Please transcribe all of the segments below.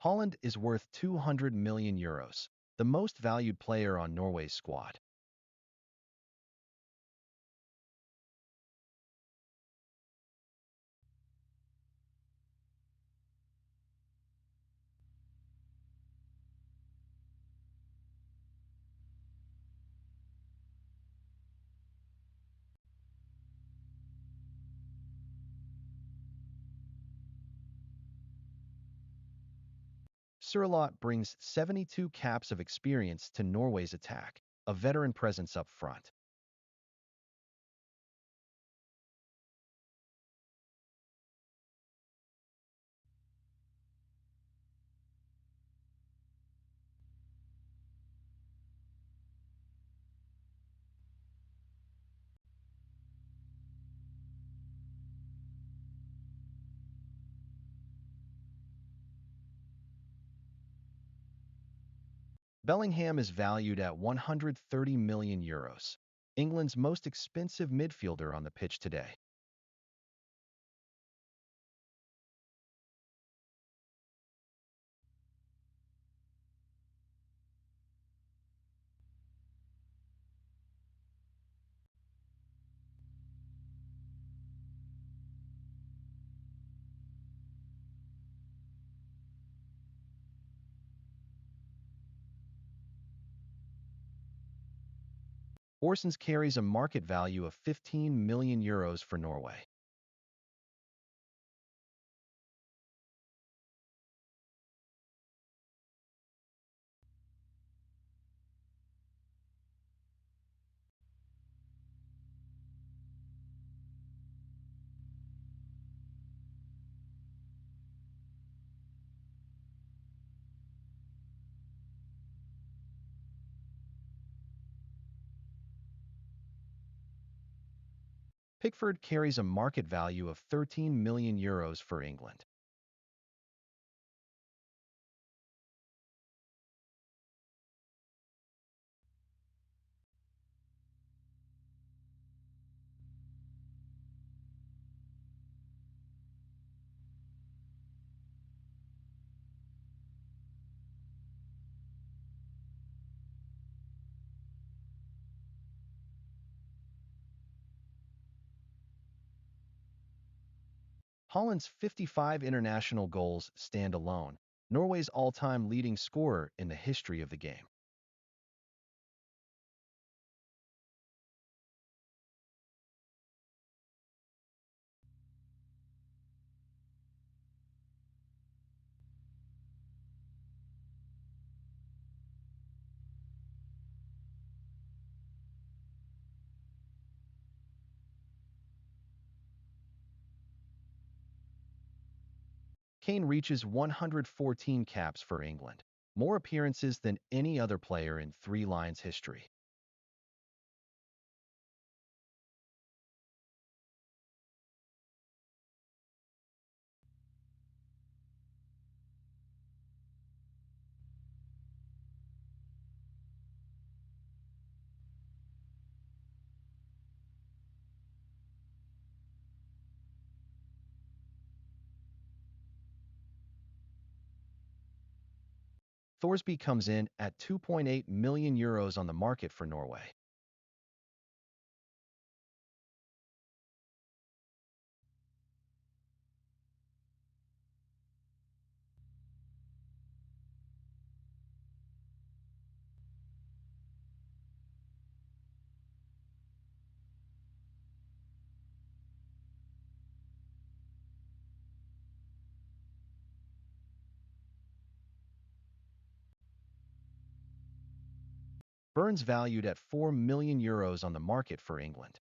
Haaland is worth 200 million euros, the most valued player on Norway's squad. Sørloth brings 72 caps of experience to Norway's attack, a veteran presence up front. Bellingham is valued at 130 million euros, England's most expensive midfielder on the pitch today. Ryerson carries a market value of 15 million euros for Norway. Pickford carries a market value of 13 million euros for England. Haaland's 55 international goals stand alone, Norway's all-time leading scorer in the history of the game. Kane reaches 114 caps for England, more appearances than any other player in Three Lions history. Thorsby comes in at 2.8 million euros on the market for Norway. Burns valued at 4 million euros on the market for England.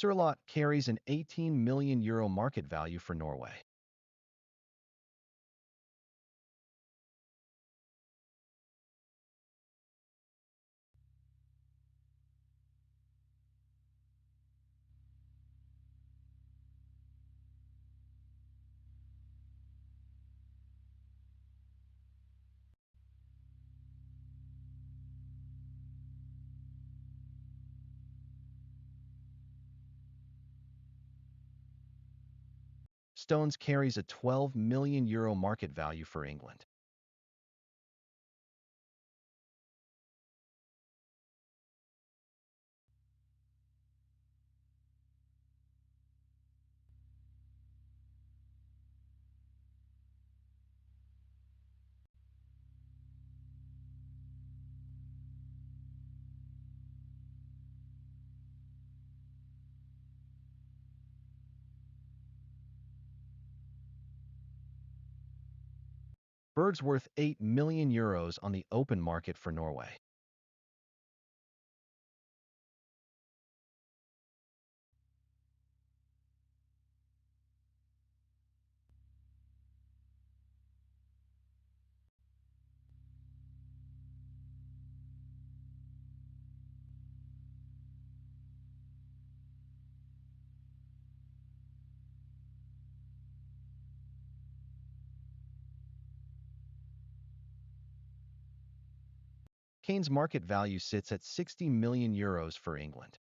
Sørloth carries an 18 million euro market value for Norway. Stones carries a €12 million market value for England. Berg's worth €8 million on the open market for Norway. Kane's market value sits at €60 million for England.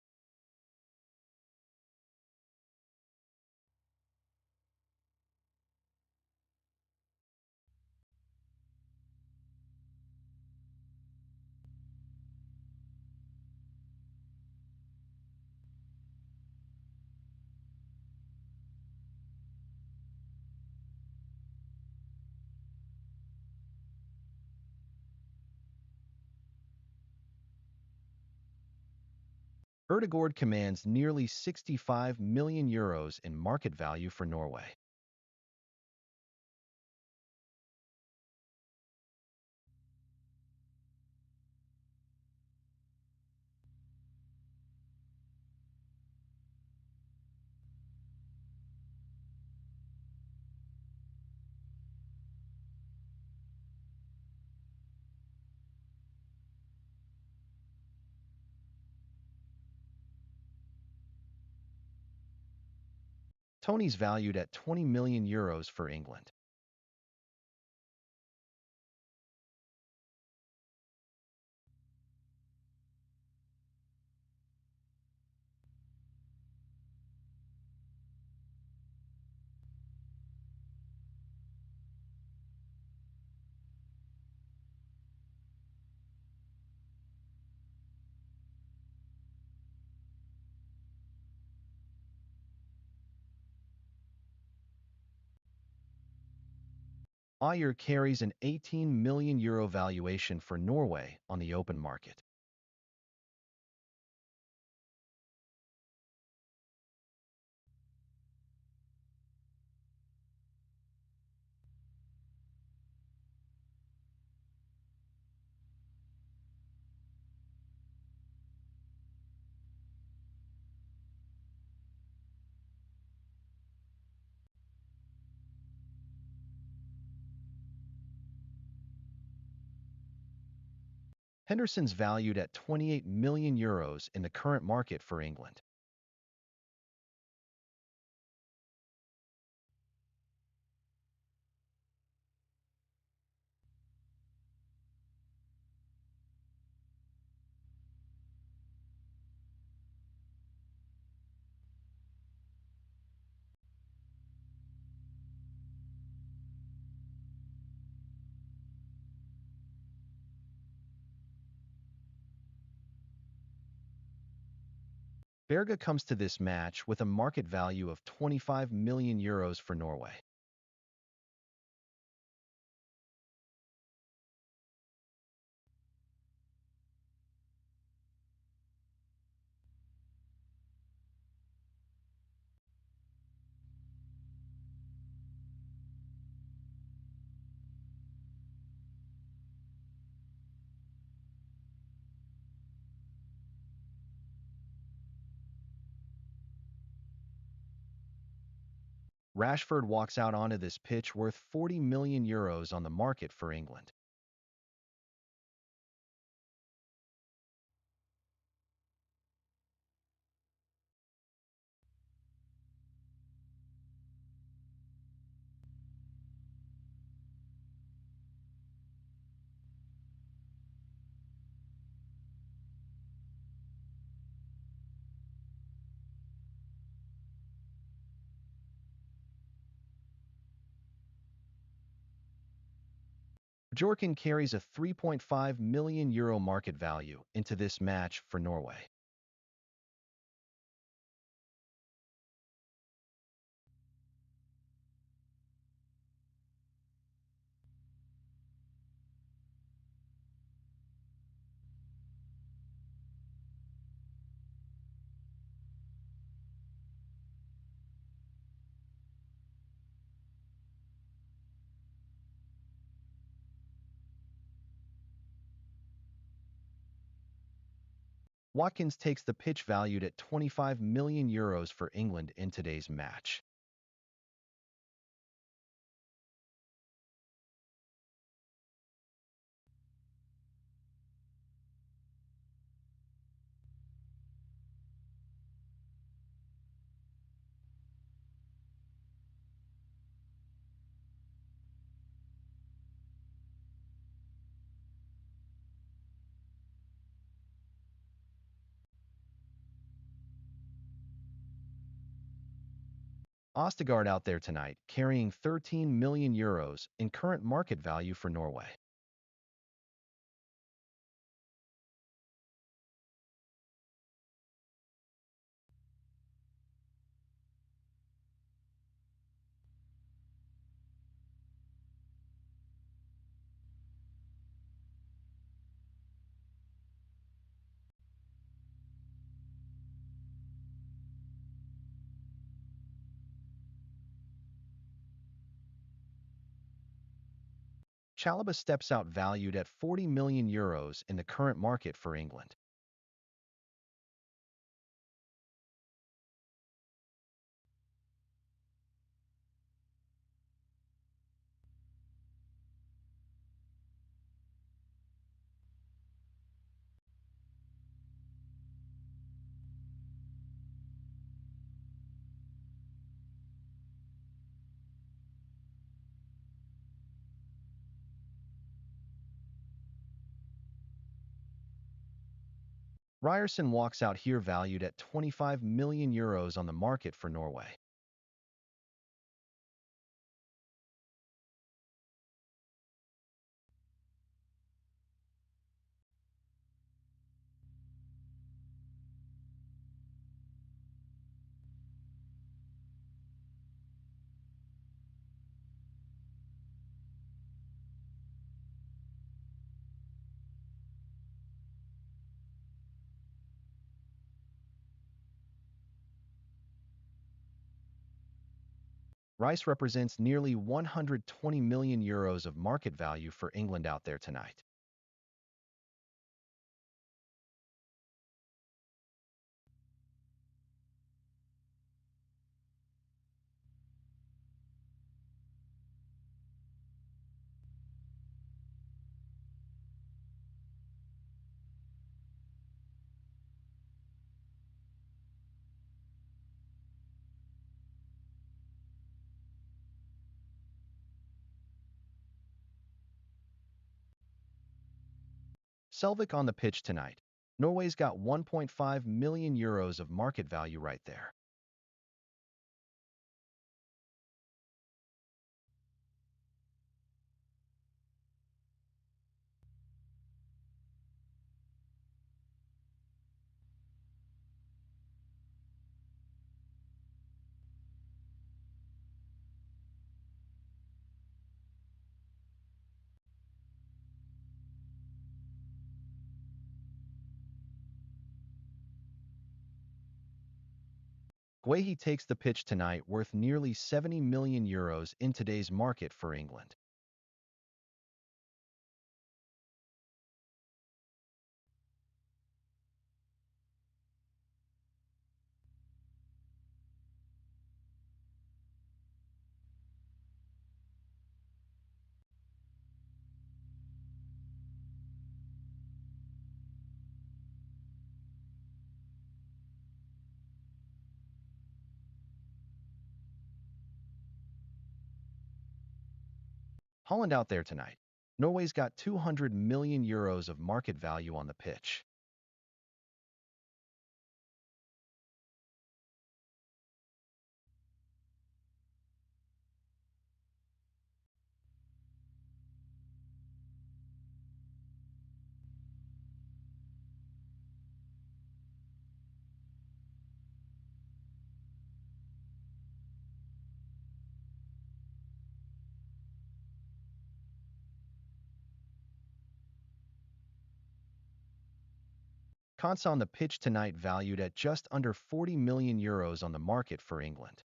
Ødegaard commands nearly €65 million in market value for Norway. Tony's valued at €20 million for England. Ajer carries an €18 million valuation for Norway on the open market. Henderson's valued at €28 million in the current market for England. Berge comes to this match with a market value of €25 million for Norway. Rashford walks out onto this pitch worth €40 million on the market for England. Bjorken carries a €3.5 million market value into this match for Norway. Watkins takes the pitch valued at €25 million for England in today's match. Ødegaard out there tonight, carrying €13 million in current market value for Norway. Chalobah steps out valued at €40 million in the current market for England. Ryerson walks out here valued at €25 million on the market for Norway. Rice represents nearly €120 million of market value for England out there tonight. Selvik on the pitch tonight. Norway's got €1.5 million of market value right there. Guéhi takes the pitch tonight, worth nearly €70 million in today's market for England. Haaland out there tonight. Norway's got €200 million of market value on the pitch. Konsa on the pitch tonight valued at just under €40 million on the market for England.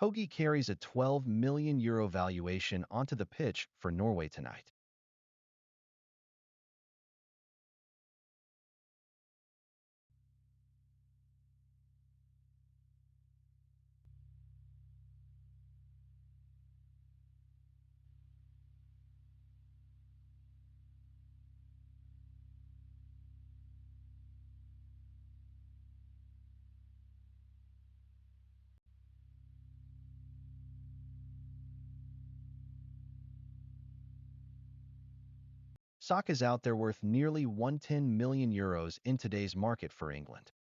Hoagie carries a €12 million valuation onto the pitch for Norway tonight. Sock is out there worth nearly €110 million in today's market for England.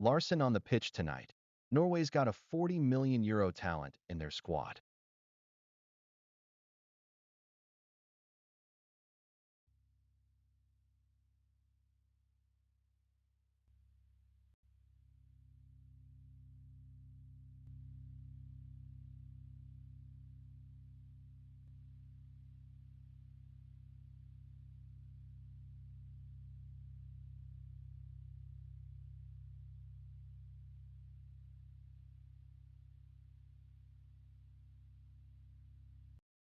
Ryerson on the pitch tonight. Norway's got a €40 million talent in their squad.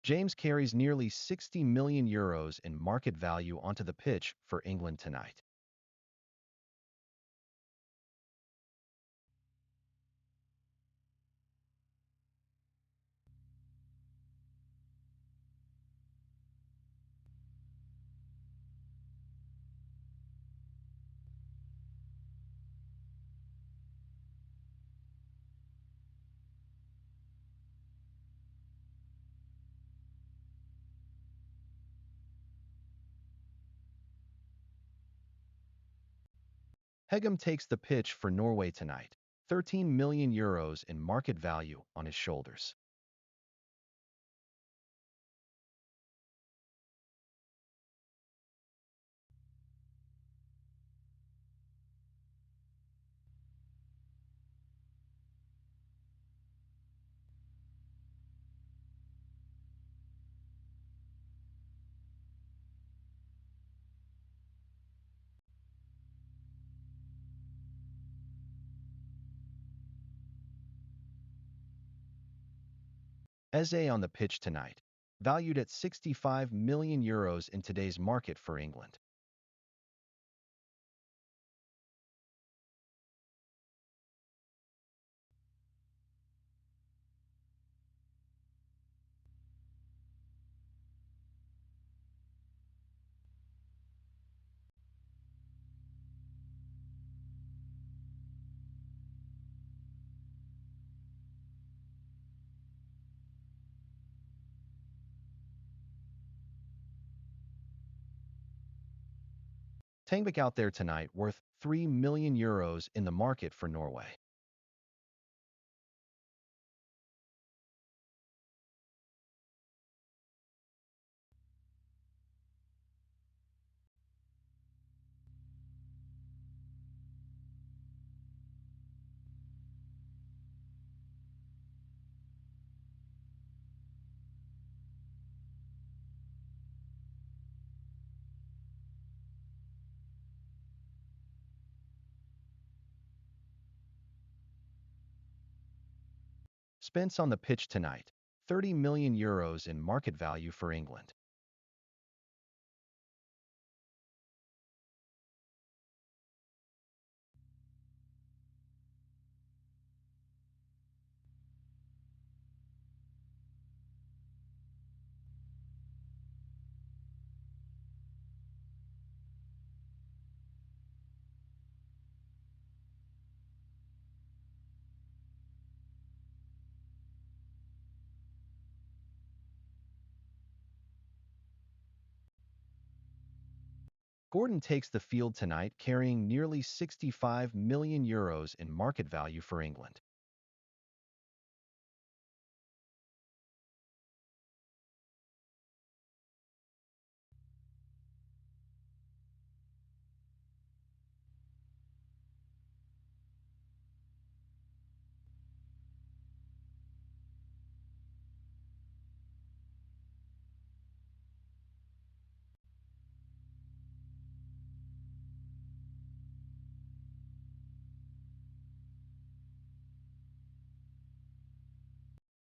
James carries nearly €60 million in market value onto the pitch for England tonight. Heggem takes the pitch for Norway tonight, €13 million in market value on his shoulders. Ezri on the pitch tonight, valued at €65 million in today's market for England. Tangbek out there tonight worth €3 million in the market for Norway. Spence on the pitch tonight, €30 million in market value for England. Gordon takes the field tonight, carrying nearly €65 million in market value for England.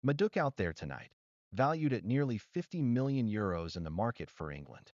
Maduk out there tonight, valued at nearly €50 million in the market for England.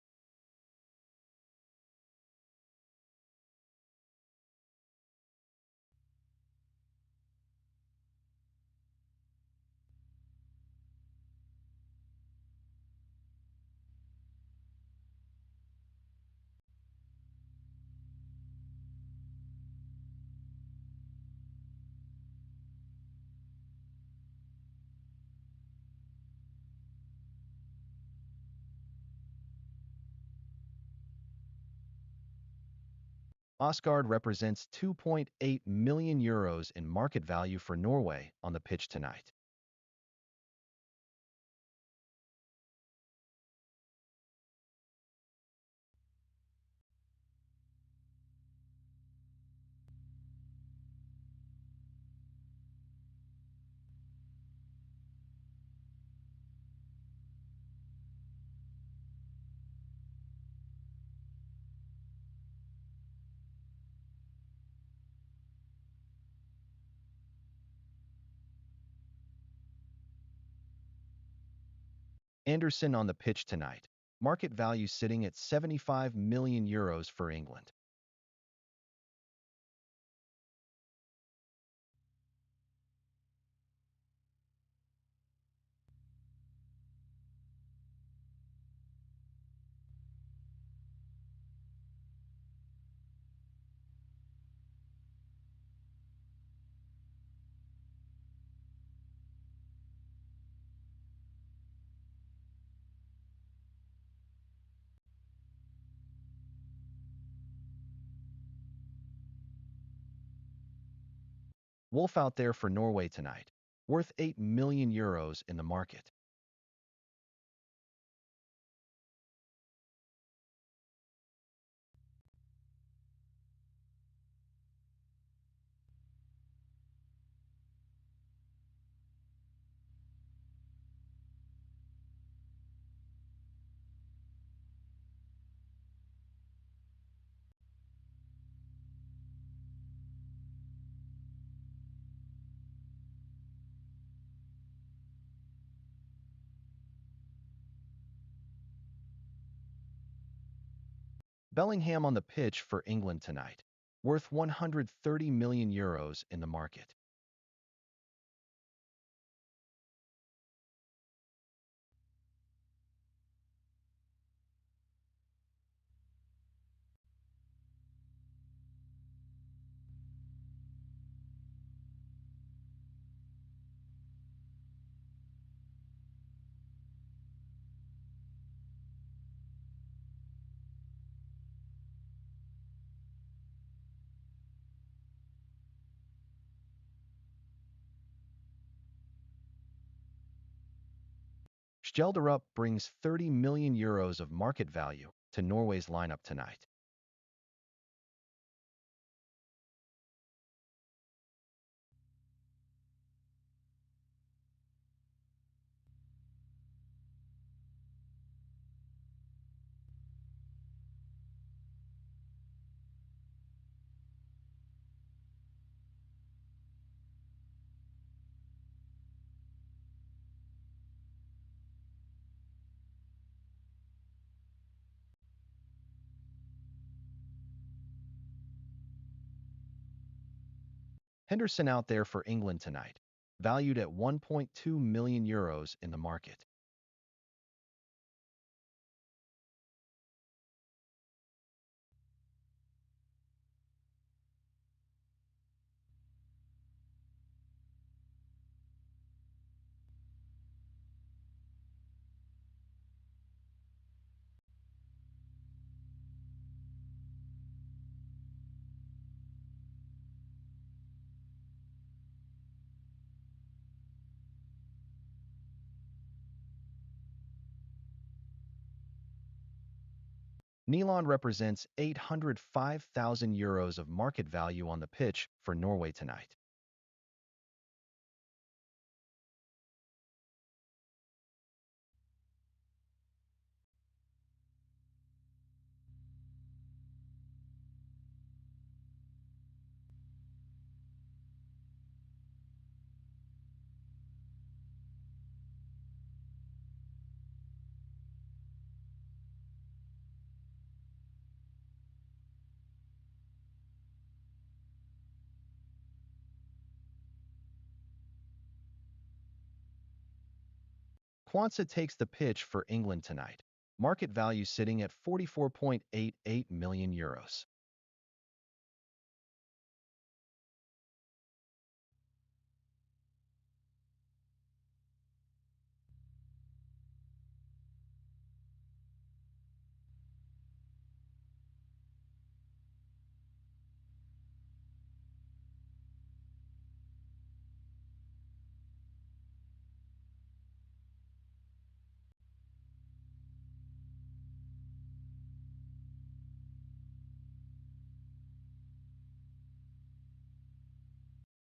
Ødegaard represents €2.8 million in market value for Norway on the pitch tonight. Anderson on the pitch tonight, market value sitting at €75 million for England. Wolfe out there for Norway tonight, worth €8 million in the market. Bellingham on the pitch for England tonight, worth €130 million in the market. Skjelderup brings €30 million of market value to Norway's lineup tonight. Henderson out there for England tonight, valued at €1.2 million in the market. Nyland represents €805,000 of market value on the pitch for Norway tonight. Konsa takes the pitch for England tonight. Market value sitting at €44.88 million.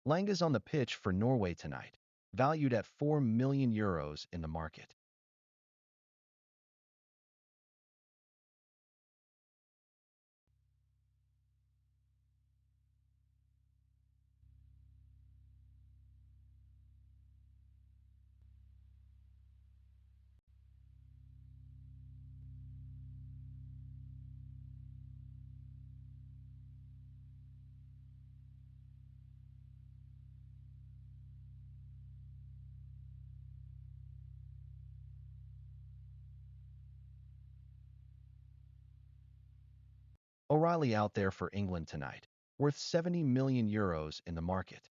Langa's on the pitch for Norway tonight, valued at €4 million in the market. O'Reilly out there for England tonight, worth €70 million in the market.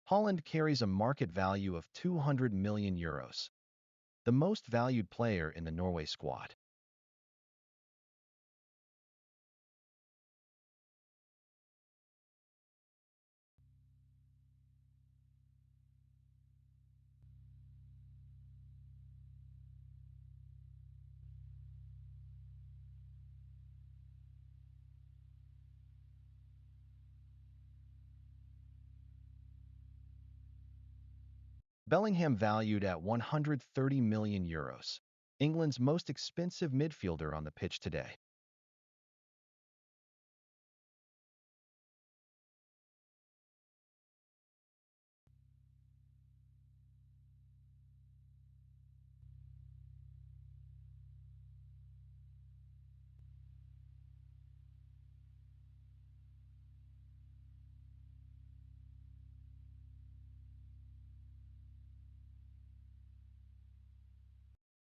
Haaland carries a market value of €200 million, the most valued player in the Norway squad. Bellingham valued at €130 million, England's most expensive midfielder on the pitch today.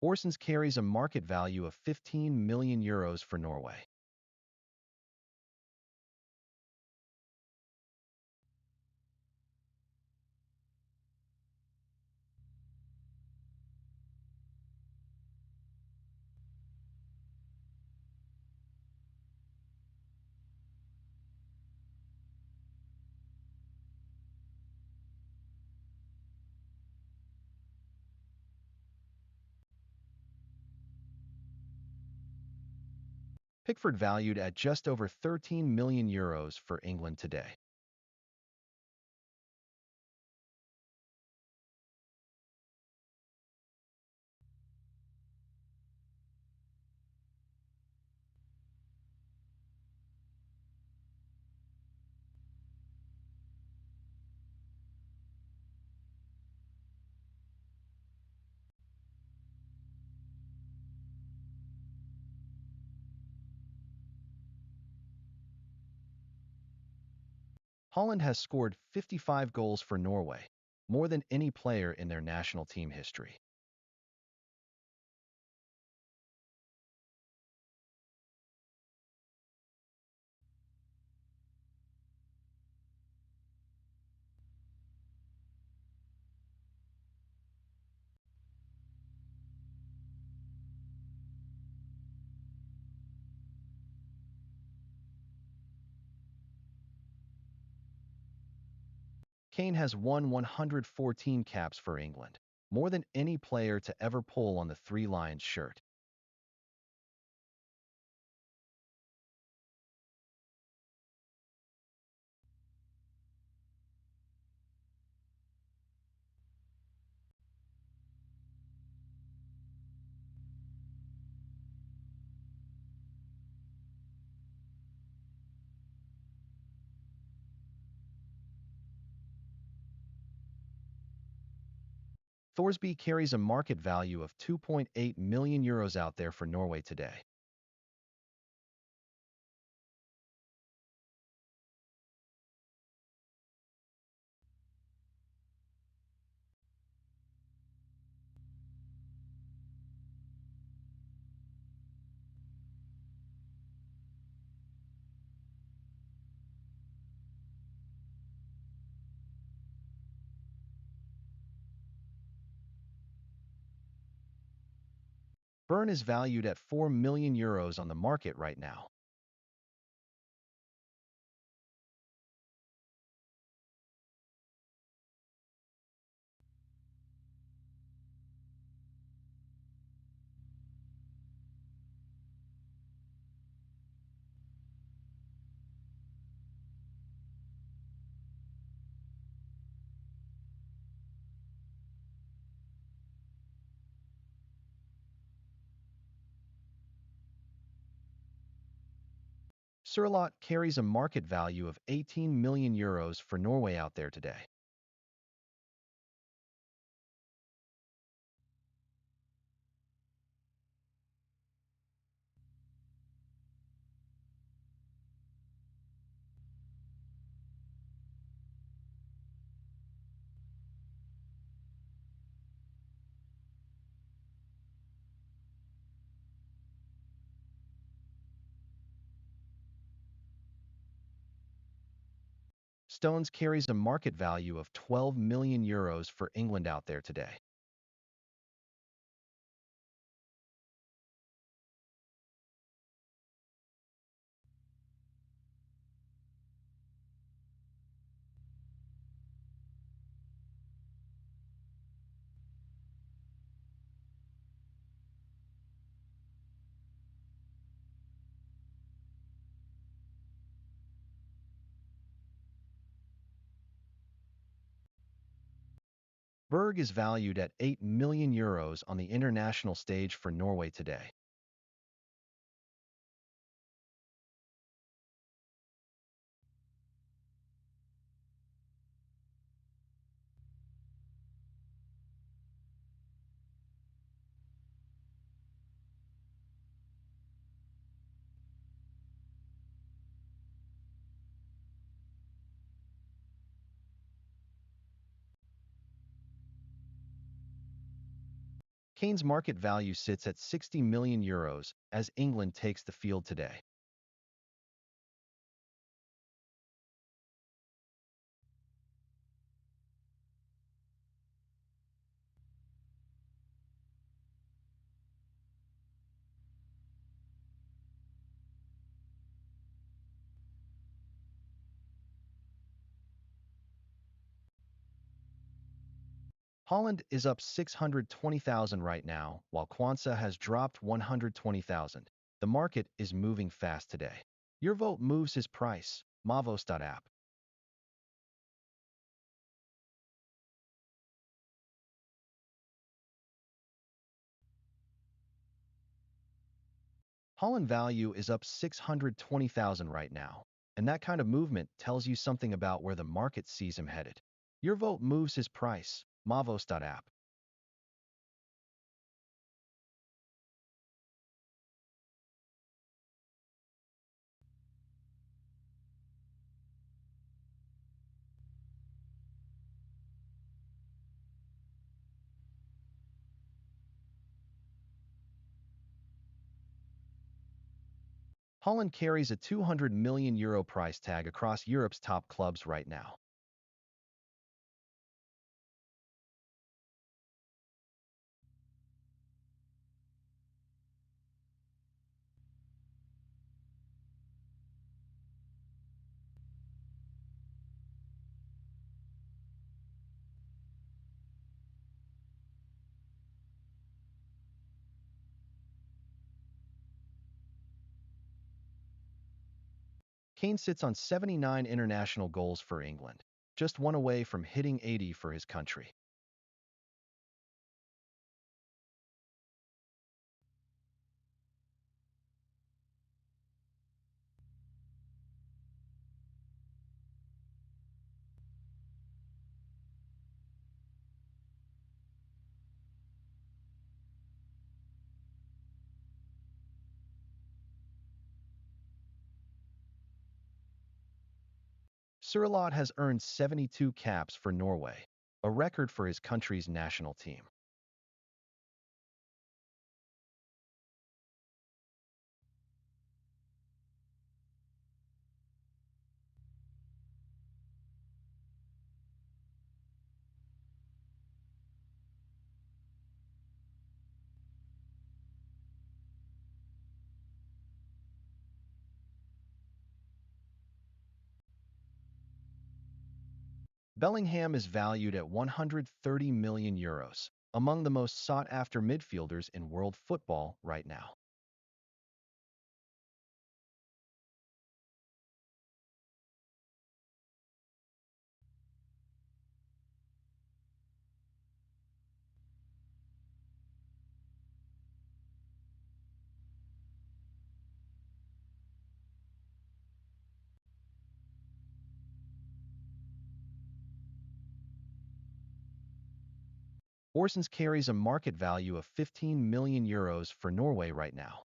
Ørjan carries a market value of €15 million for Norway. Pickford valued at just over €13 million for England today. Haaland has scored 55 goals for Norway, more than any player in their national team history. Kane has won 114 caps for England, more than any player to ever pull on the Three Lions shirt. Thorsby carries a market value of €2.8 million out there for Norway today. Burn is valued at €4 million on the market right now. Sørloth carries a market value of €18 million for Norway out there today. Stones carries a market value of €12 million for England out there today. Berg is valued at €8 million on the international stage for Norway today. Kane's market value sits at €60 million as England takes the field today. Haaland is up 620,000 right now, while Konsa has dropped 120,000. The market is moving fast today. Your vote moves his price. Mavos.app. Haaland value is up 620,000 right now, and that kind of movement tells you something about where the market sees him headed. Your vote moves his price. Mavos.app. Haaland carries a €200 million price tag across Europe's top clubs right now. Kane sits on 79 international goals for England, just one away from hitting 80 for his country. Sørloth has earned 72 caps for Norway, a record for his country's national team. Bellingham is valued at €130 million, among the most sought-after midfielders in world football right now. Ørjan carries a market value of €15 million for Norway right now.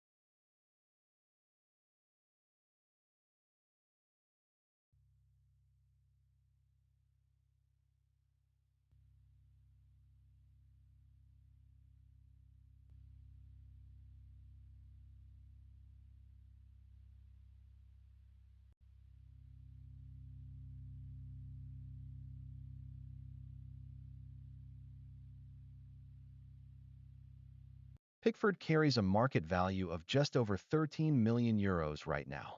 Pickford carries a market value of just over €13 million right now.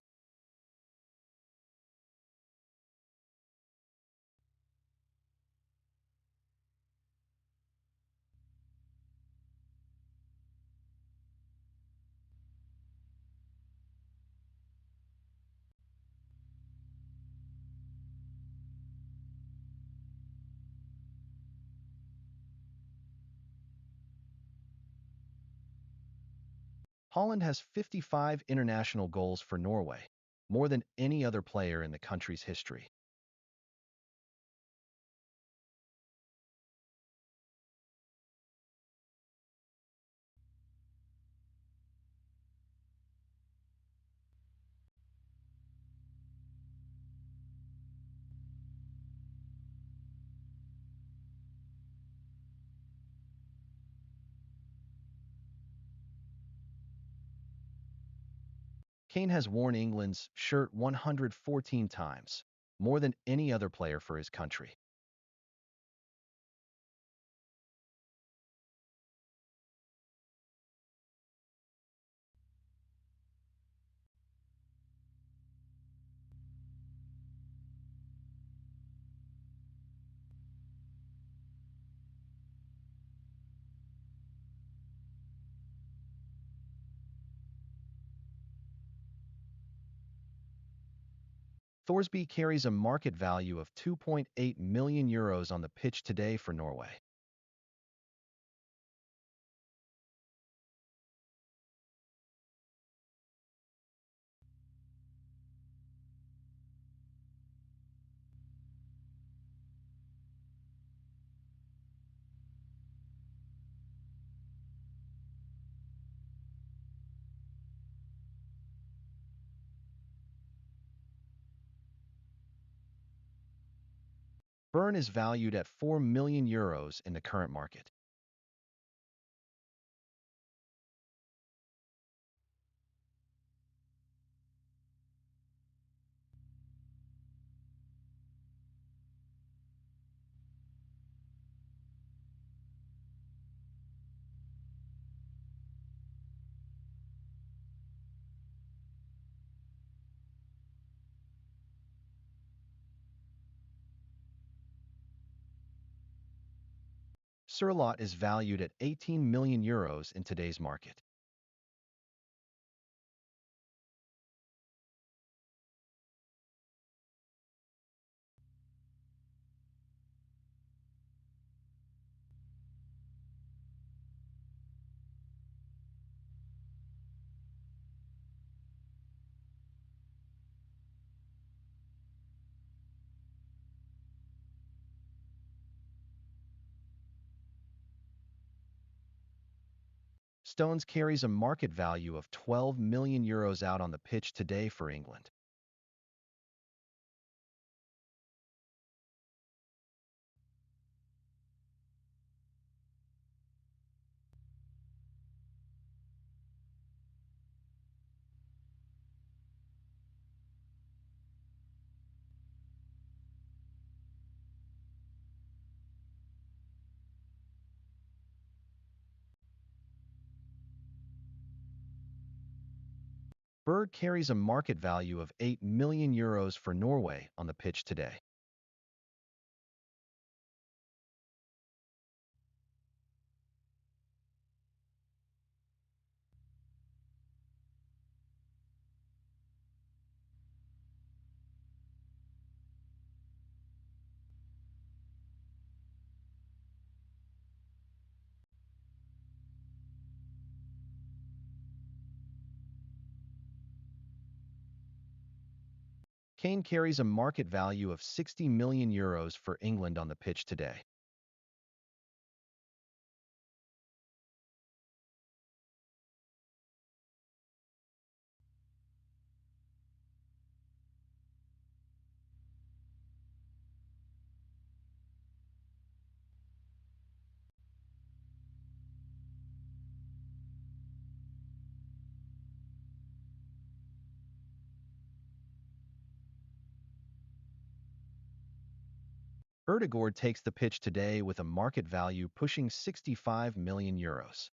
Haaland has 55 international goals for Norway, more than any other player in the country's history. Kane has worn England's shirt 114 times, more than any other player for his country. Thorsby carries a market value of €2.8 million on the pitch today for Norway. Burn is valued at €4 million in the current market. Sørloth is valued at 18 million euros in today's market. Stones carries a market value of 12 million euros out on the pitch today for England. Berg carries a market value of 8 million euros for Norway on the pitch today. Kane carries a market value of 60 million euros for England on the pitch today. Ødegaard takes the pitch today with a market value pushing 65 million euros.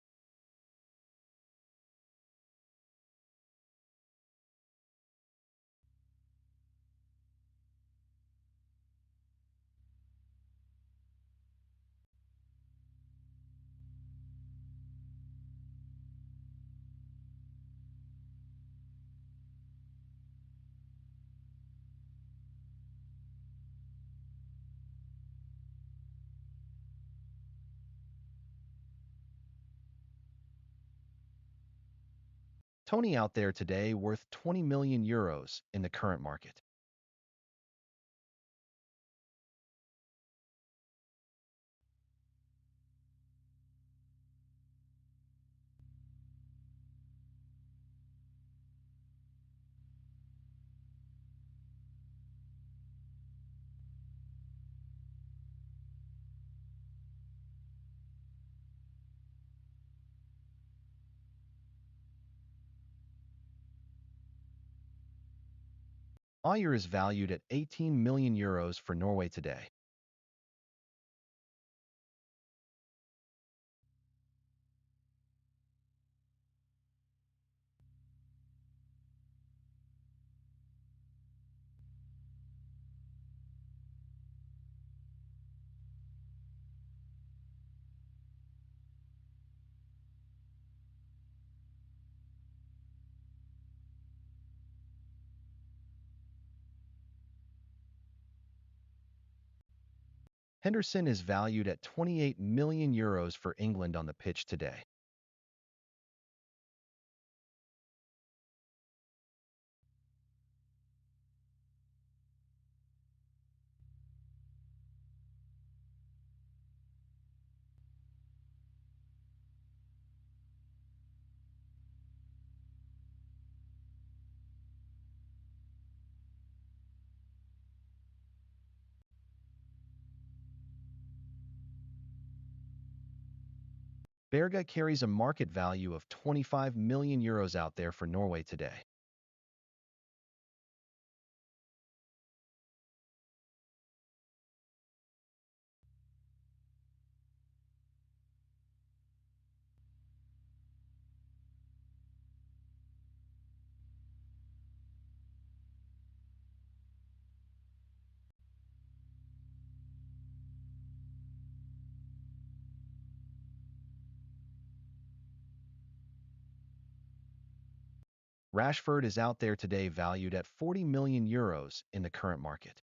Tony out there today worth 20 million euros in the current market. Ajer is valued at 18 million euros for Norway today. Henderson is valued at 28 million euros for England on the pitch today. Berge carries a market value of 25 million euros out there for Norway today. Rashford is out there today valued at 40 million euros in the current market.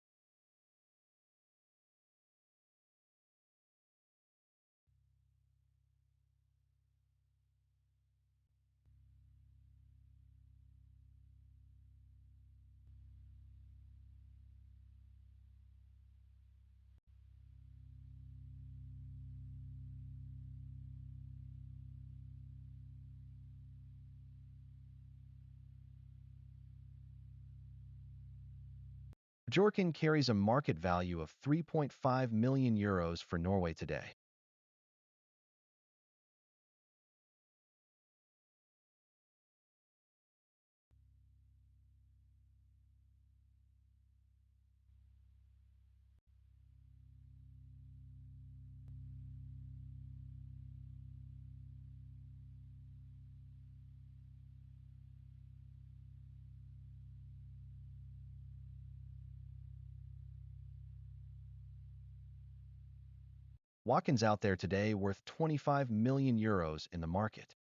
Bjorken carries a market value of 3.5 million euros for Norway today. Watkins out there today worth 25 million euros in the market.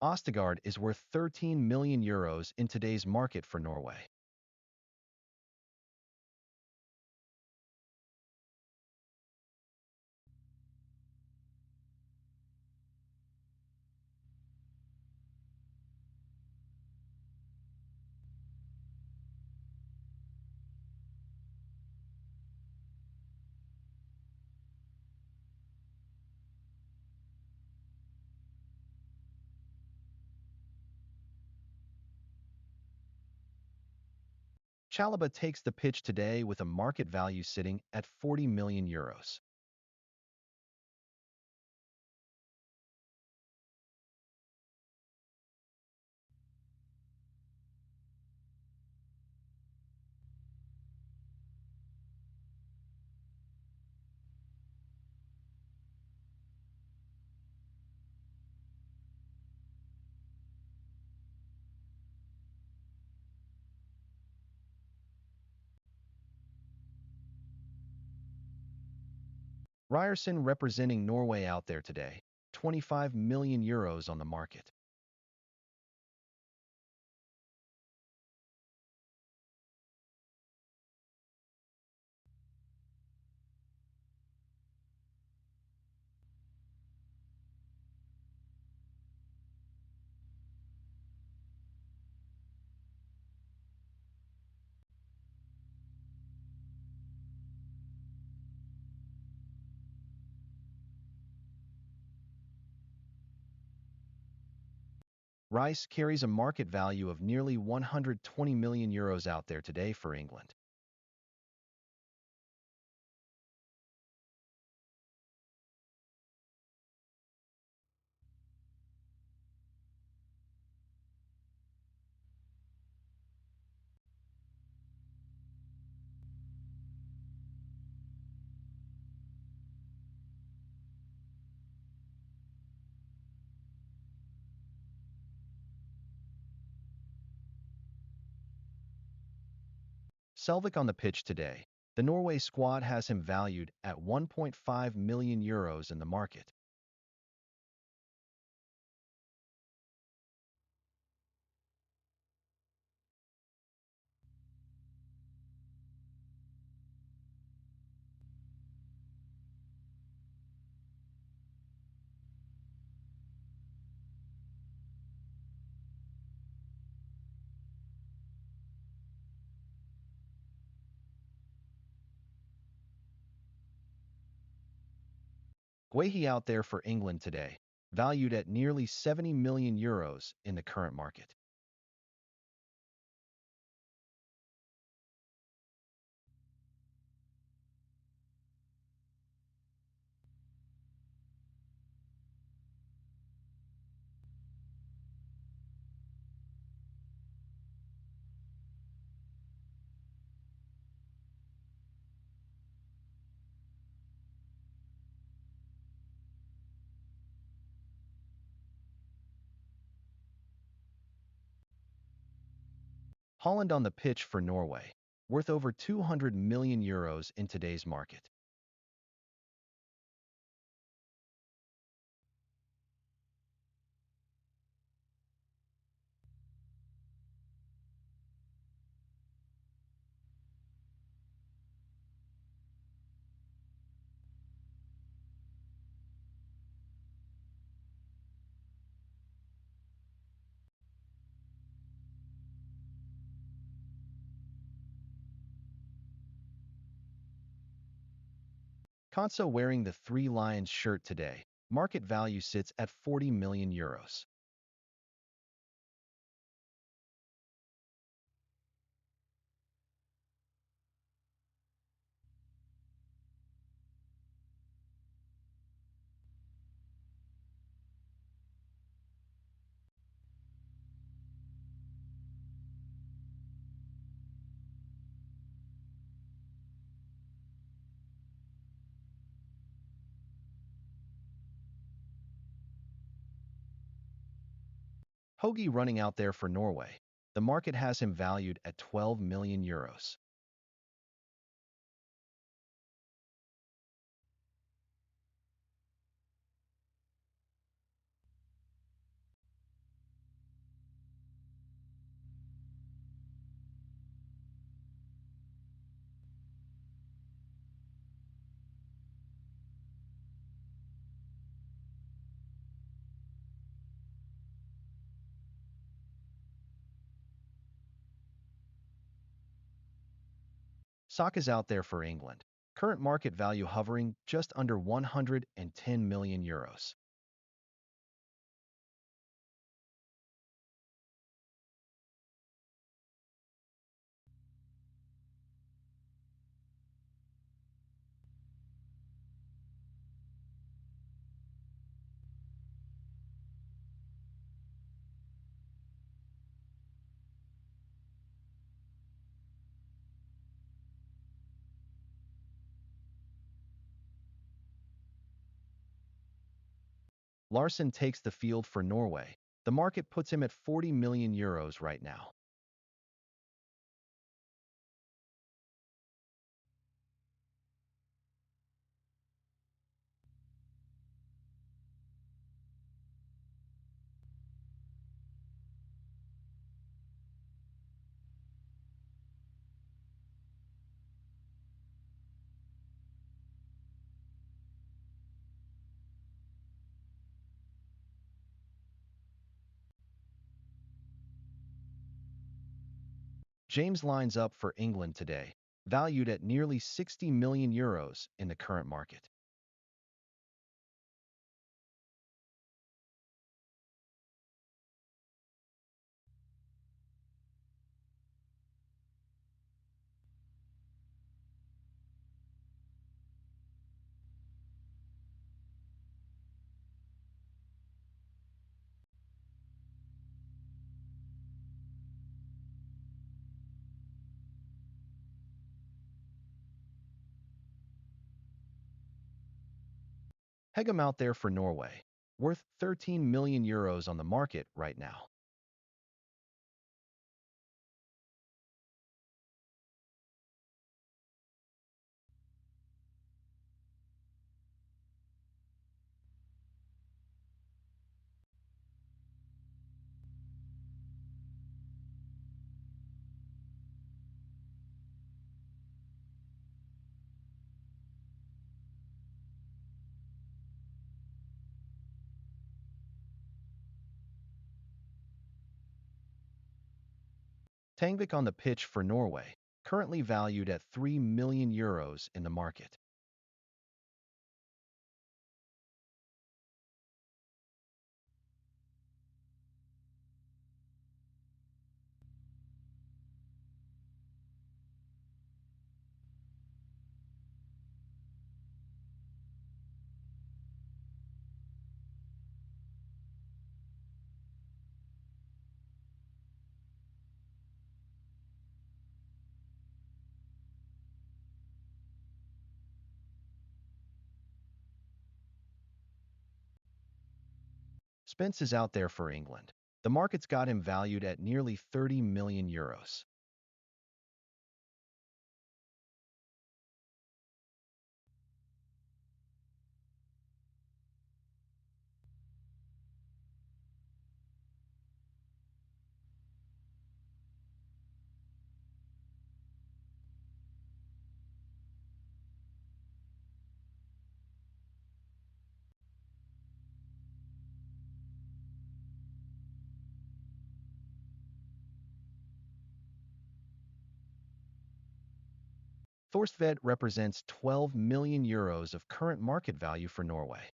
Ødegaard is worth 13 million euros in today's market for Norway. Chalobah takes the pitch today with a market value sitting at 40 million euros. Ryerson representing Norway out there today, 25 million euros on the market. Rice carries a market value of nearly 120 million euros out there today for England. Selvik on the pitch today. The Norway squad has him valued at 1.5 million euros in the market. Guéhi out there for England today, valued at nearly 70 million euros in the current market. Haaland on the pitch for Norway, worth over 200 million euros in today's market. Konsa wearing the Three Lions shirt today. Market value sits at 40 million euros. Hoagie running out there for Norway. The market has him valued at 12 million euros. Sock is out there for England. Current market value hovering just under 110 million euros. Ryerson takes the field for Norway. The market puts him at 40 million euros right now. James lines up for England today, valued at nearly 60 million euros in the current market. Heggem out there for Norway, worth 13 million euros on the market right now. Tangvik on the pitch for Norway, currently valued at 3 million euros in the market. Spence is out there for England. The market's got him valued at nearly 30 million euros. Thorsved represents 12 million euros of current market value for Norway.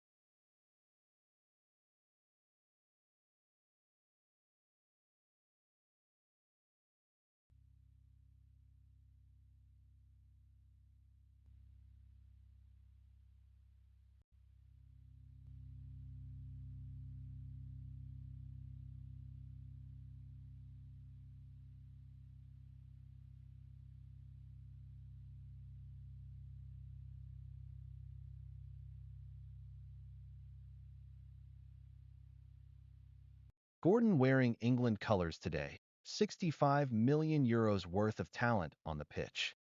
Gordon wearing England colours today, 65 million euros worth of talent on the pitch.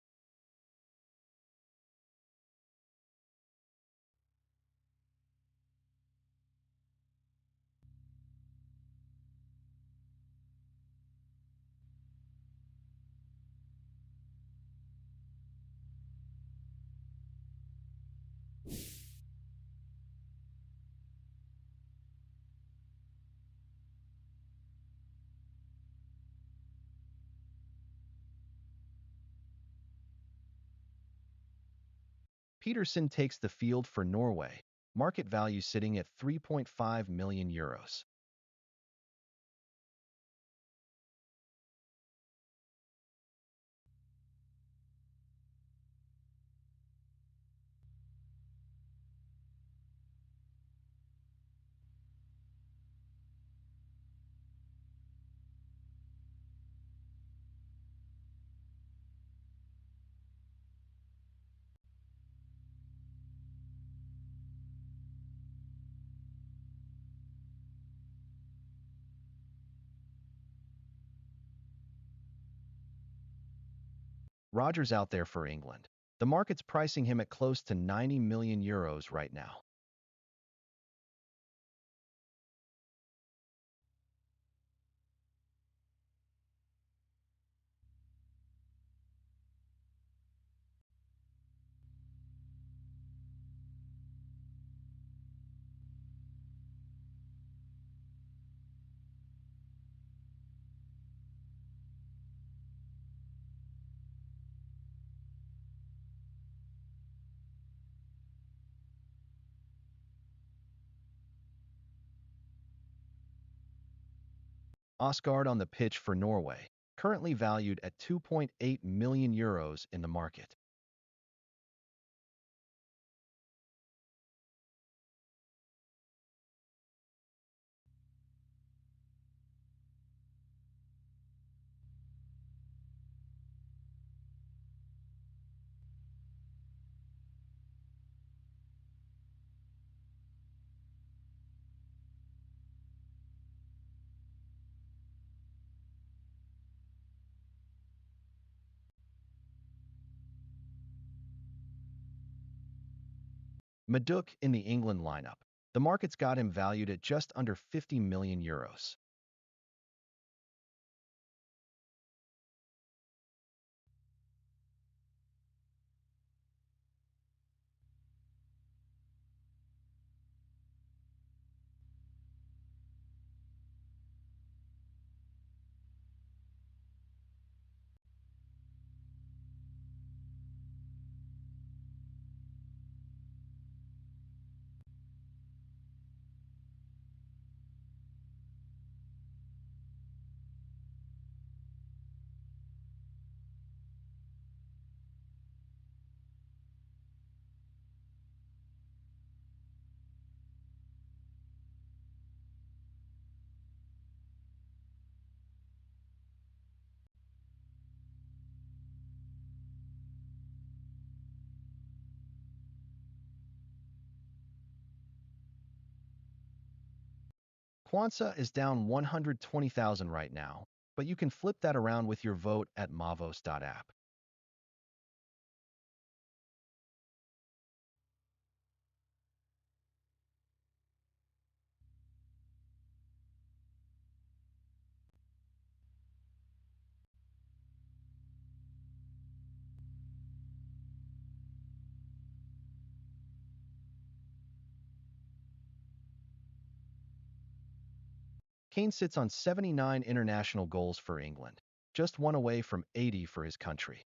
Peterson takes the field for Norway, market value sitting at 3.5 million euros. Rodgers out there for England. The market's pricing him at close to 90 million euros right now. Ødegaard on the pitch for Norway, currently valued at 2.8 million euros in the market. Maduk in the England lineup. The market's got him valued at just under 50 million euros. Konsa is down 120,000 right now, but you can flip that around with your vote at mavos.app. Kane sits on 79 international goals for England, just one away from 80 for his country.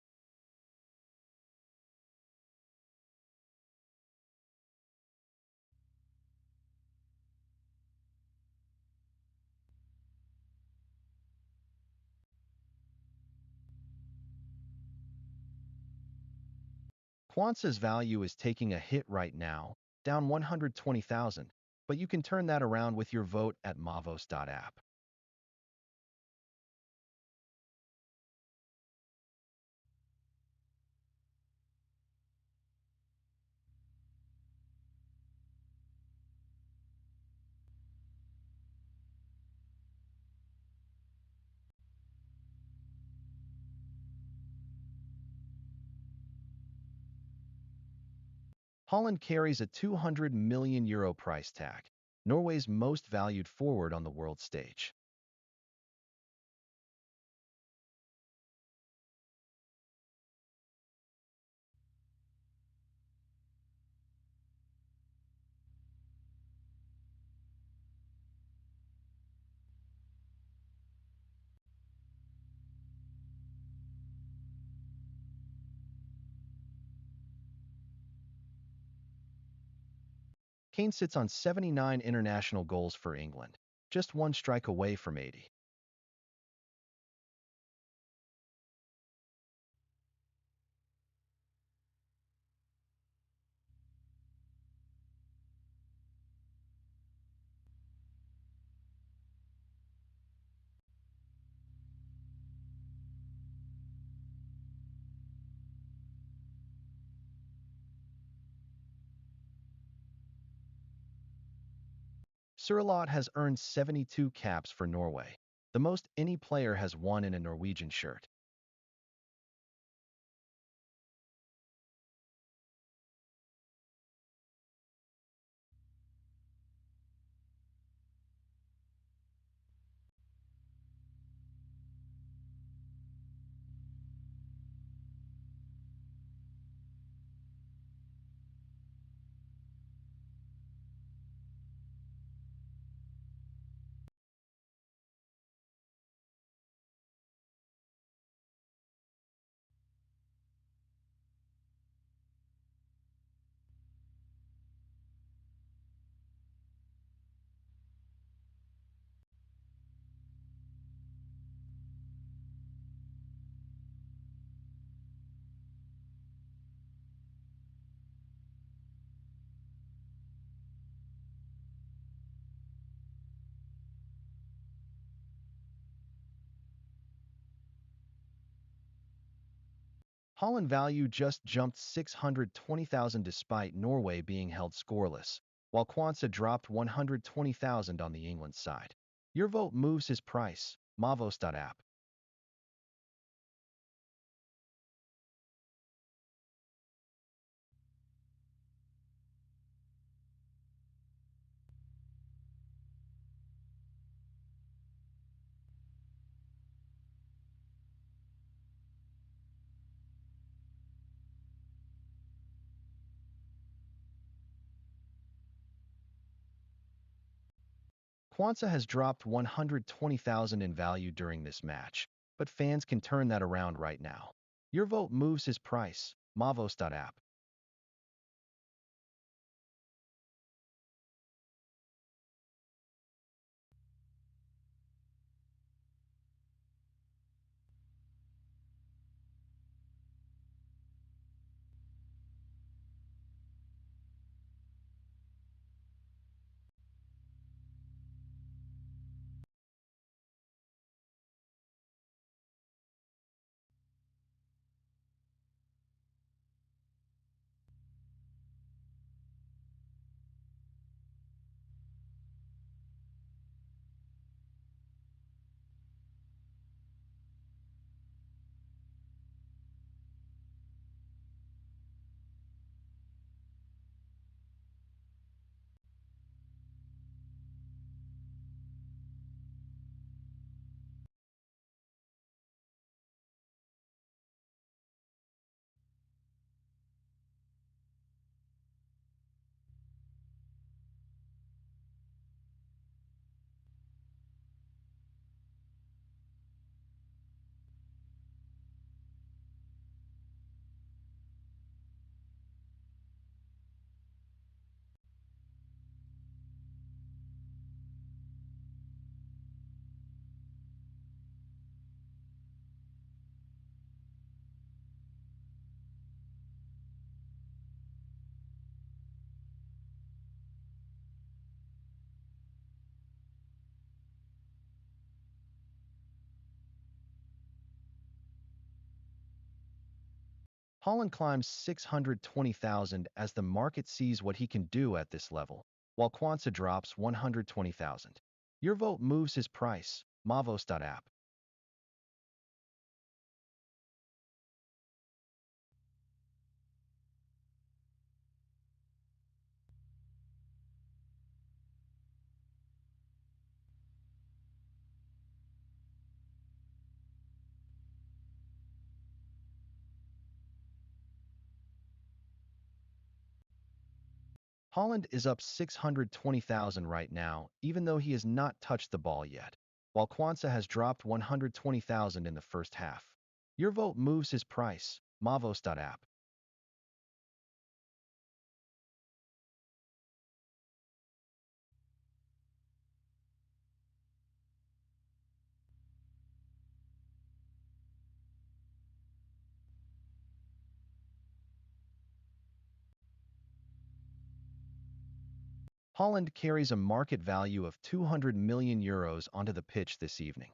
Kwanzaa's value is taking a hit right now, down 120,000, but you can turn that around with your vote at mavos.app. Haaland carries a €200 million price tag, Norway's most valued forward on the world stage. Kane sits on 79 international goals for England, just one strike away from 80. Sørloth has earned 72 caps for Norway, the most any player has won in a Norwegian shirt. Haaland value just jumped 620,000 despite Norway being held scoreless, while Konsa dropped 120,000 on the England side. Your vote moves his price, mavos.app. Konsa has dropped 120,000 in value during this match, but fans can turn that around right now. Your vote moves his price, mavos.app. Haaland climbs 620,000 as the market sees what he can do at this level, while Konsa drops 120,000. Your vote moves his price. Mavos.app. Haaland is up 620,000 right now, even though he has not touched the ball yet, while Konsa has dropped 120,000 in the first half. Your vote moves his price. Mavos.app. Haaland carries a market value of 200 million euros onto the pitch this evening.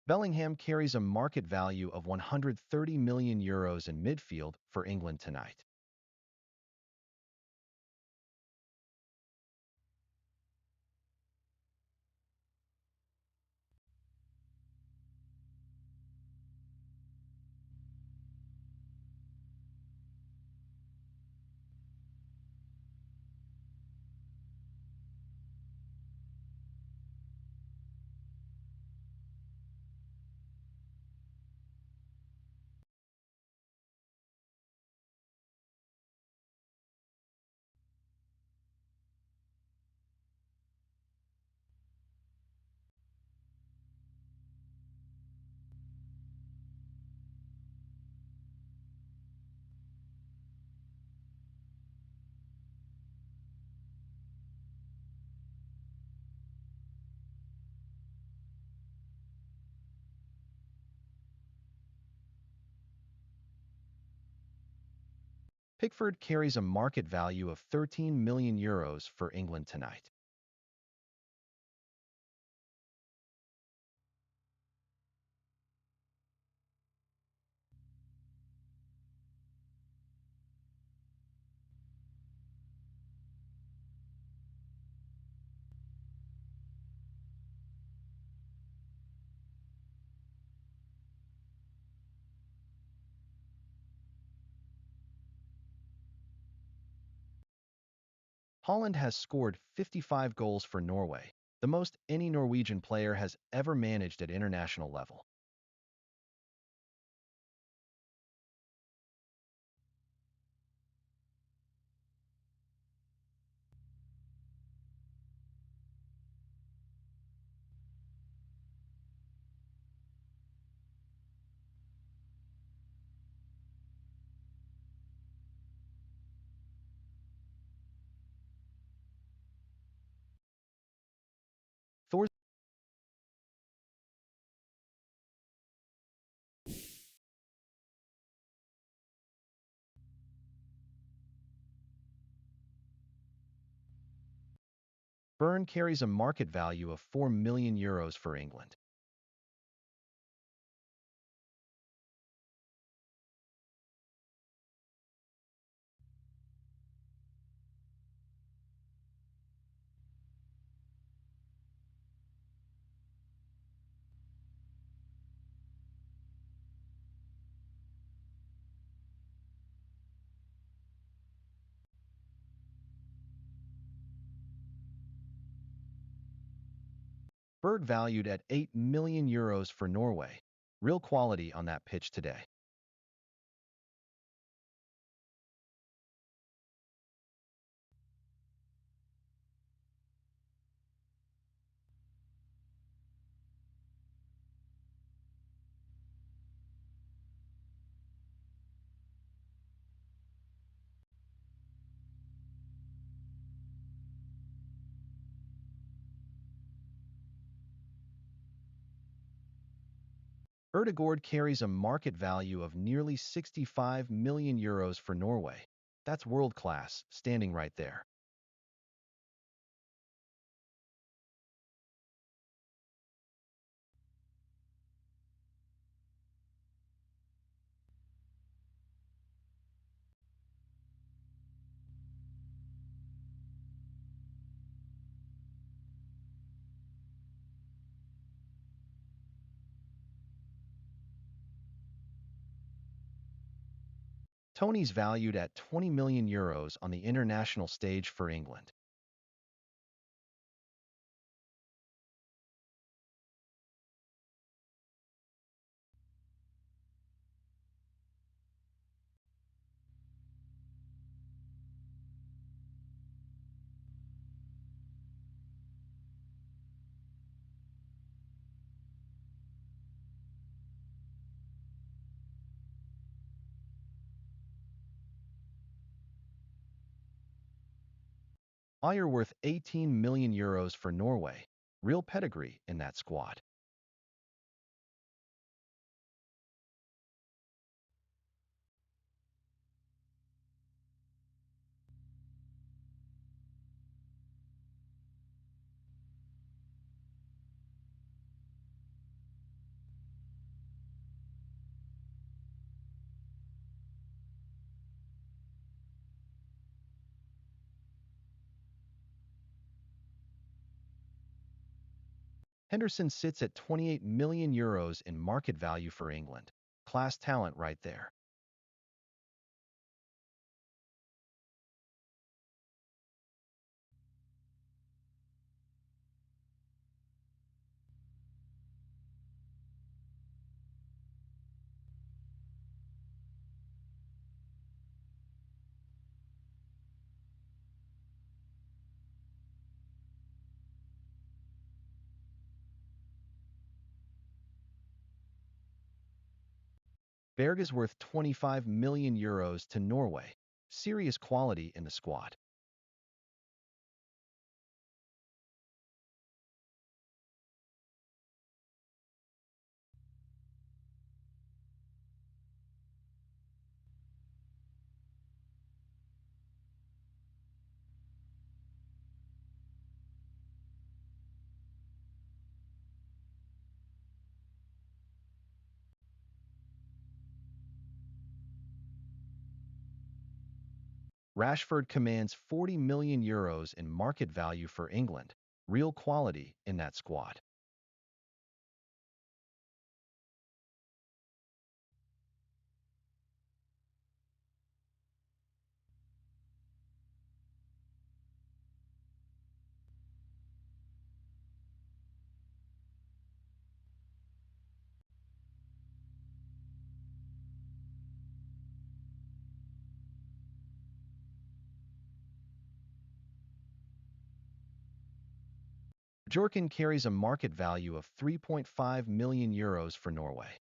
Bellingham carries a market value of 130 million euros in midfield for England tonight. Pickford carries a market value of 13 million euros for England tonight. Haaland has scored 55 goals for Norway, the most any Norwegian player has ever managed at international level. Thor's Burn carries a market value of €4 million for England. Berg valued at €8 million for Norway. Real quality on that pitch today. Ødegaard carries a market value of nearly €65 million for Norway. That's world class, standing right there. Tony's valued at €20 million on the international stage for England. Ajer worth €18 million for Norway. Real pedigree in that squad. Henderson sits at €28 million in market value for England. Class talent right there. Berg is worth €25 million to Norway. Serious quality in the squad. Rashford commands €40 million in market value for England. Real quality in that squad. Bjorken carries a market value of €3.5 million for Norway.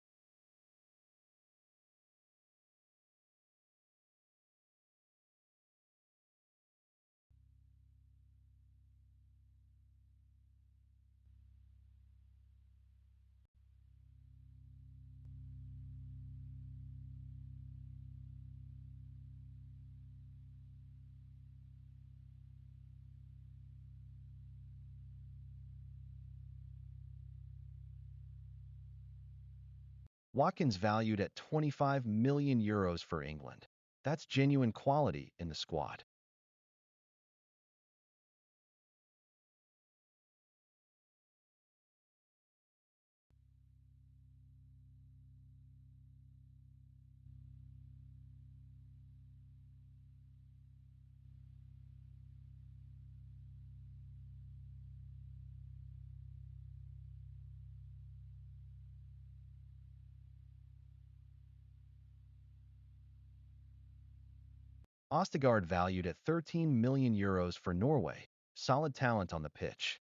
Watkins valued at 25 million euros for England. That's genuine quality in the squad. Ødegaard valued at 13 million euros for Norway. Solid talent on the pitch.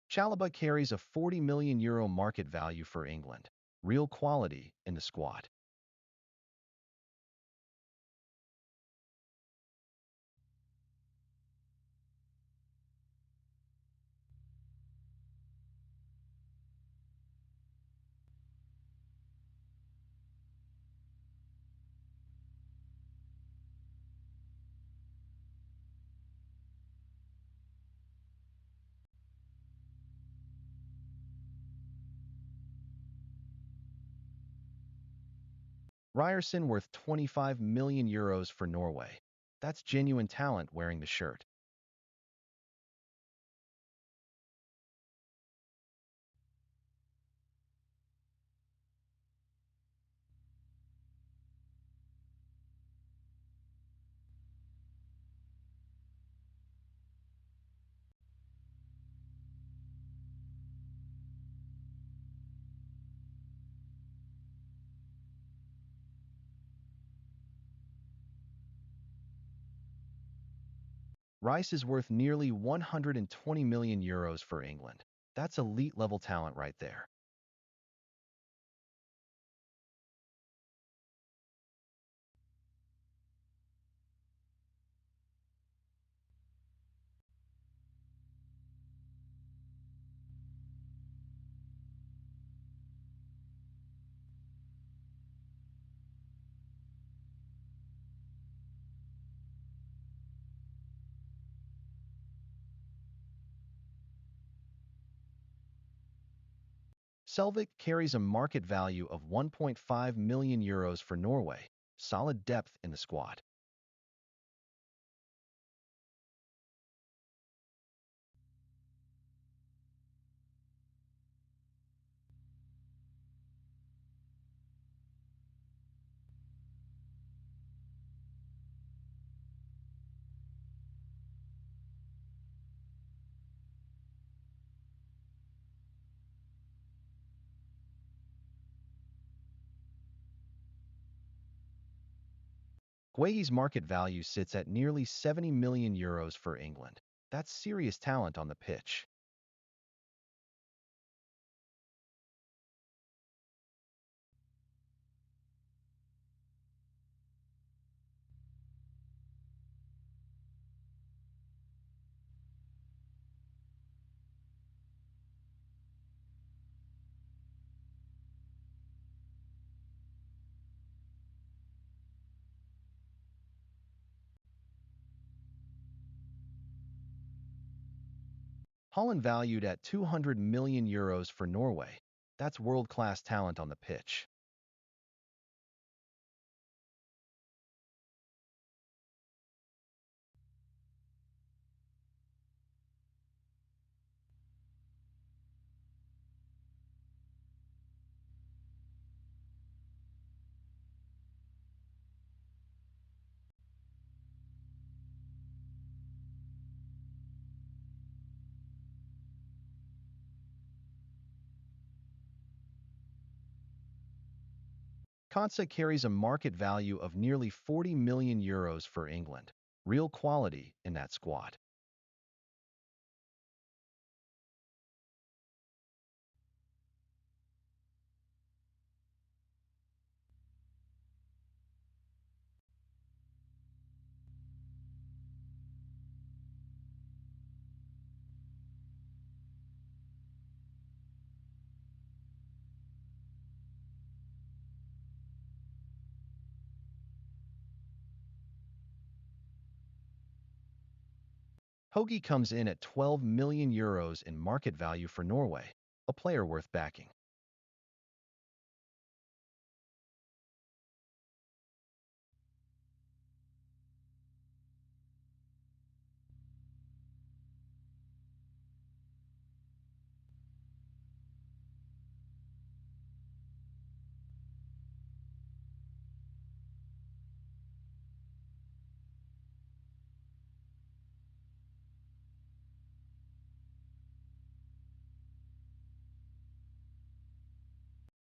Chalobah carries a 40 million euro market value for England. Real quality in the squad. Ryerson worth 25 million euros for Norway. That's genuine talent wearing the shirt. Rice is worth nearly 120 million euros for England. That's elite level talent right there. Selvik carries a market value of 1.5 million euros for Norway. Solid depth in the squad. Guéhi's market value sits at nearly 70 million euros for England. That's serious talent on the pitch. Haaland valued at 200 million euros for Norway. That's world-class talent on the pitch. Konsa carries a market value of nearly 40 million euros for England. Real quality in that squad. Hoagie comes in at 12 million euros in market value for Norway, a player worth backing.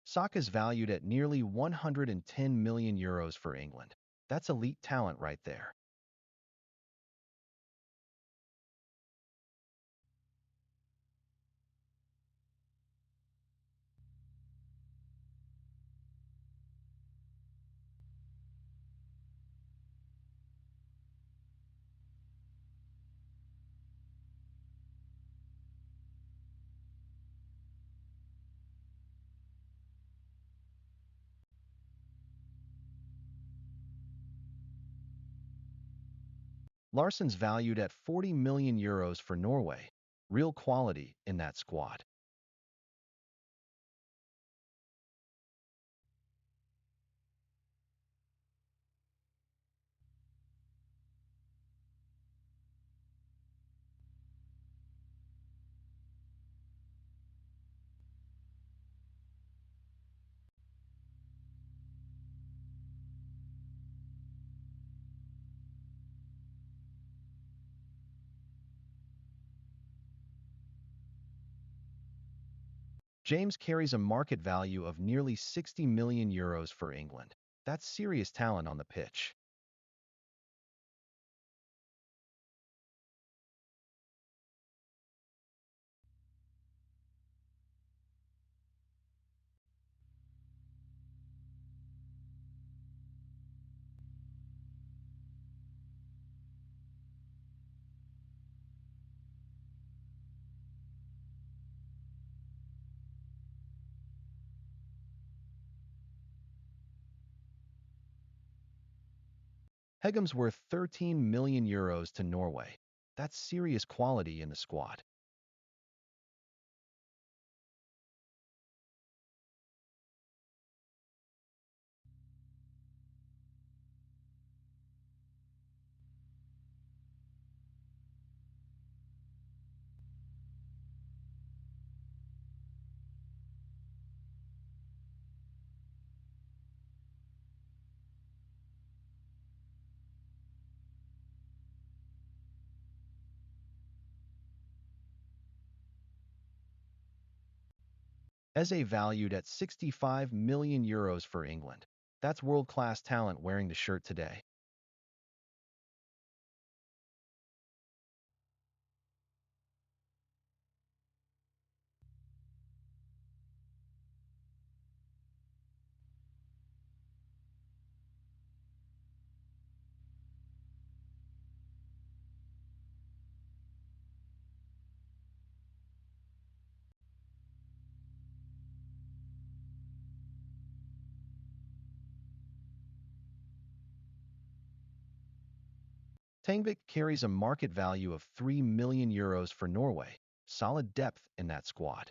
Saka's valued at nearly 110 million euros for England. That's elite talent right there. Larsson's valued at 40 million euros for Norway. Real quality in that squad. James carries a market value of nearly 60 million euros for England. That's serious talent on the pitch. Heggem's worth 13 million euros to Norway. That's serious quality in the squad. Ezri valued at 65 million euros for England. That's world-class talent wearing the shirt today. Tangvik carries a market value of 3 million euros for Norway. Solid depth in that squad.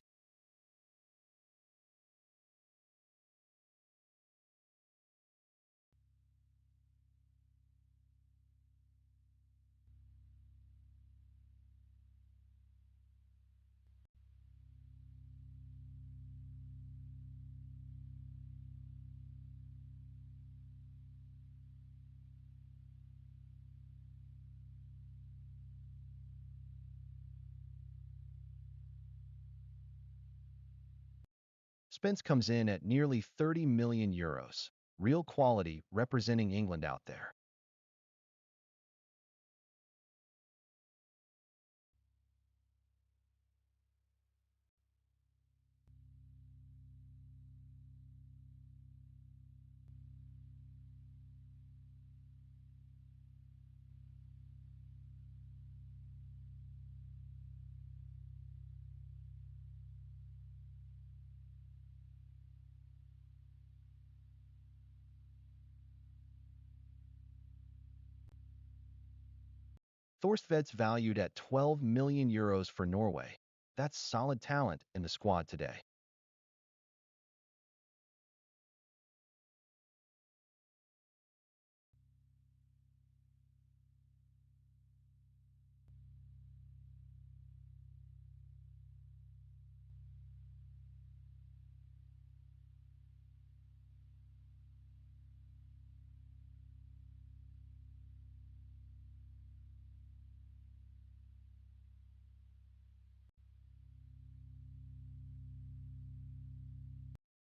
Spence comes in at nearly 30 million euros. Real quality representing England out there. Thorstvedt's valued at 12 million euros for Norway. That's solid talent in the squad today.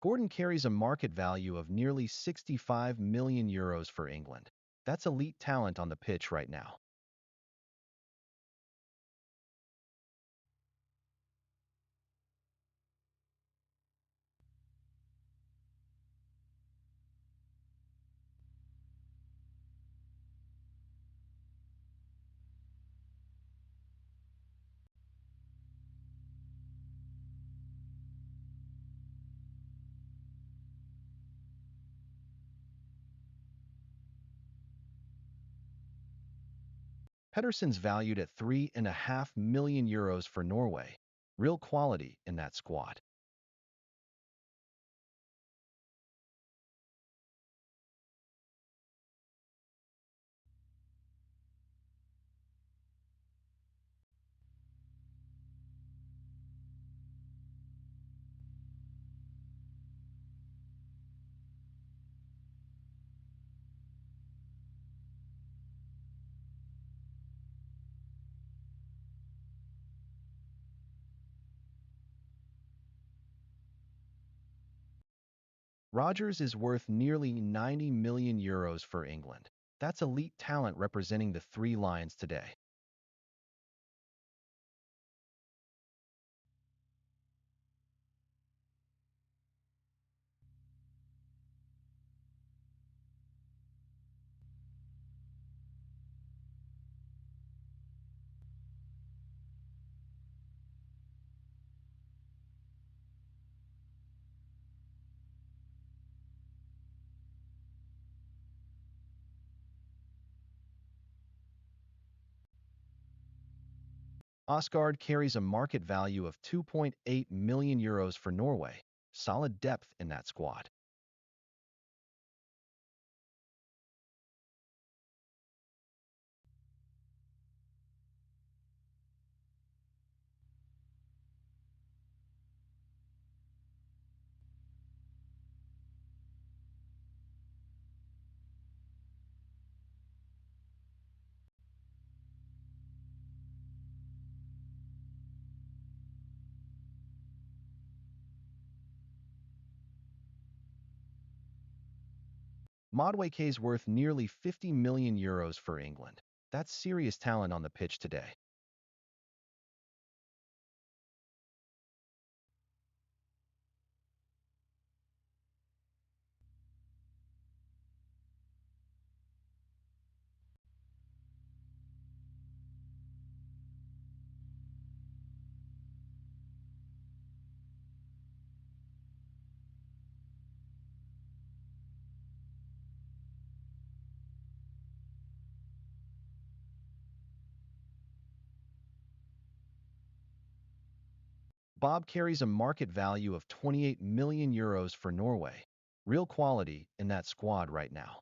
Gordon carries a market value of nearly 65 million euros for England. That's elite talent on the pitch right now. Pedersen's valued at 3.5 million euros for Norway. Real quality in that squad. Rodgers is worth nearly 90 million euros for England. That's elite talent representing the Three Lions today. Ødegaard carries a market value of 2.8 million euros for Norway. Solid depth in that squad. Madueke's worth nearly 50 million euros for England. That's serious talent on the pitch today. Bob carries a market value of 28 million euros for Norway. Real quality in that squad right now.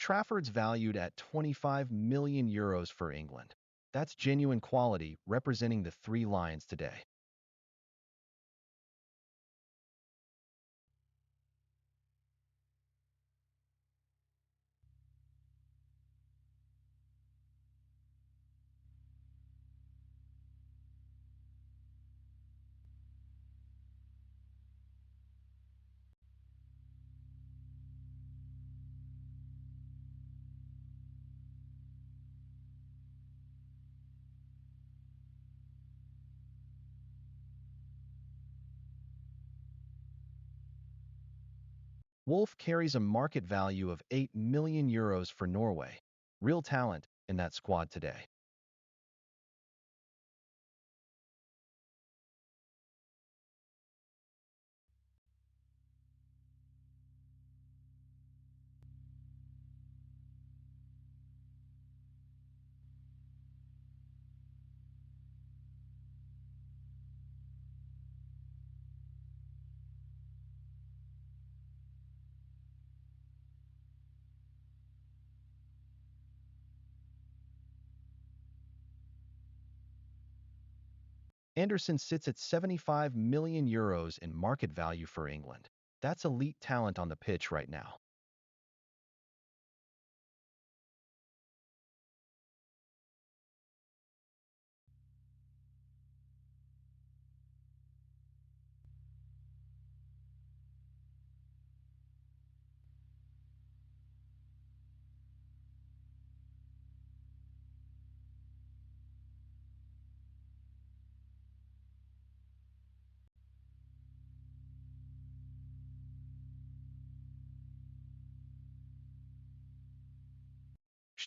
Trafford's valued at 25 million euros for England. That's genuine quality representing the Three Lions today. Wolfe carries a market value of €8 million for Norway. Real talent in that squad today. Anderson sits at €75 million in market value for England. That's elite talent on the pitch right now.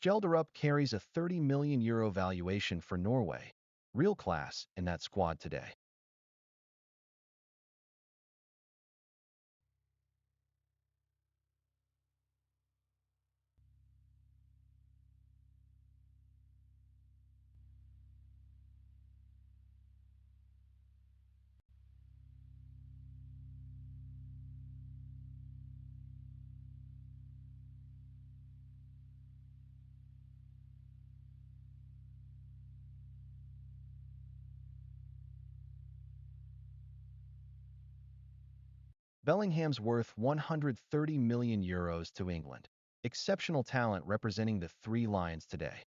Skjelderup carries a €30 million valuation for Norway. Real class in that squad today. Bellingham's worth €130 million to England. Exceptional talent representing the Three Lions today.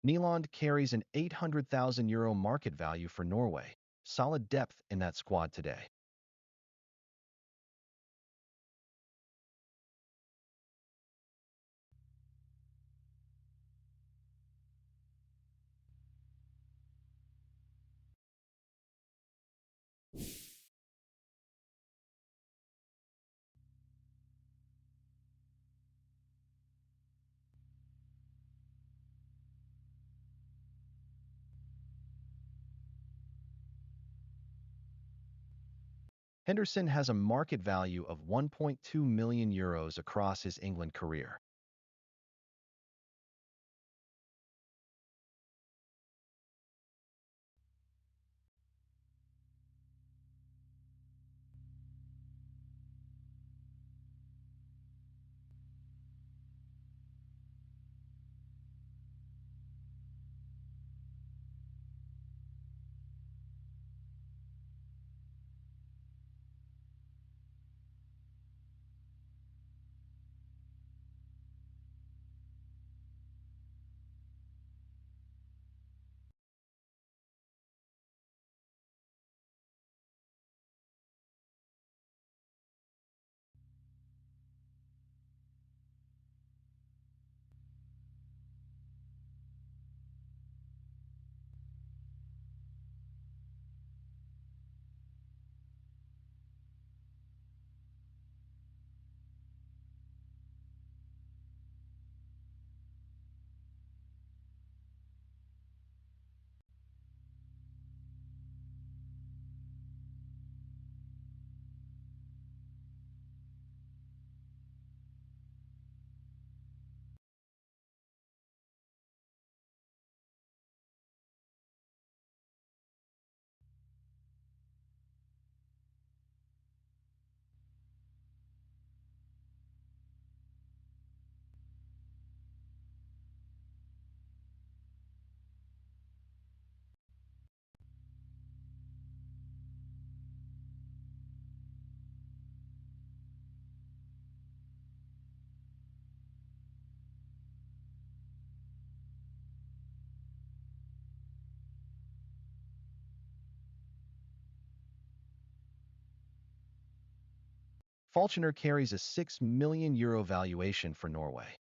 Nyland carries an €800,000 market value for Norway. Solid depth in that squad today. Henderson has a market value of €1.2 million across his England career. Falconer carries a €6 million valuation for Norway.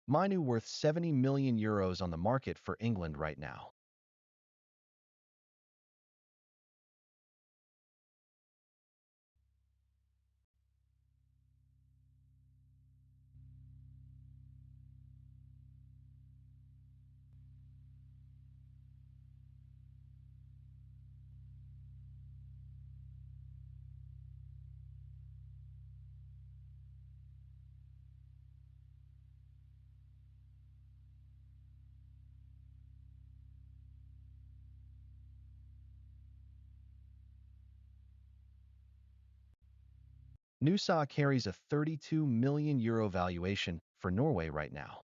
Minu worth €70 million on the market for England right now. Nusa carries a €32 million valuation for Norway right now.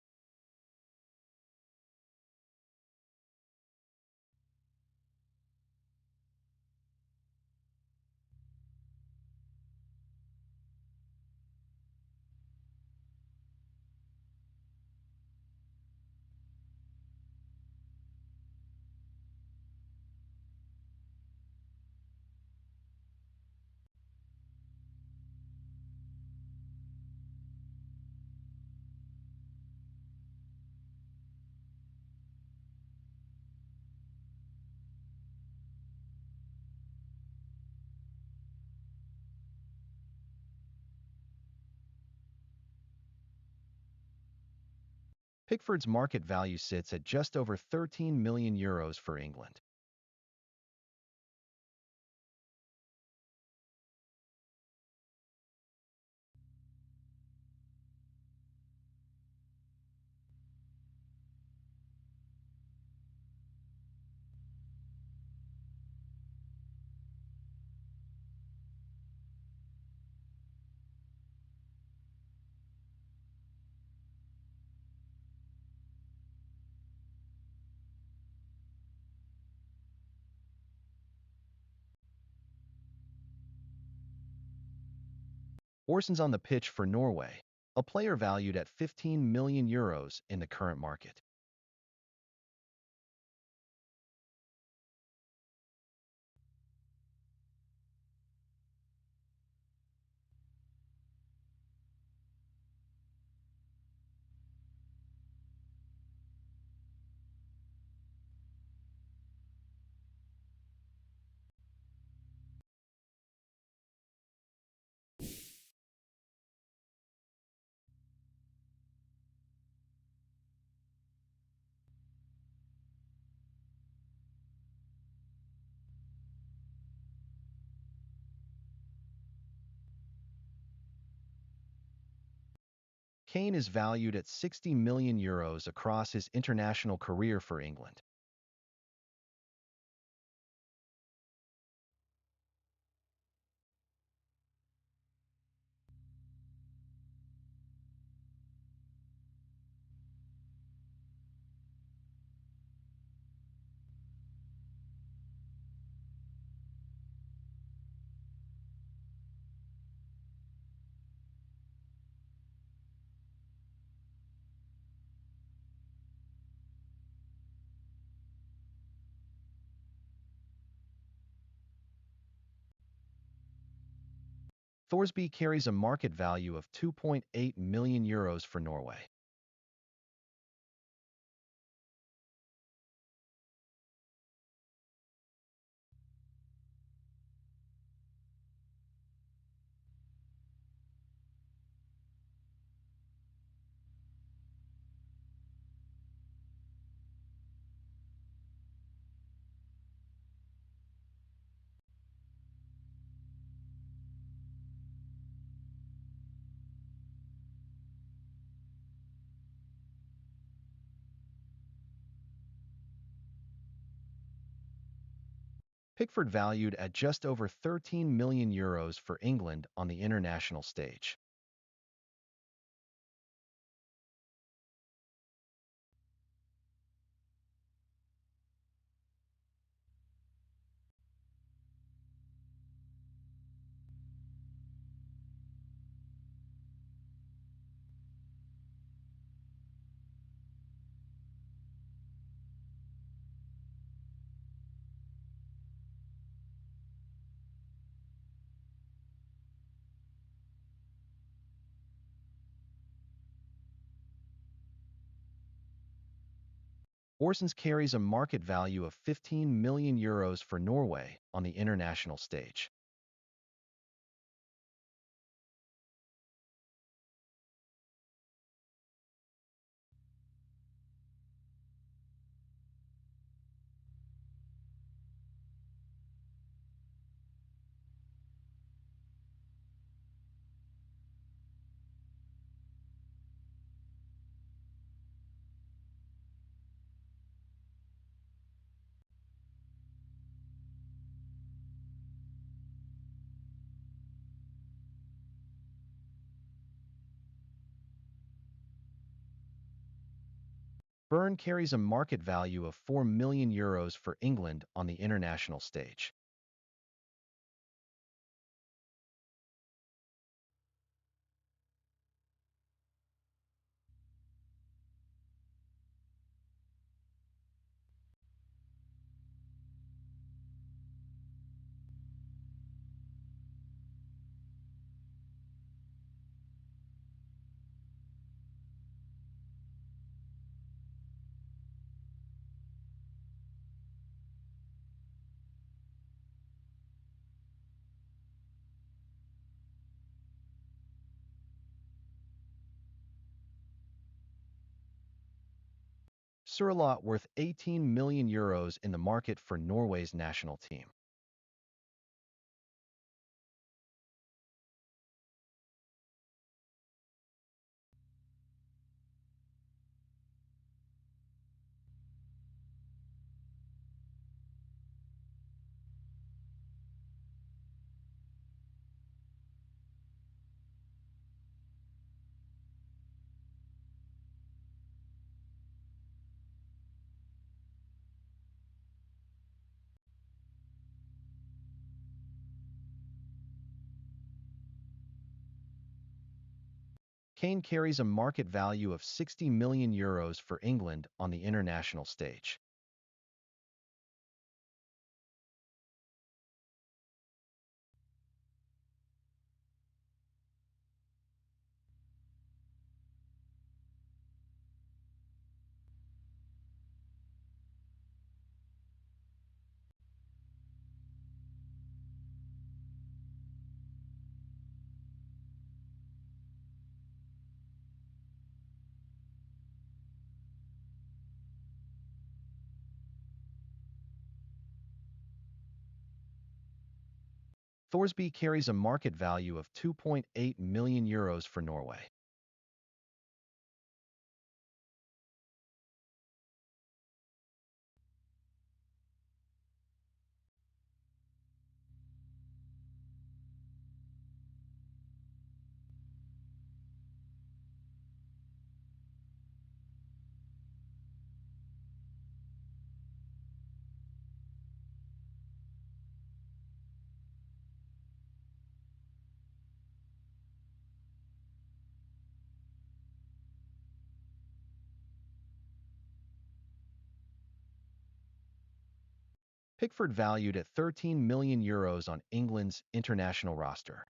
Pickford's market value sits at just over €13 million for England. Ørjan's on the pitch for Norway, a player valued at €15 million in the current market. Kane is valued at €60 million across his international career for England. Thorsby carries a market value of €2.8 million for Norway. Pickford valued at just over €13 million for England on the international stage. Ørjan carries a market value of €15 million for Norway on the international stage. Berg carries a market value of €4 million for England on the international stage. Sørloth worth €18 million in the market for Norway's national team. Kane carries a market value of €60 million for England on the international stage. Thorsby carries a market value of €2.8 million for Norway. Pickford valued at €13 million on England's international roster.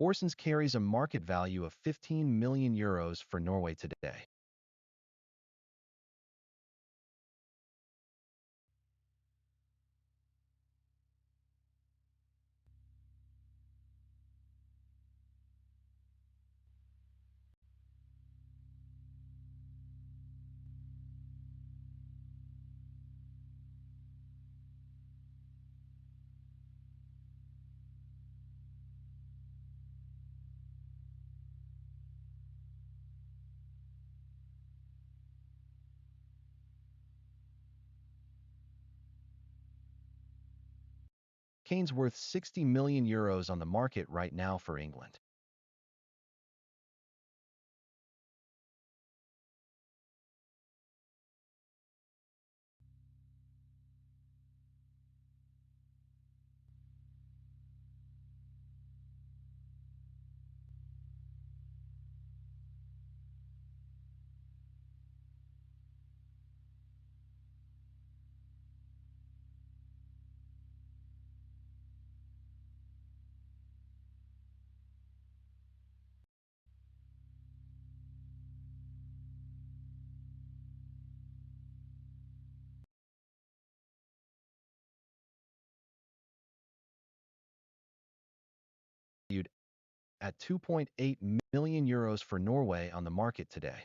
Horsens carries a market value of 15 million euros for Norway today. Kane's worth 60 million euros on the market right now for England. Valued at 2.8 million euros for Norway on the market today.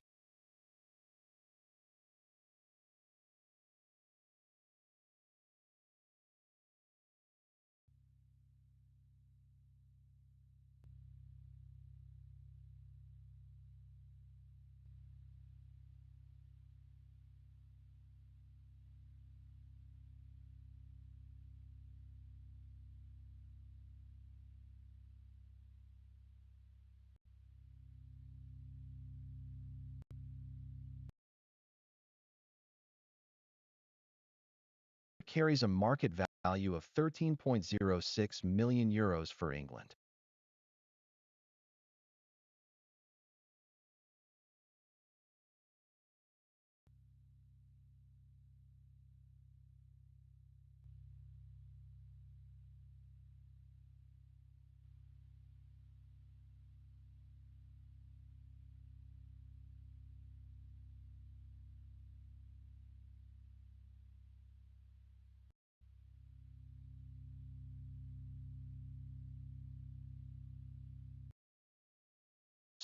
Carries a market value of 13.06 million euros for England.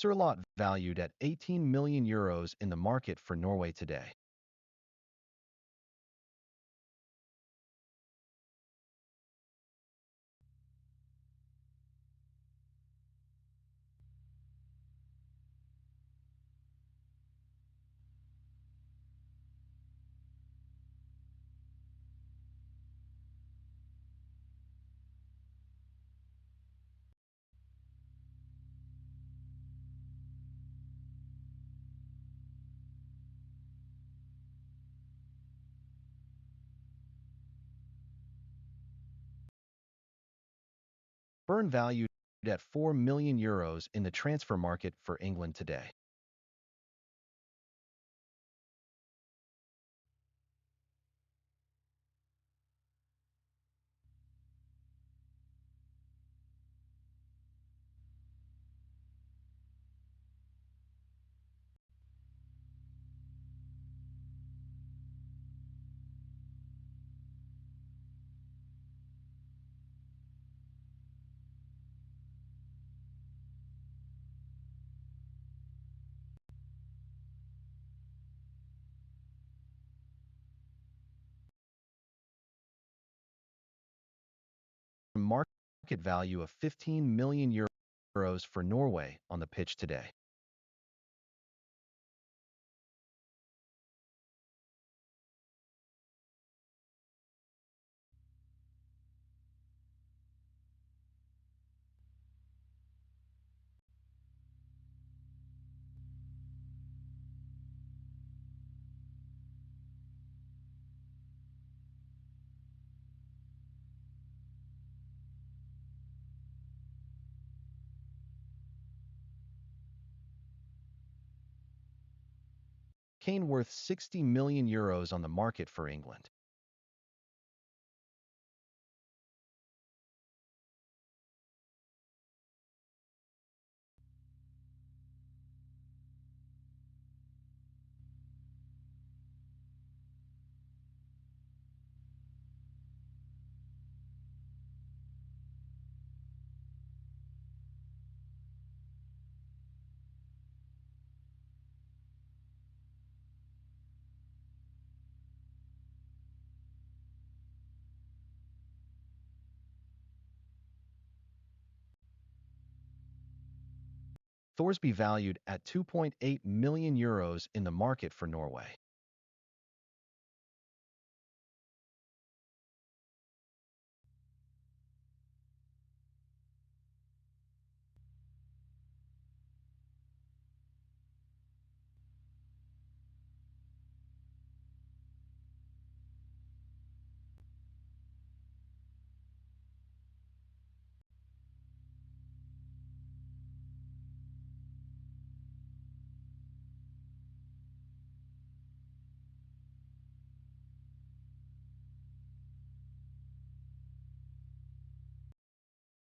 Sørloth valued at 18 million euros in the market for Norway today. Burn valued at 4 million euros in the transfer market for England today. Market value of 15 million euros for Norway on the pitch today. Kane worth 60 million euros on the market for England. Thorsby valued at 2.8 million euros in the market for Norway.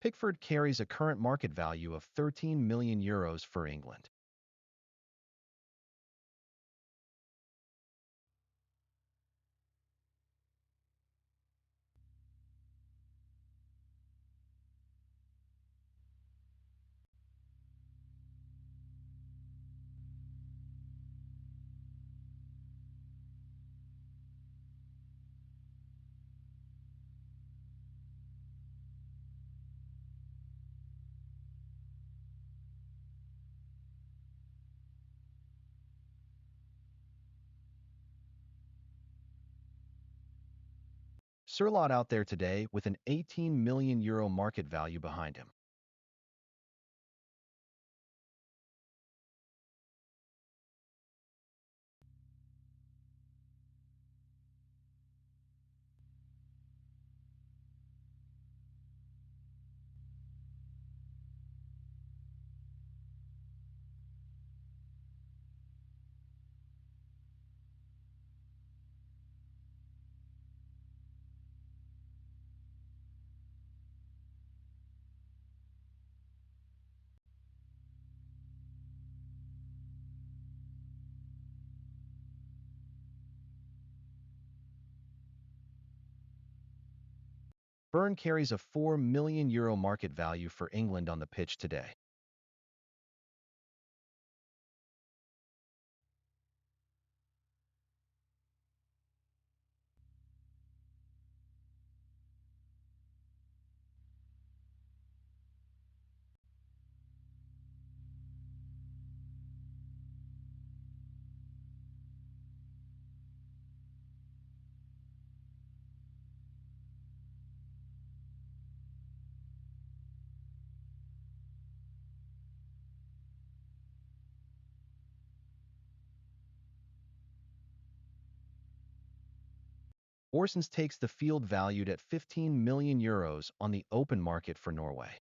Pickford carries a current market value of 13 million euros for England. Sørloth out there today with an 18 million euro market value behind him. Berg carries a 4 million euro market value for England on the pitch today. Ryerson takes the field valued at 15 million euros on the open market for Norway.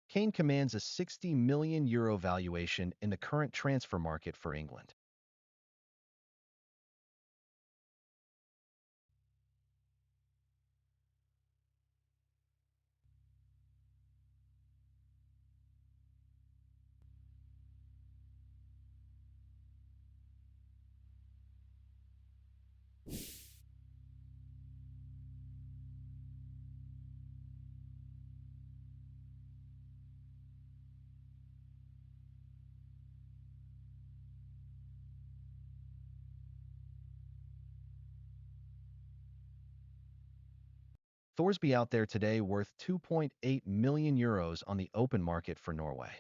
Kane commands a 60 million euro valuation in the current transfer market for England. Thorsby out there today worth 2.8 million euros on the open market for Norway.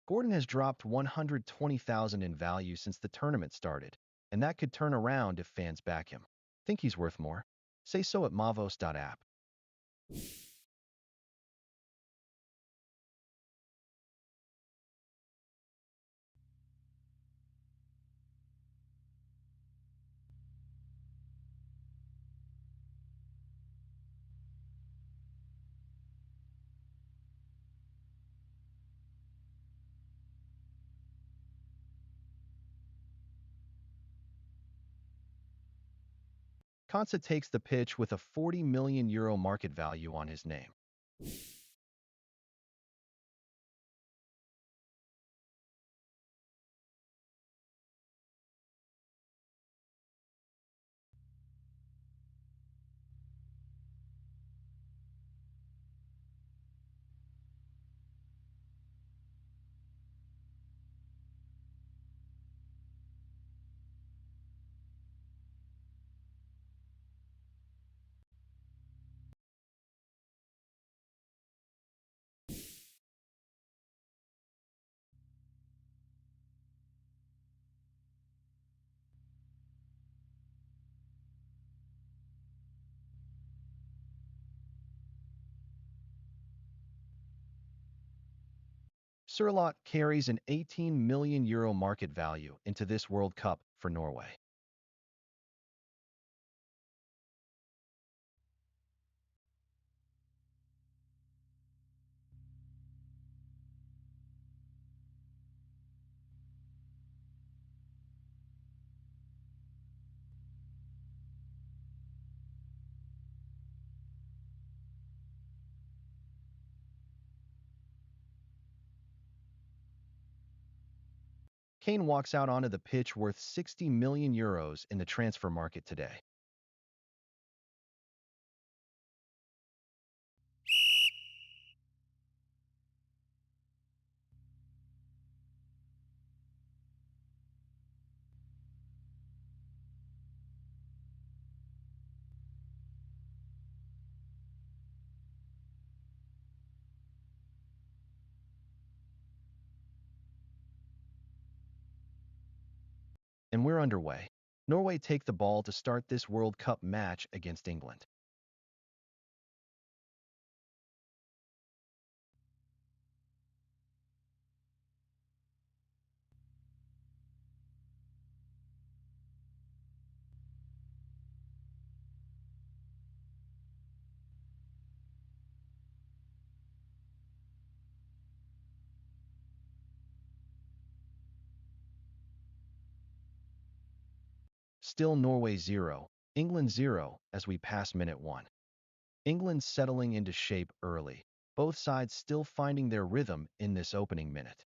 Gordon has dropped 120,000 in value since the tournament started, and that could turn around if fans back him. Think he's worth more? Say so at mavos.app. Konsa takes the pitch with a €40 million market value on his name. Sørloth carries an €18 million market value into this World Cup for Norway. Kane walks out onto the pitch worth €60 million in the transfer market today. And we're underway. Norway take the ball to start this World Cup match against England. Still Norway 0, England 0 as we pass minute 1. England settling into shape early, both sides still finding their rhythm in this opening minute.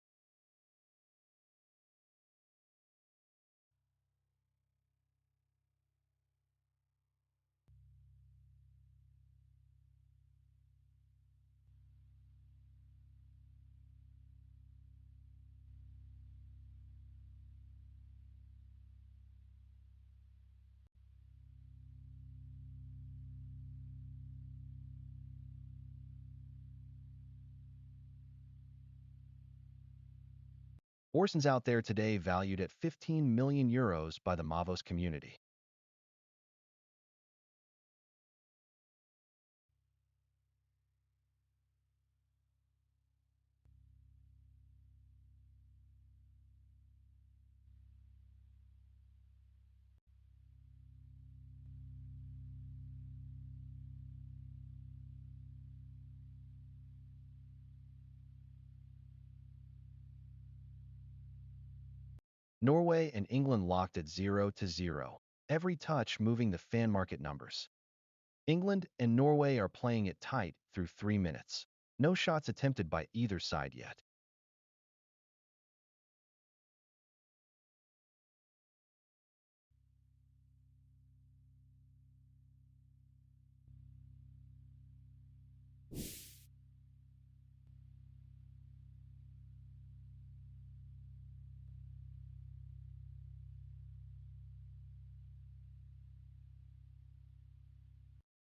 Ørjan's out there today valued at €15 million by the Mavos community. Norway and England locked at 0-0, every touch moving the fan market numbers. England and Norway are playing it tight through 3 minutes. No shots attempted by either side yet.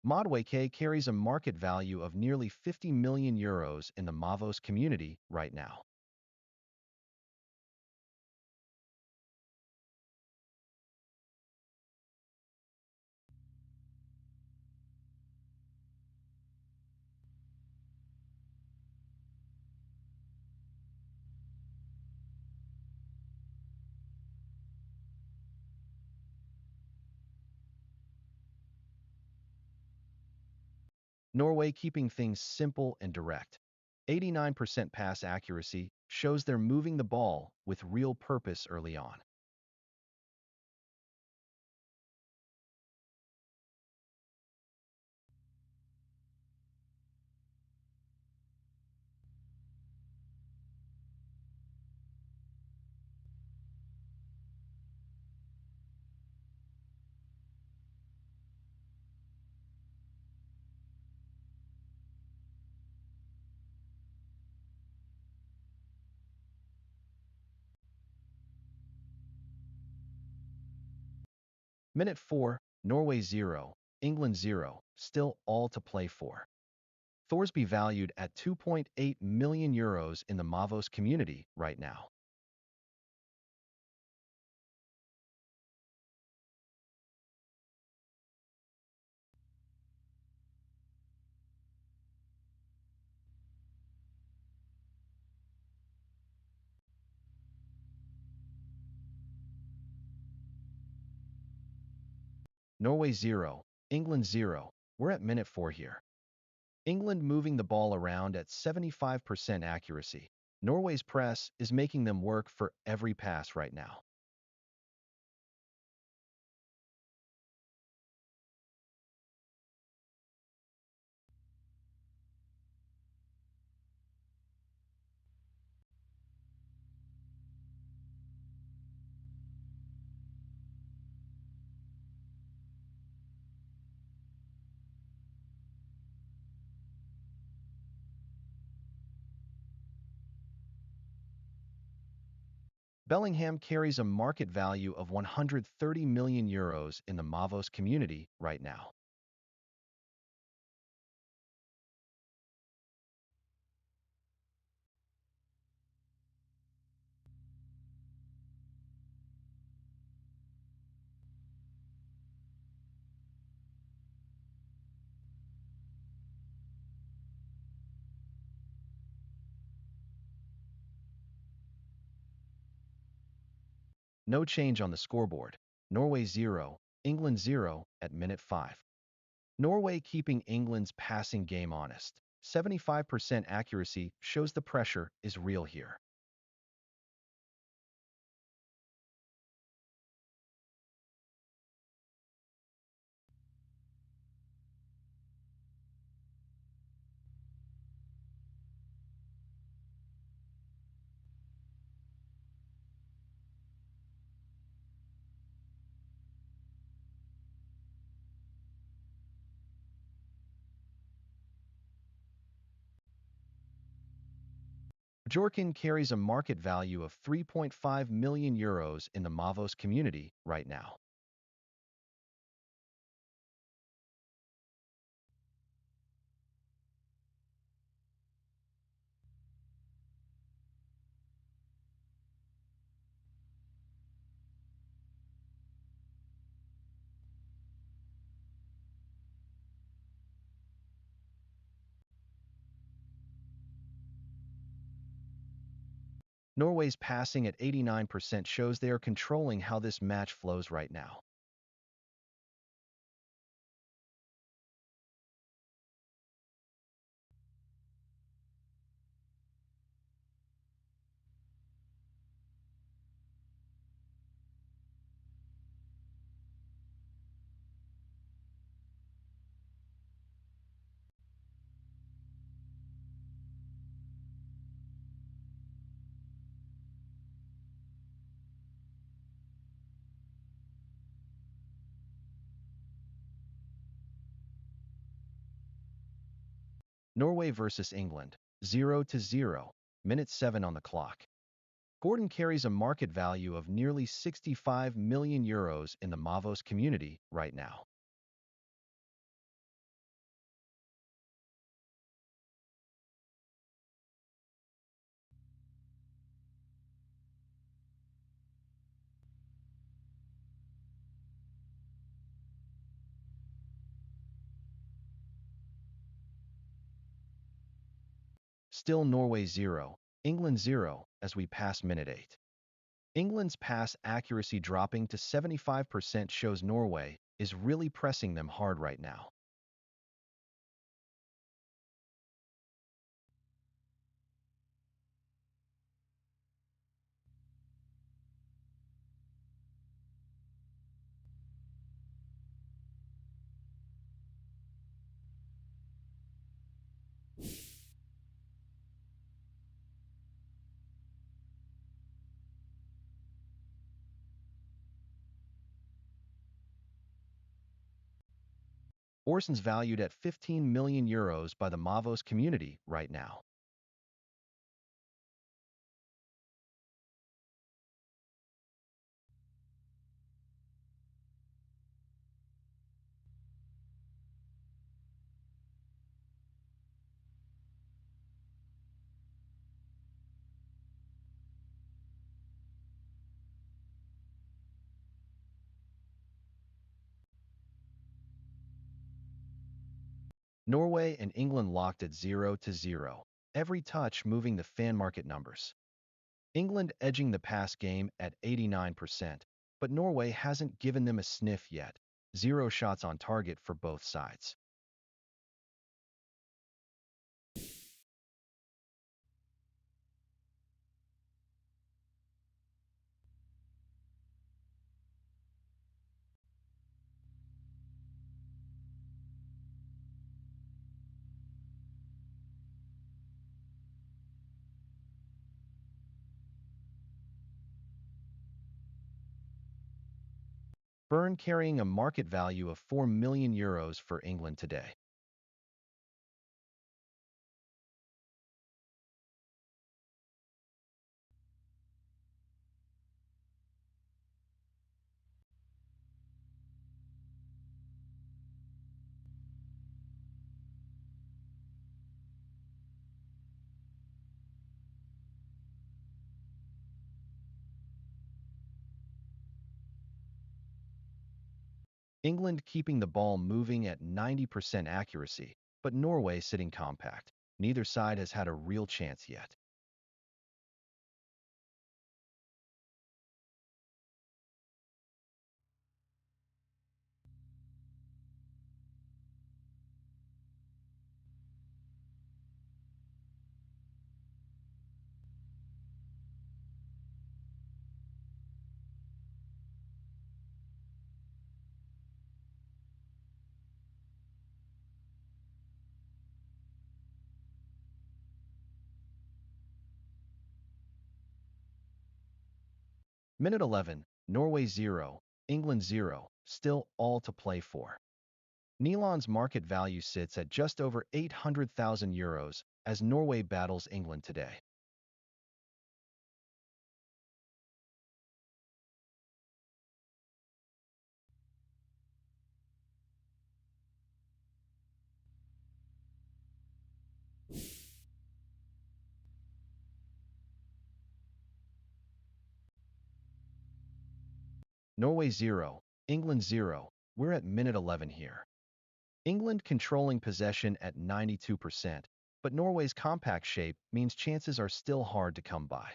Norway carries a market value of nearly €50 million in the Mavos community right now. Norway keeping things simple and direct. 89% pass accuracy shows they're moving the ball with real purpose early on. Minute 4, Norway 0, England 0, still all to play for. Thorsby valued at €2.8 million in the Mavos community right now. Norway 0, England 0. We're at minute 4 here. England moving the ball around at 75% accuracy. Norway's press is making them work for every pass right now. Bellingham carries a market value of €130 million in the Mavos community right now. No change on the scoreboard. Norway 0, England 0 at minute 5. Norway keeping England's passing game honest. 75% accuracy shows the pressure is real here. Bjorken carries a market value of €3.5 million in the Mavos community right now. Norway's passing at 89% shows they are controlling how this match flows right now. Norway versus England, 0-0, minute 7 on the clock. Gordon carries a market value of nearly €65 million in the Mavos community right now. Still Norway 0, England 0 as we pass minute 8. England's pass accuracy dropping to 75% shows Norway is really pressing them hard right now. Orson's valued at €15 million by the Mavos community right now. Norway and England locked at 0-0, every touch moving the fan market numbers. England edging the pass game at 89%, but Norway hasn't given them a sniff yet. 0 shots on target for both sides. Burn carrying a market value of €4 million for England today. England keeping the ball moving at 90% accuracy, but Norway sitting compact. Neither side has had a real chance yet. Minute 11, Norway 0, England 0, still all to play for. Nyland's market value sits at just over €800,000 as Norway battles England today. Norway 0, England 0, we're at minute 11 here. England controlling possession at 92%, but Norway's compact shape means chances are still hard to come by.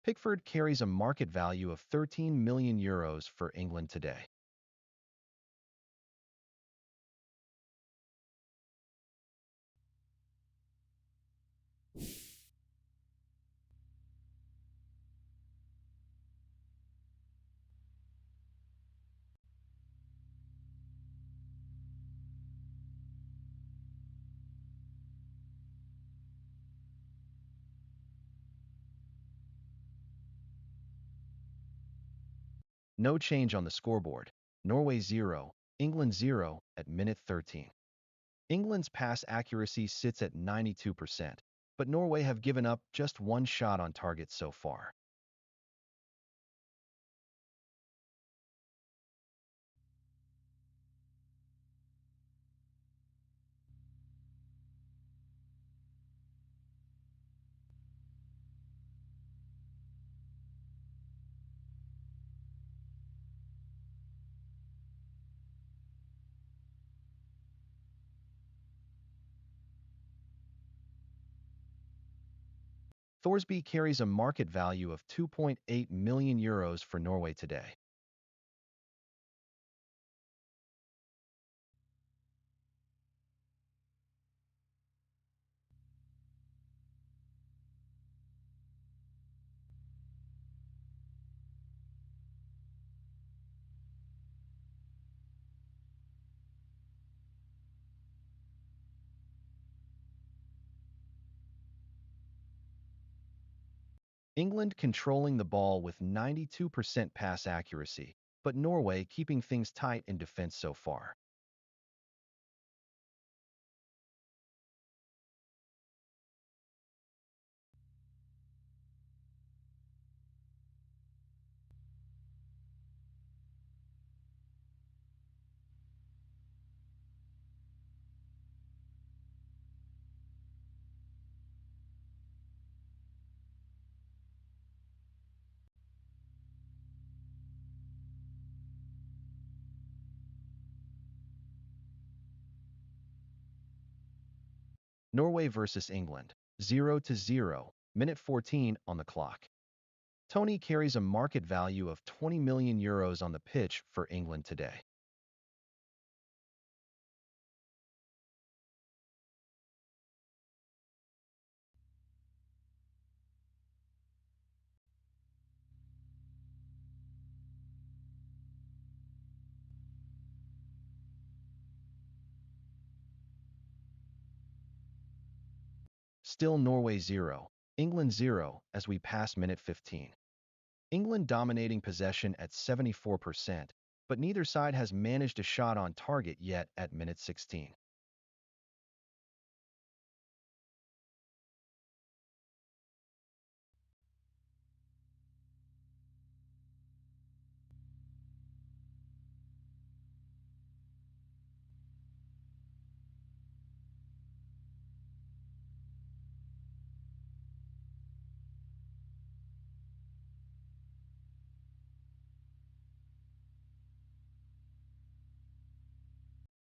Pickford carries a market value of €13 million for England today. No change on the scoreboard. Norway 0, England 0 at minute 13. England's pass accuracy sits at 92%, but Norway have given up just one shot on target so far. Thorsby carries a market value of €2.8 million for Norway today. England controlling the ball with 92% pass accuracy, but Norway keeping things tight in defense so far. Norway versus England, 0-0, minute 14 on the clock. Tony carries a market value of €20 million on the pitch for England today. Still Norway 0, England 0 as we pass minute 15. England dominating possession at 74%, but neither side has managed a shot on target yet at minute 16.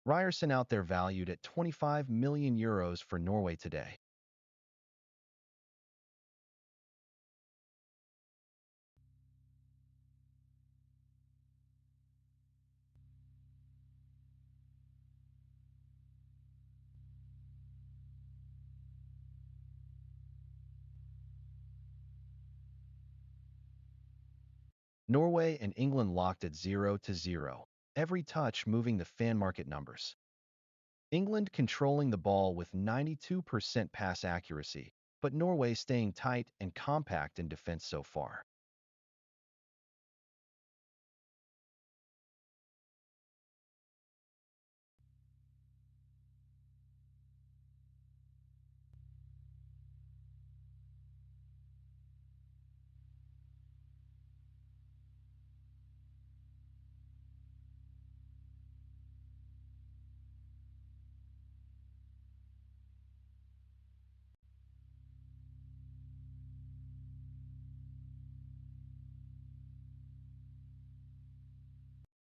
Ryerson out there valued at €25 million for Norway today. Norway and England locked at 0-0, every touch moving the fan market numbers. England controlling the ball with 92% pass accuracy, but Norway staying tight and compact in defense so far.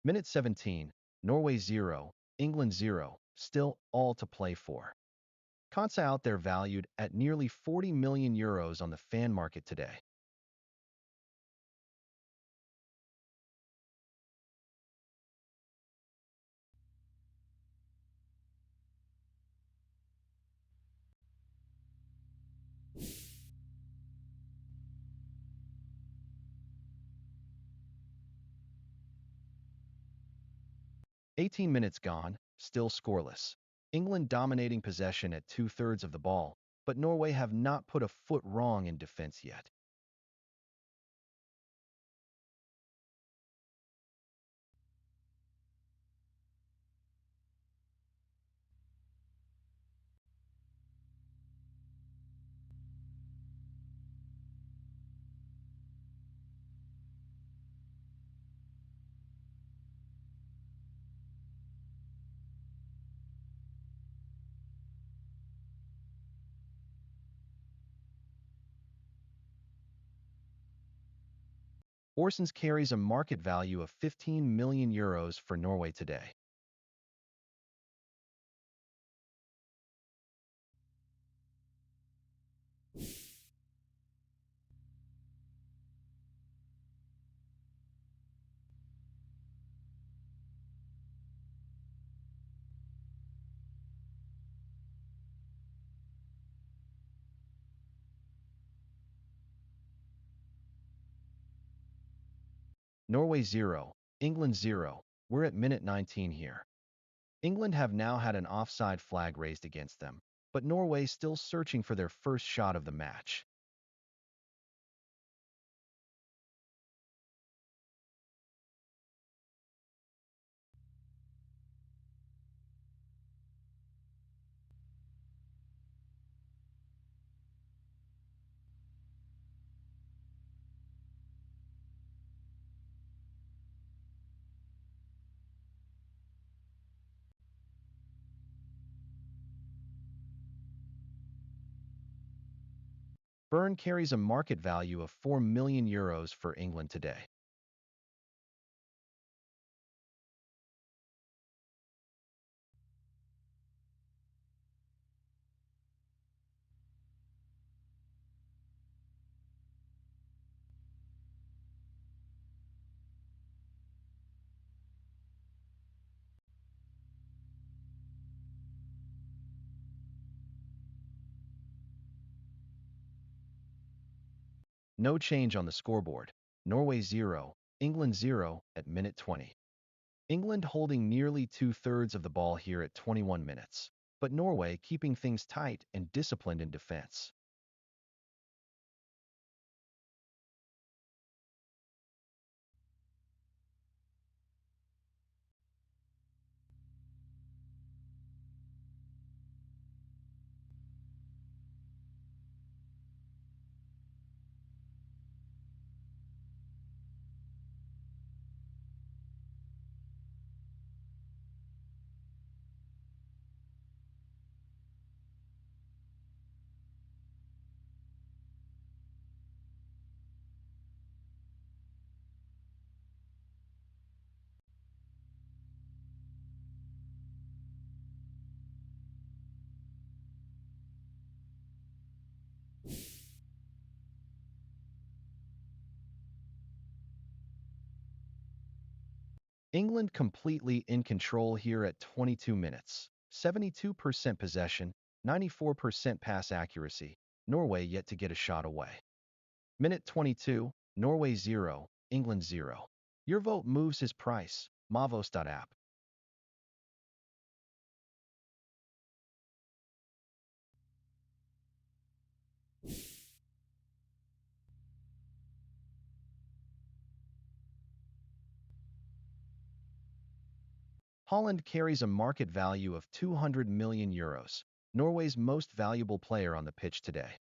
Minute 17, Norway 0, England 0, still all to play for. Konsa out there valued at nearly €40 million on the fan market today. "18 minutes gone, still scoreless. England dominating possession at two-thirds of the ball, but Norway have not put a foot wrong in defense yet. Orson's carries a market value of €15 million for Norway today. Norway 0, England 0, we're at minute 19 here. England have now had an offside flag raised against them, but Norway still searching for their first shot of the match. Berg carries a market value of €4 million for England today. No change on the scoreboard. Norway 0, England 0 at minute 20. England holding nearly two-thirds of the ball here at 21 minutes, but Norway keeping things tight and disciplined in defense. England completely in control here at 22 minutes. 72% possession, 94% pass accuracy. Norway yet to get a shot away. Minute 22, Norway 0, England 0. Your vote moves his price. Mavos.app. Haaland carries a market value of 200 million euros. Norway's most valuable player on the pitch today.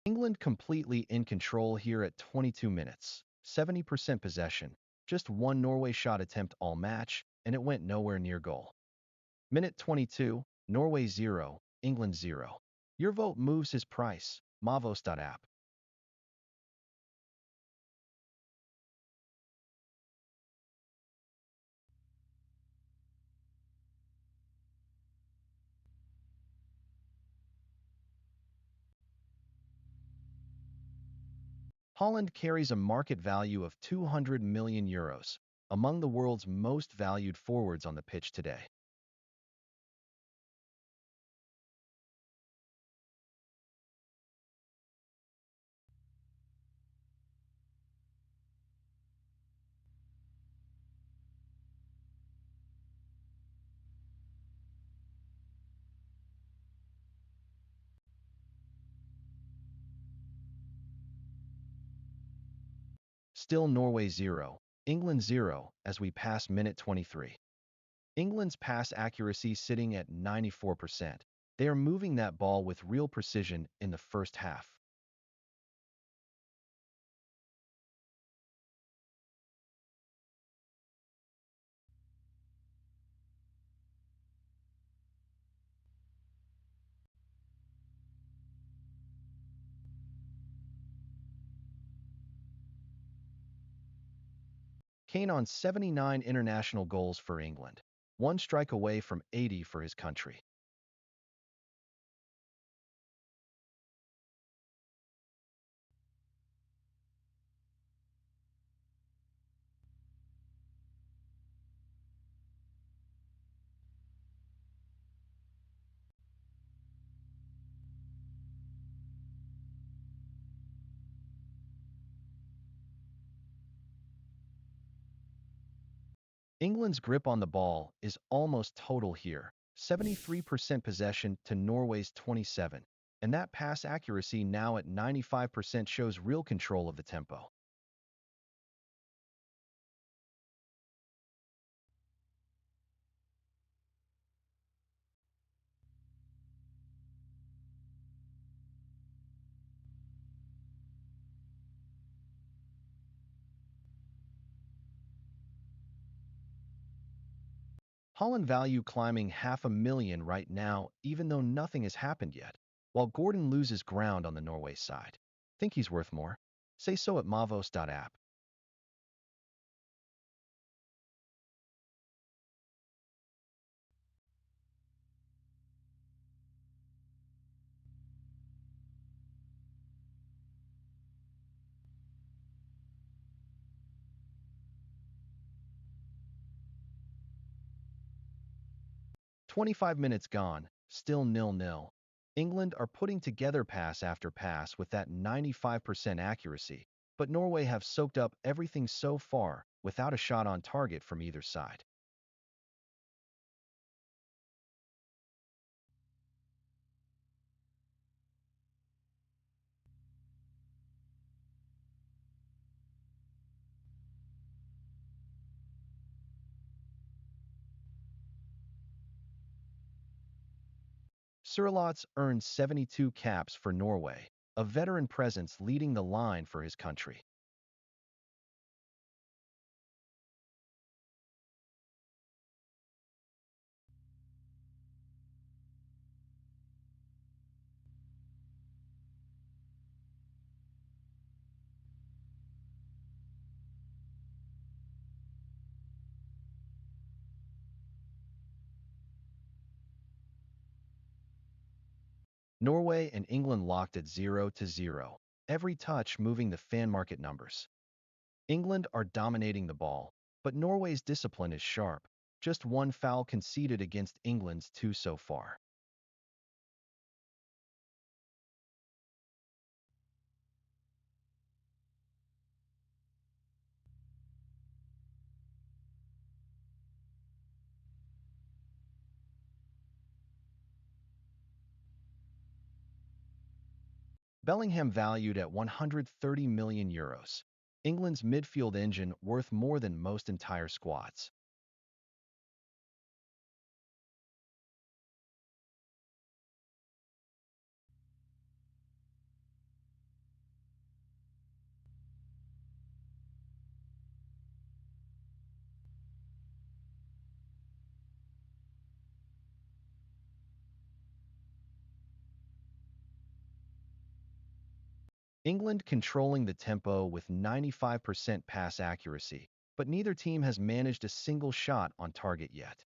England completely in control here at 22 minutes. 70% possession. Just one Norway shot attempt all match, and it went nowhere near goal. Minute 22, Norway 0, England 0. Your vote moves his price. Mavos.app. Haaland carries a market value of 200 million euros, among the world's most valued forwards on the pitch today. Still Norway 0, England 0 as we pass minute 23. England's pass accuracy sitting at 94%. They are moving that ball with real precision in the first half. Kane on 79 international goals for England. One strike away from 80 for his country. England's grip on the ball is almost total here. 73% possession to Norway's 27, and that pass accuracy now at 95% shows real control of the tempo. Haaland value climbing $500,000 right now, even though nothing has happened yet, while Gordon loses ground on the Norway side. Think he's worth more? Say so at mavos.app. 25 minutes gone, still 0-0. England are putting together pass after pass with that 95% accuracy, but Norway have soaked up everything so far without a shot on target from either side. Sørloth earned 72 caps for Norway, a veteran presence leading the line for his country. Norway and England locked at 0-0, every touch moving the fan market numbers. England are dominating the ball, but Norway's discipline is sharp, just one foul conceded against England's two so far. Bellingham valued at €130 million. England's midfield engine worth more than most entire squads. England controlling the tempo with 95% pass accuracy, but neither team has managed a single shot on target yet.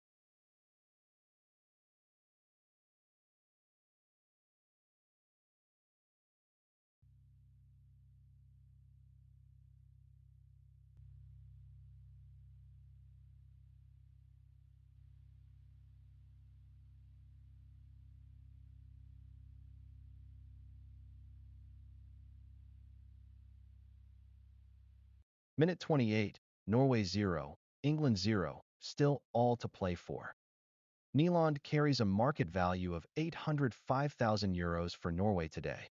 Minute 28, Norway 0, England 0, still all to play for. Nyland carries a market value of €805,000 for Norway today.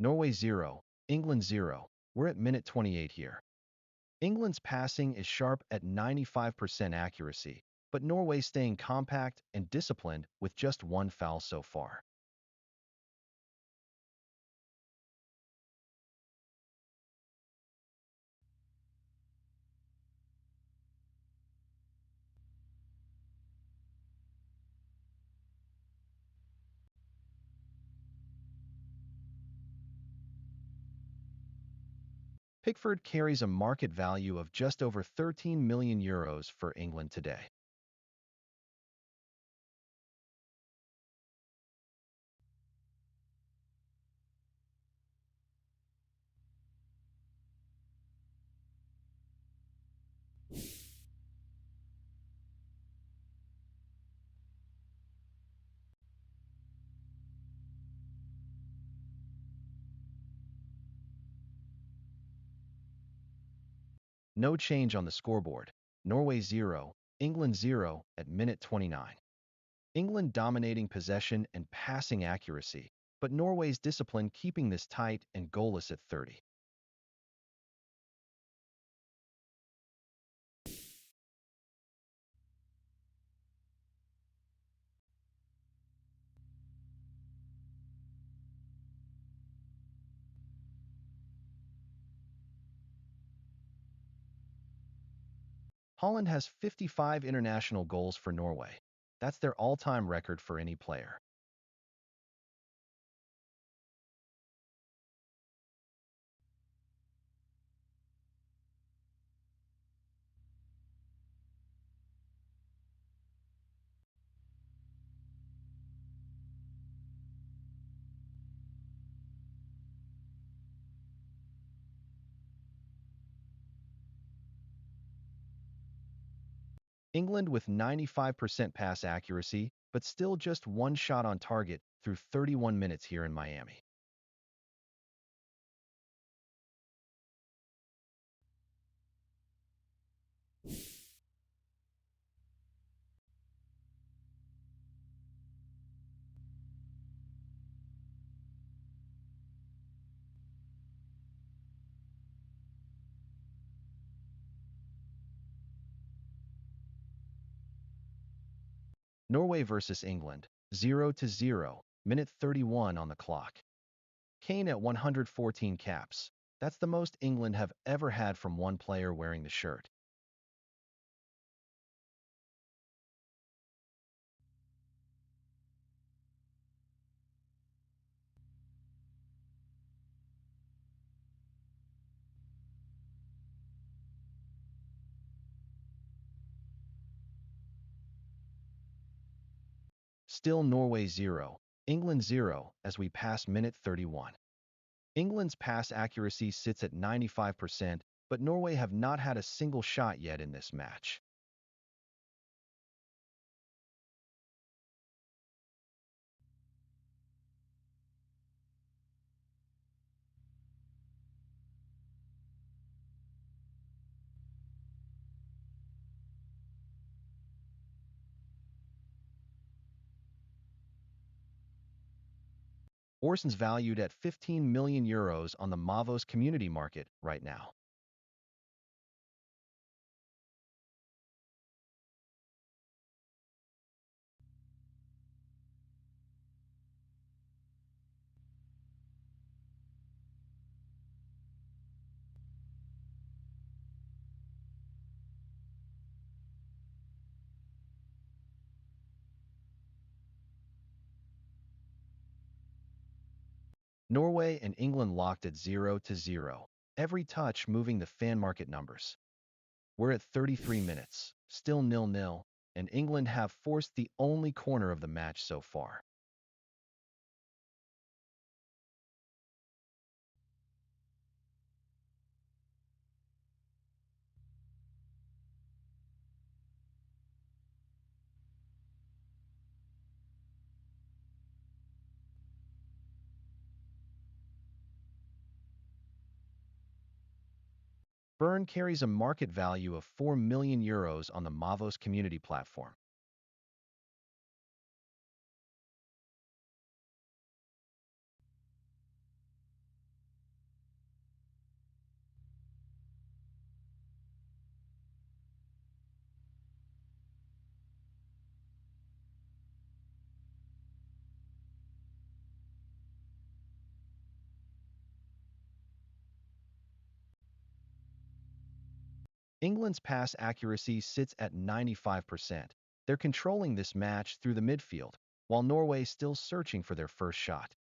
Norway 0, England 0. We're at minute 28 here. England's passing is sharp at 95% accuracy, but Norway staying compact and disciplined with just one foul so far. Pickford carries a market value of just over €13 million for England today. No change on the scoreboard. Norway 0, England 0 at minute 29. England dominating possession and passing accuracy, but Norway's discipline keeping this tight and goalless at 30. Haaland has 55 international goals for Norway. That's their all-time record for any player. England with 95% pass accuracy, but still just one shot on target through 31 minutes here in Miami. Norway versus England, 0-0, minute 31 on the clock. Kane at 114 caps. That's the most England have ever had from one player wearing the shirt. Still Norway 0, England 0 as we pass minute 31. England's pass accuracy sits at 95%, but Norway have not had a single shot yet in this match. Ørjan's valued at 15 million euros on the Mavos community market right now. Norway and England locked at 0-0, every touch moving the fan market numbers. We're at 33 minutes, still 0-0, and England have forced the only corner of the match so far. Berg carries a market value of 4 million euros on the Mavos community platform. England's pass accuracy sits at 95%. They're controlling this match through the midfield, while Norway still searching for their first shot.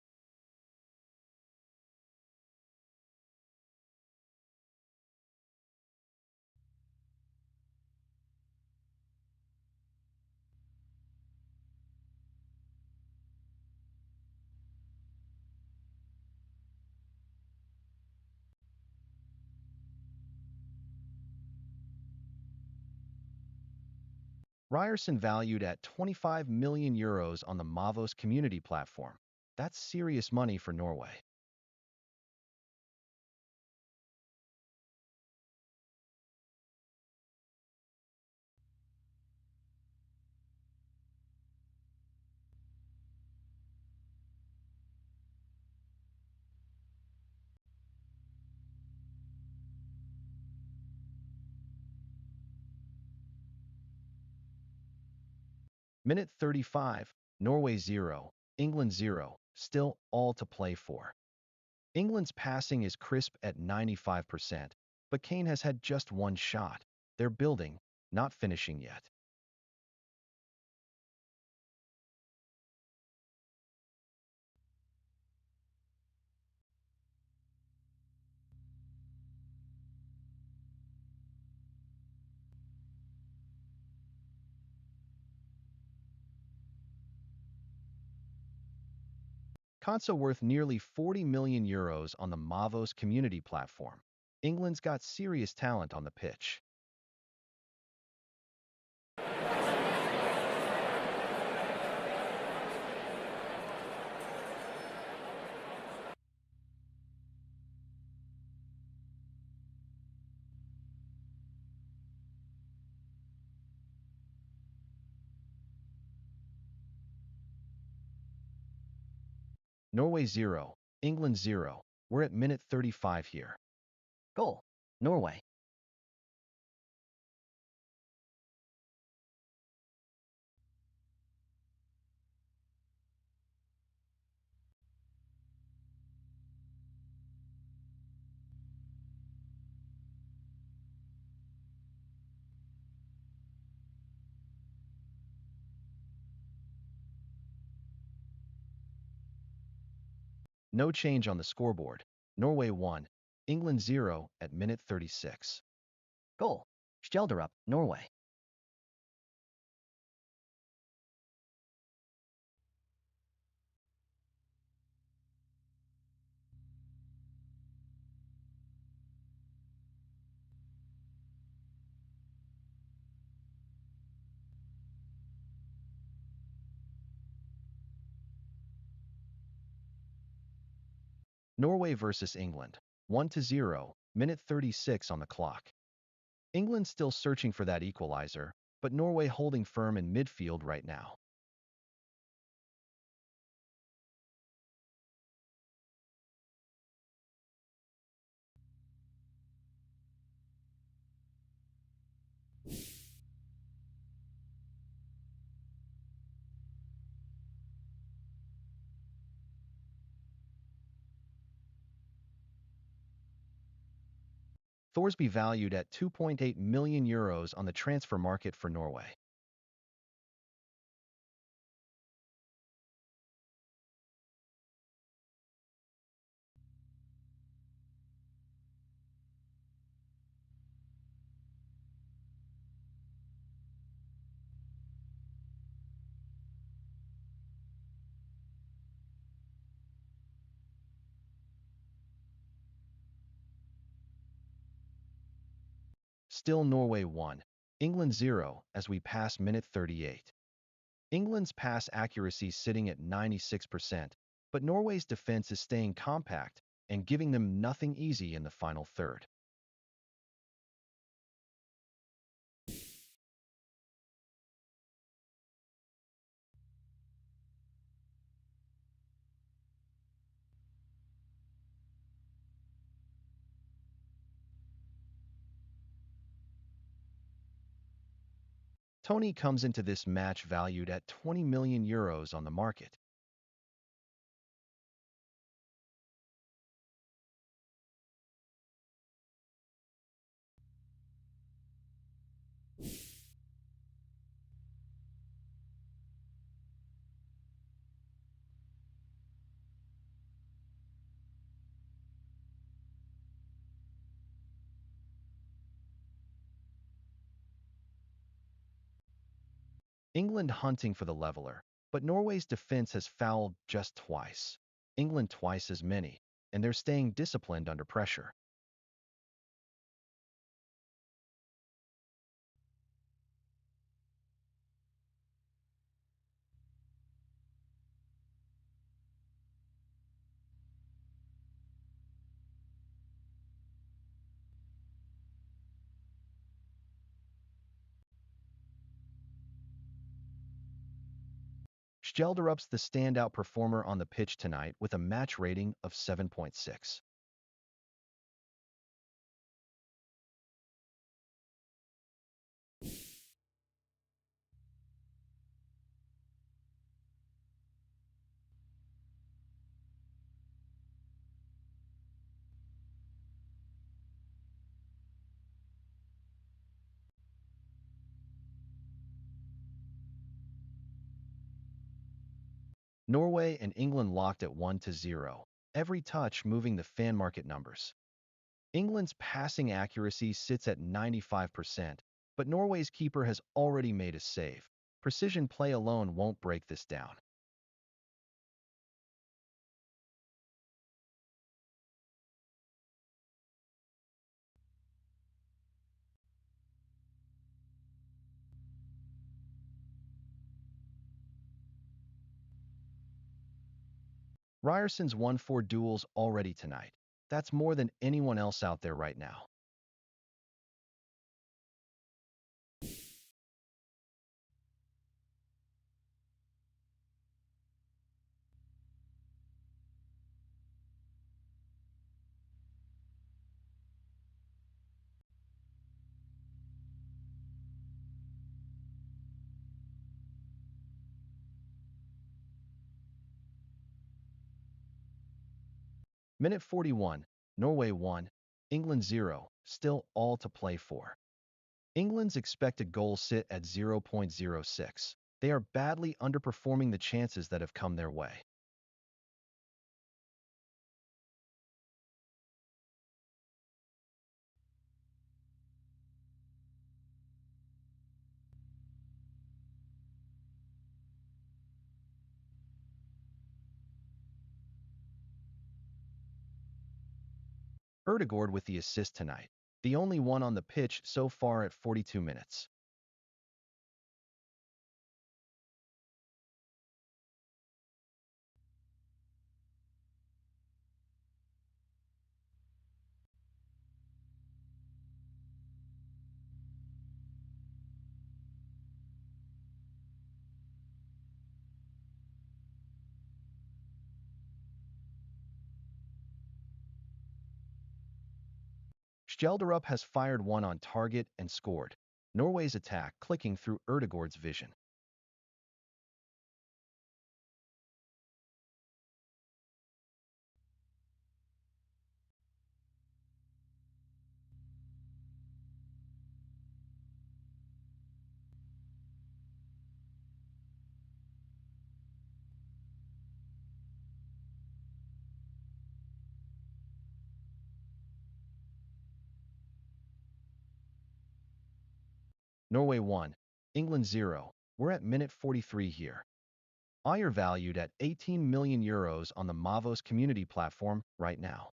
Ryerson valued at 25 million euros on the Mavos community platform. That's serious money for Norway. Minute 35, Norway 0, England 0, still all to play for. England's passing is crisp at 95%, but Kane has had just one shot. They're building, not finishing yet. Konsa worth nearly 40 million euros on the Mavos community platform. England's got serious talent on the pitch. Norway 0, England 0. We're at minute 35 here. Goal. Norway. No change on the scoreboard. Norway 1, England 0 at minute 36. Goal. Skjelderup, Norway. Norway versus England. 1-0, minute 36 on the clock. England still searching for that equalizer, but Norway holding firm in midfield right now. Thorsby valued at €2.8 million on the transfer market for Norway. Still Norway 1, England 0 as we pass minute 38. England's pass accuracy sitting at 96%, but Norway's defense is staying compact and giving them nothing easy in the final third. Tony comes into this match valued at €20 million on the market. England hunting for the leveler, but Norway's defense has fouled just twice. England twice as many, and they're staying disciplined under pressure. Skjelderup's the standout performer on the pitch tonight with a match rating of 7.6. Norway and England locked at 1-0, every touch moving the fan market numbers. England's passing accuracy sits at 95%, but Norway's keeper has already made a save. Precision play alone won't break this down. Ryerson's won 4 duels already tonight. That's more than anyone else out there right now. Minute 41, Norway 1, England 0, still all to play for. England's expected goals sit at 0.06. They are badly underperforming the chances that have come their way. Ødegaard with the assist tonight, the only one on the pitch so far at 42 minutes. Schjelderup has fired one on target and scored. Norway's attack clicking through Ødegaard's vision. Norway 1, England 0. We're at minute 43 here. Ajer valued at 18 million euros on the Mavos community platform right now.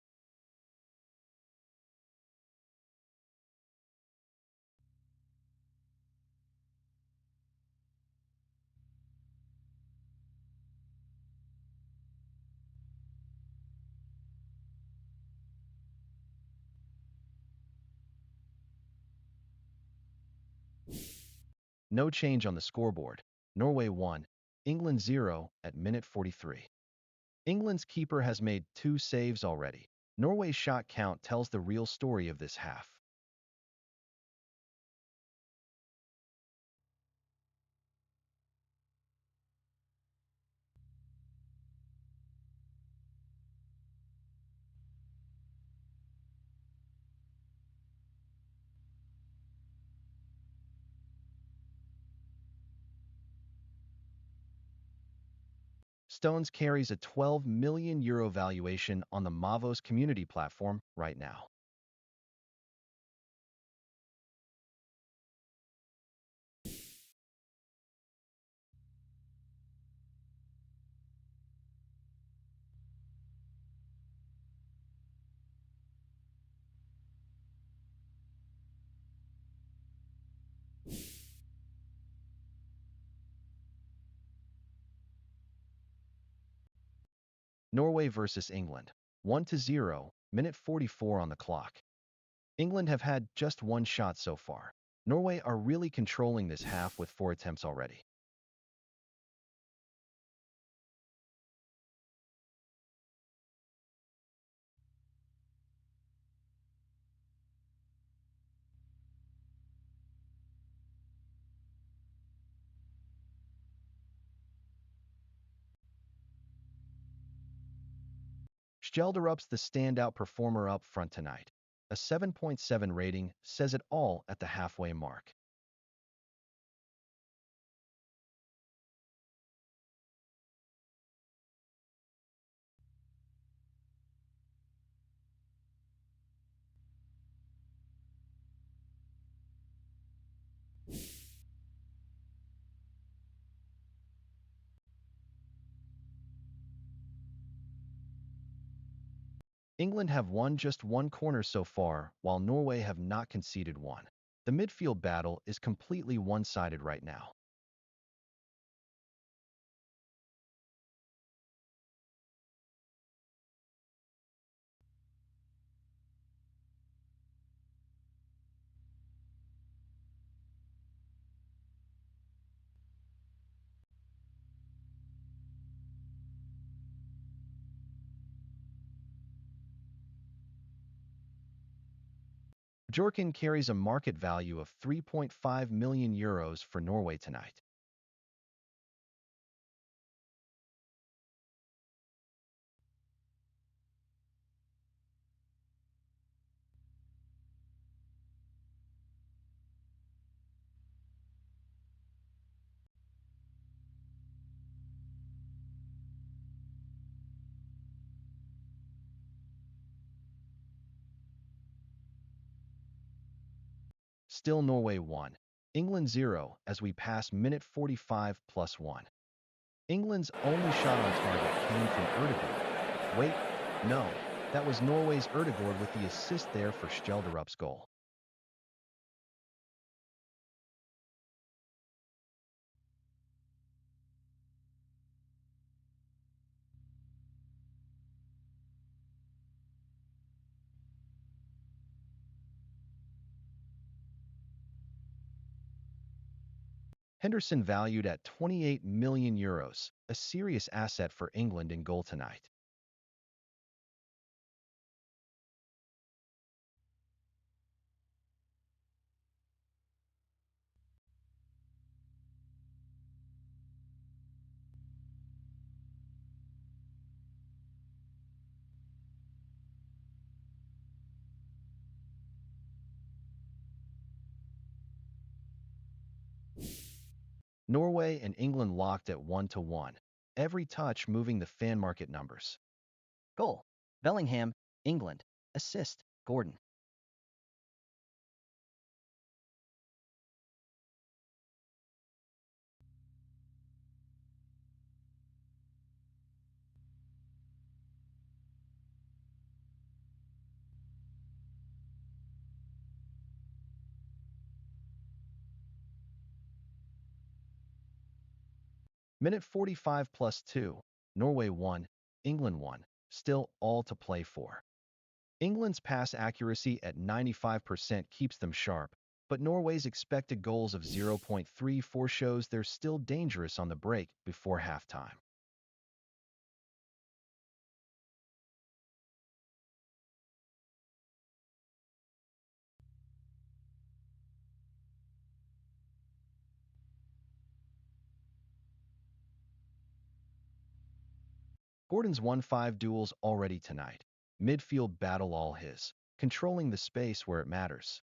No change on the scoreboard. Norway 1, England 0 at minute 43. England's keeper has made 2 saves already. Norway's shot count tells the real story of this half. Stones carries a 12 million euro valuation on the Mavos community platform right now. Norway versus England, 1-0, minute 44 on the clock. England have had just 1 shot so far. Norway are really controlling this half with 4 attempts already. Schjelderup's the standout performer up front tonight. A 7.7 rating says it all at the halfway mark. England have won just 1 corner so far, while Norway have not conceded one. The midfield battle is completely one-sided right now. Bjorken carries a market value of 3.5 million euros for Norway tonight. Still Norway 1. England 0 as we pass minute 45 plus 1. England's only shot on target came from Ødegaard. Wait, no, that was Norway's Ødegaard with the assist there for Skjelderup's goal. Henderson valued at €28 million, a serious asset for England in goal tonight. Norway and England locked at 1-1, every touch moving the fan market numbers. Goal. Bellingham, England. Assist, Gordon. Minute 45 plus 2, Norway 1, England 1, still all to play for. England's pass accuracy at 95% keeps them sharp, but Norway's expected goals of 0.34 shows they're still dangerous on the break before halftime. Gordon's won 5 duels already tonight. Midfield battle all his, controlling the space where it matters.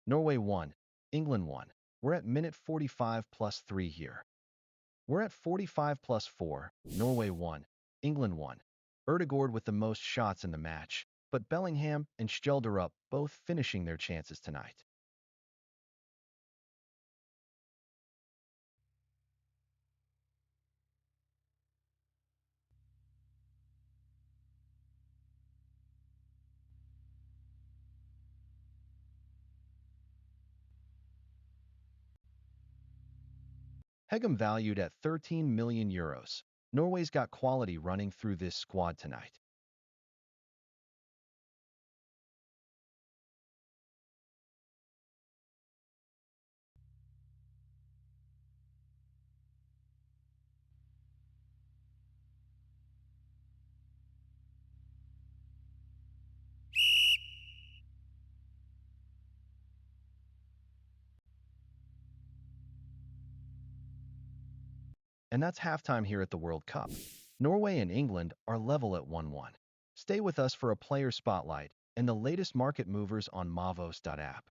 Norway 1, England 1. We're at minute 45 plus 3 here. We're at 45 plus 4, Norway 1, England 1. Ødegaard with the most shots in the match, but Bellingham and Skjelderup both finishing their chances tonight. Heggem valued at €13 million. Norway's got quality running through this squad tonight. And that's halftime here at the World Cup. Norway and England are level at 1-1. Stay with us for a player spotlight and the latest market movers on Mavos.app.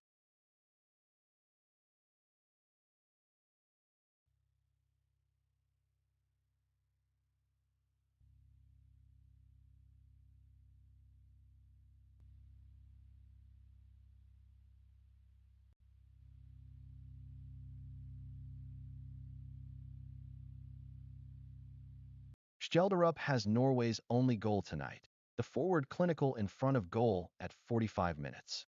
Skjelderup has Norway's only goal tonight, the forward clinical in front of goal at 45 minutes.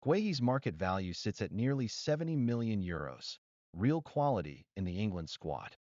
Guéhi's market value sits at nearly €70 million, real quality in the England squad.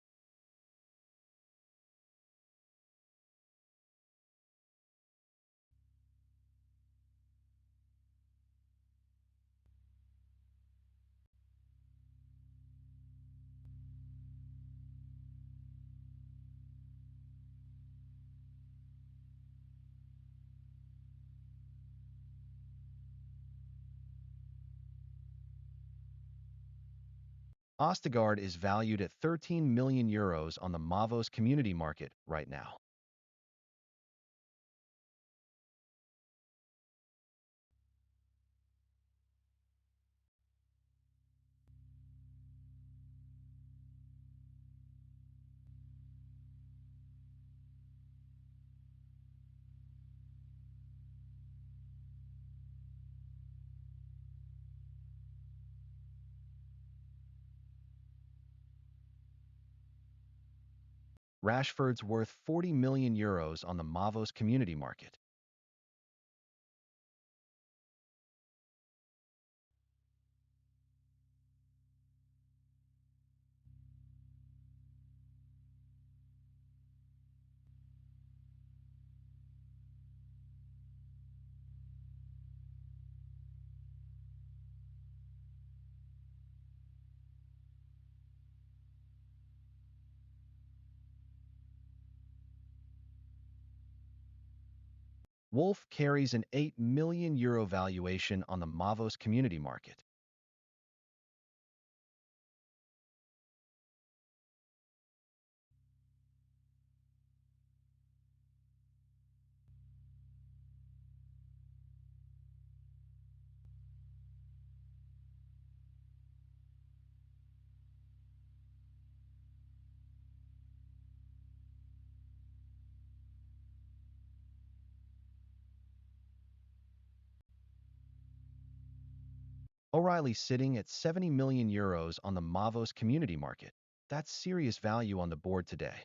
Ødegaard is valued at 13 million euros on the Mavos community market right now. Rashford's worth 40 million euros on the Mavos community market. Wolfe carries an 8 million euro valuation on the Mavos community market. O'Reilly sitting at 70 million euros on the Mavos community market. That's serious value on the board today.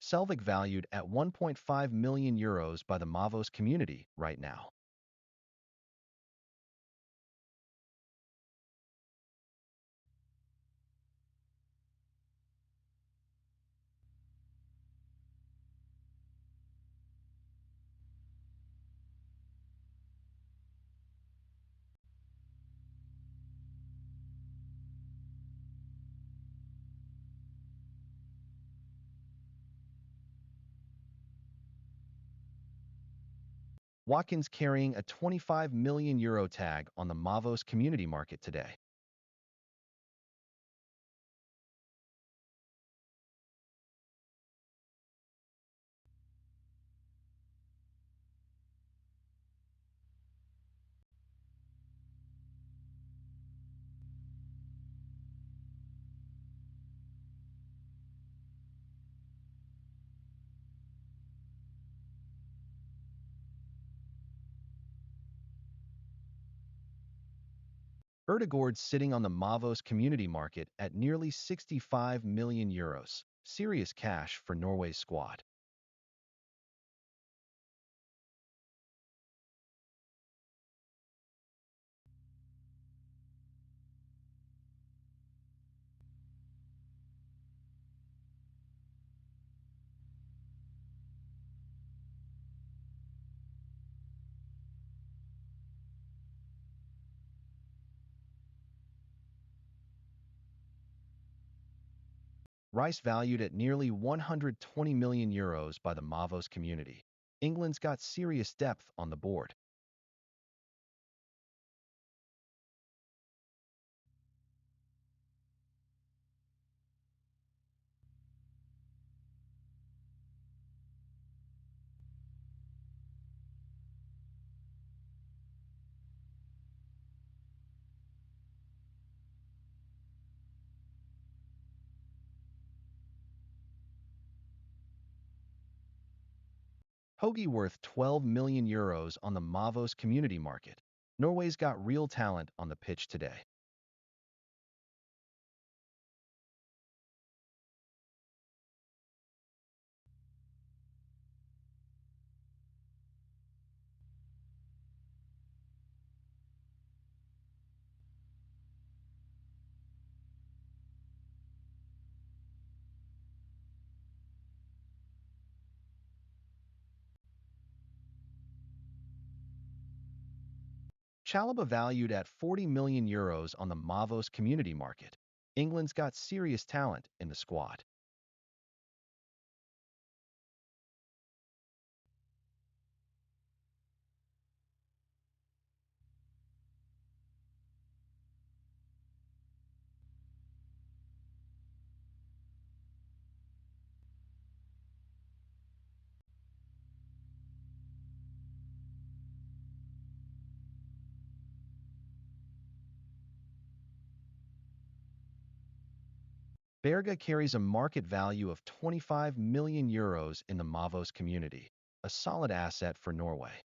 Selvig valued at 1.5 million euros by the Mavos community right now. Watkins carrying a 25 million euro tag on the Mavos community market today. Ødegaard sitting on the Mavos community market at nearly 65 million euros. Serious cash for Norway's squad. Rice valued at nearly 120 million euros by the Mavos community. England's got serious depth on the board. Hoagie worth 12 million euros on the Mavos community market. Norway's got real talent on the pitch today. Chalobah valued at 40 million euros on the Mavos community market. England's got serious talent in the squad. Berge carries a market value of 25 million euros in the Mavos community, a solid asset for Norway.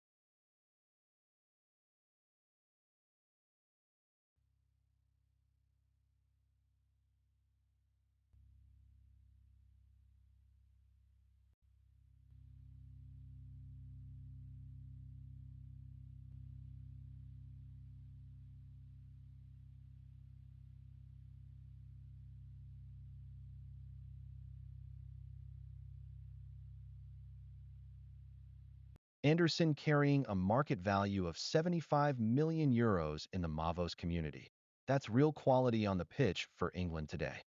Anderson carrying a market value of 75 million euros in the Mavos community. That's real quality on the pitch for England today.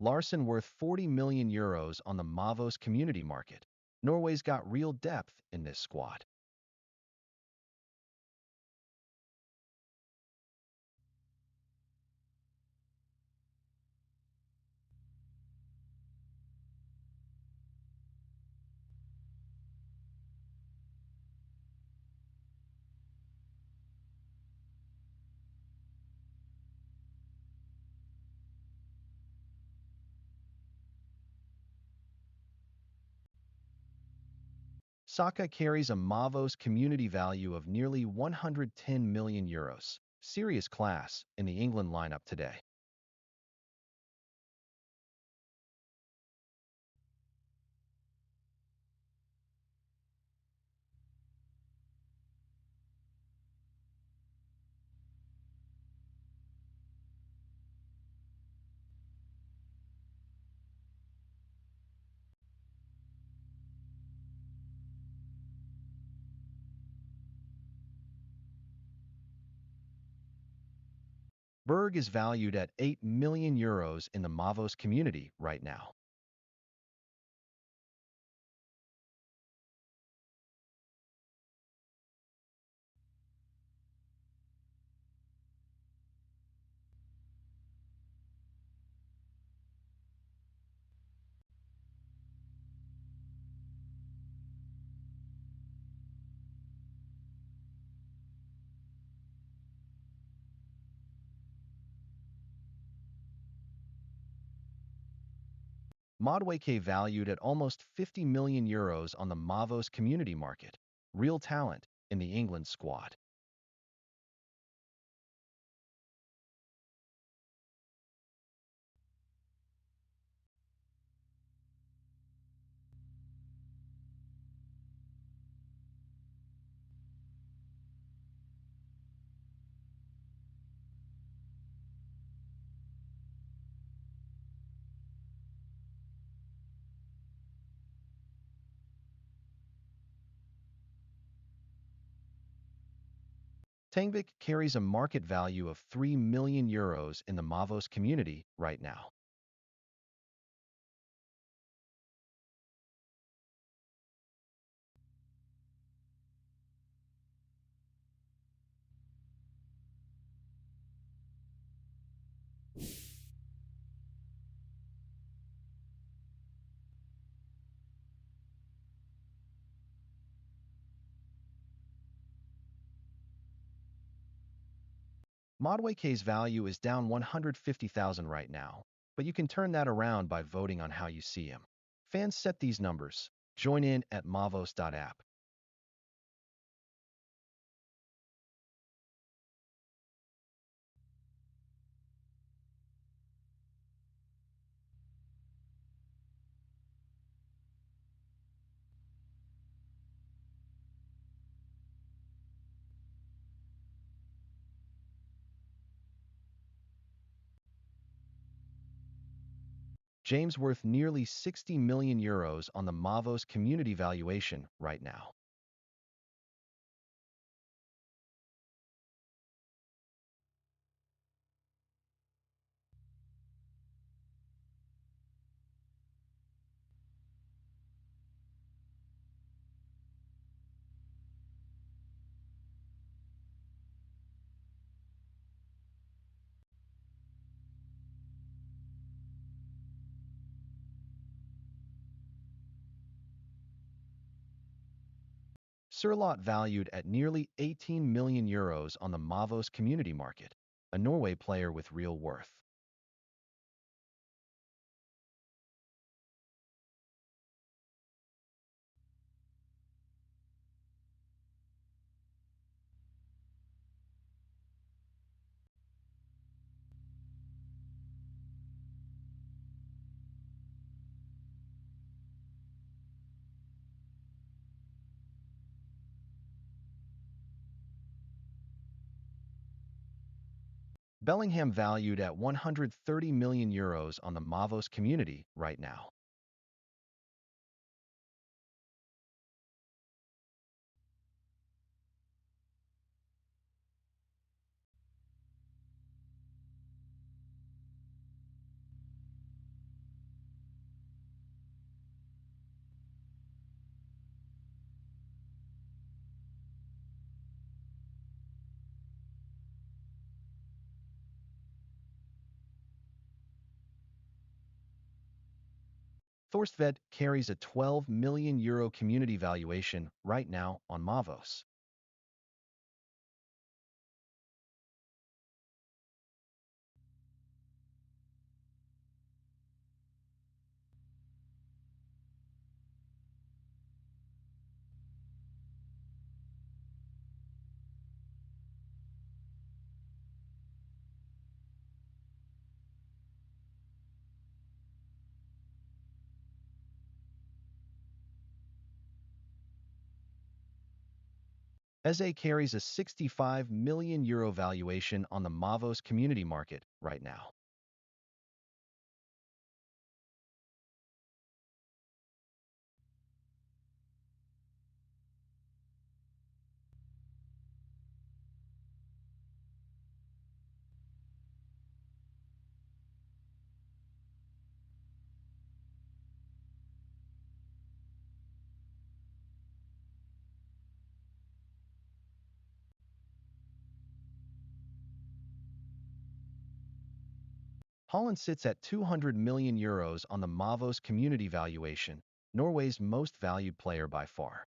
Ryerson worth 40 million euros on the Mavos community market. Norway's got real depth in this squad. Saka carries a Mavos community value of nearly 110 million euros. Serious class in the England lineup today. Berg is valued at 8 million euros in the Mavos community right now. Madueke valued at almost 50 million euros on the Mavos community market. Real talent in the England squad. Tangbik carries a market value of 3 million euros in the Mavos community right now. Madueke's value is down 150,000 right now, but you can turn that around by voting on how you see him. Fans set these numbers. Join in at mavos.app. James worth nearly 60 million euros on the Mavos community valuation right now. Sørloth valued at nearly 18 million euros on the Mavos community market, a Norway player with real worth. Bellingham valued at 130 million euros on the Mavos community right now. Thorstvedt carries a 12 million euro community valuation right now on Mavos. Ezri carries a 65 million euro valuation on the Mavos community market right now. Haaland sits at 200 million euros on the Mavos community valuation, Norway's most valued player by far.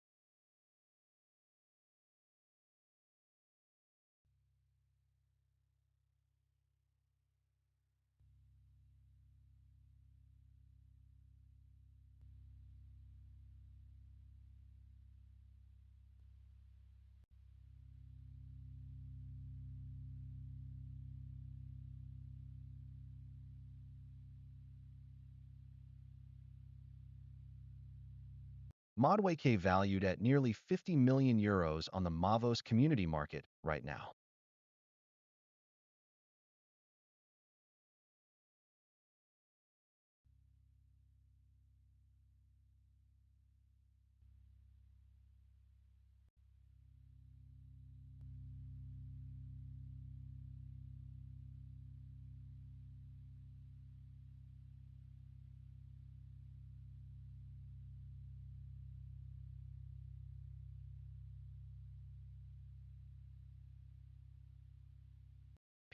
Madueke valued at nearly 50 million euros on the Mavos community market right now.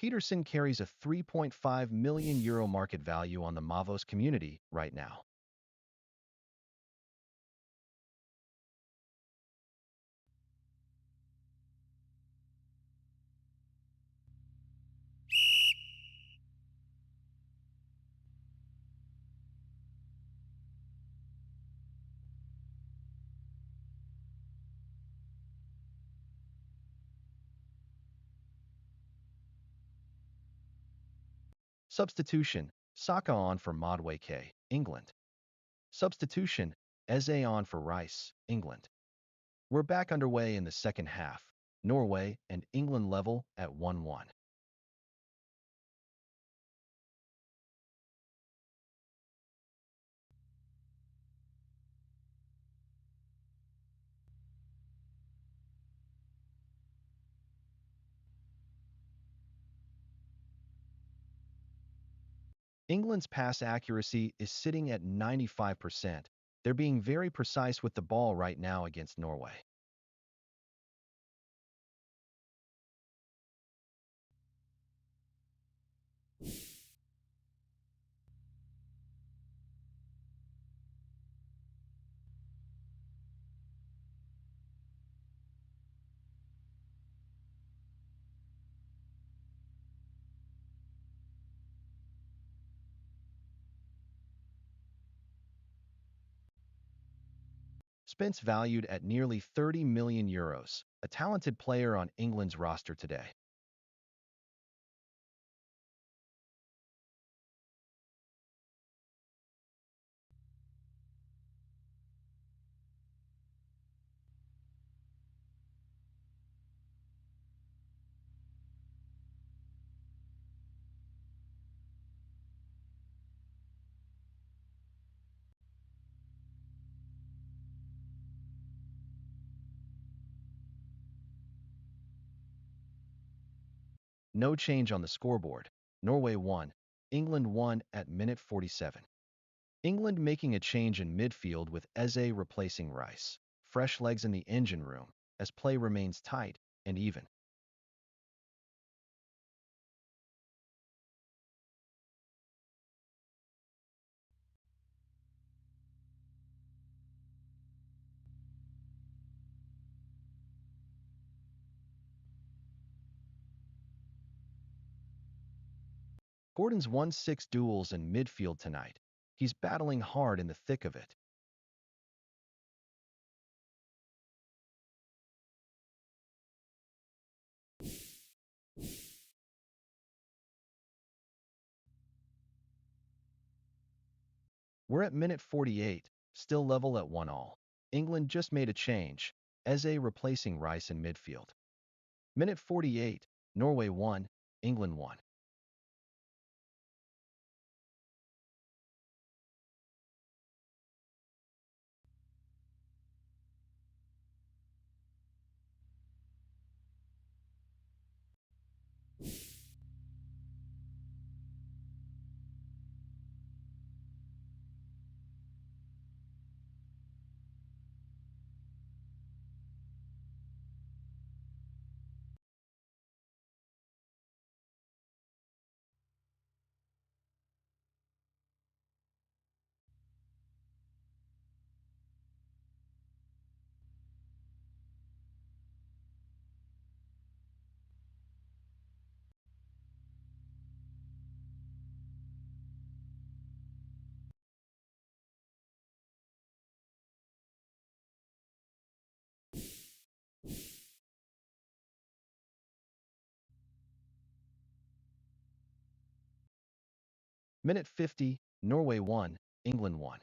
Peterson carries a 3.5 million euro market value on the Mavos community right now. Substitution, Saka on for Madueke, England. Substitution, Eze on for Rice, England. We're back underway in the second half. Norway and England level at 1-1. England's pass accuracy is sitting at 95%. They're being very precise with the ball right now against Norway. Spence valued at nearly 30 million euros, a talented player on England's roster today. No change on the scoreboard. Norway won. England won at minute 47. England making a change in midfield with Ezri replacing Rice. Fresh legs in the engine room, as play remains tight and even. Gordon's won 6 duels in midfield tonight. He's battling hard in the thick of it. We're at minute 48, still level at 1-1. England just made a change. Ezri replacing Rice in midfield. Minute 48, Norway won, England won. Minute 50, Norway won, England won.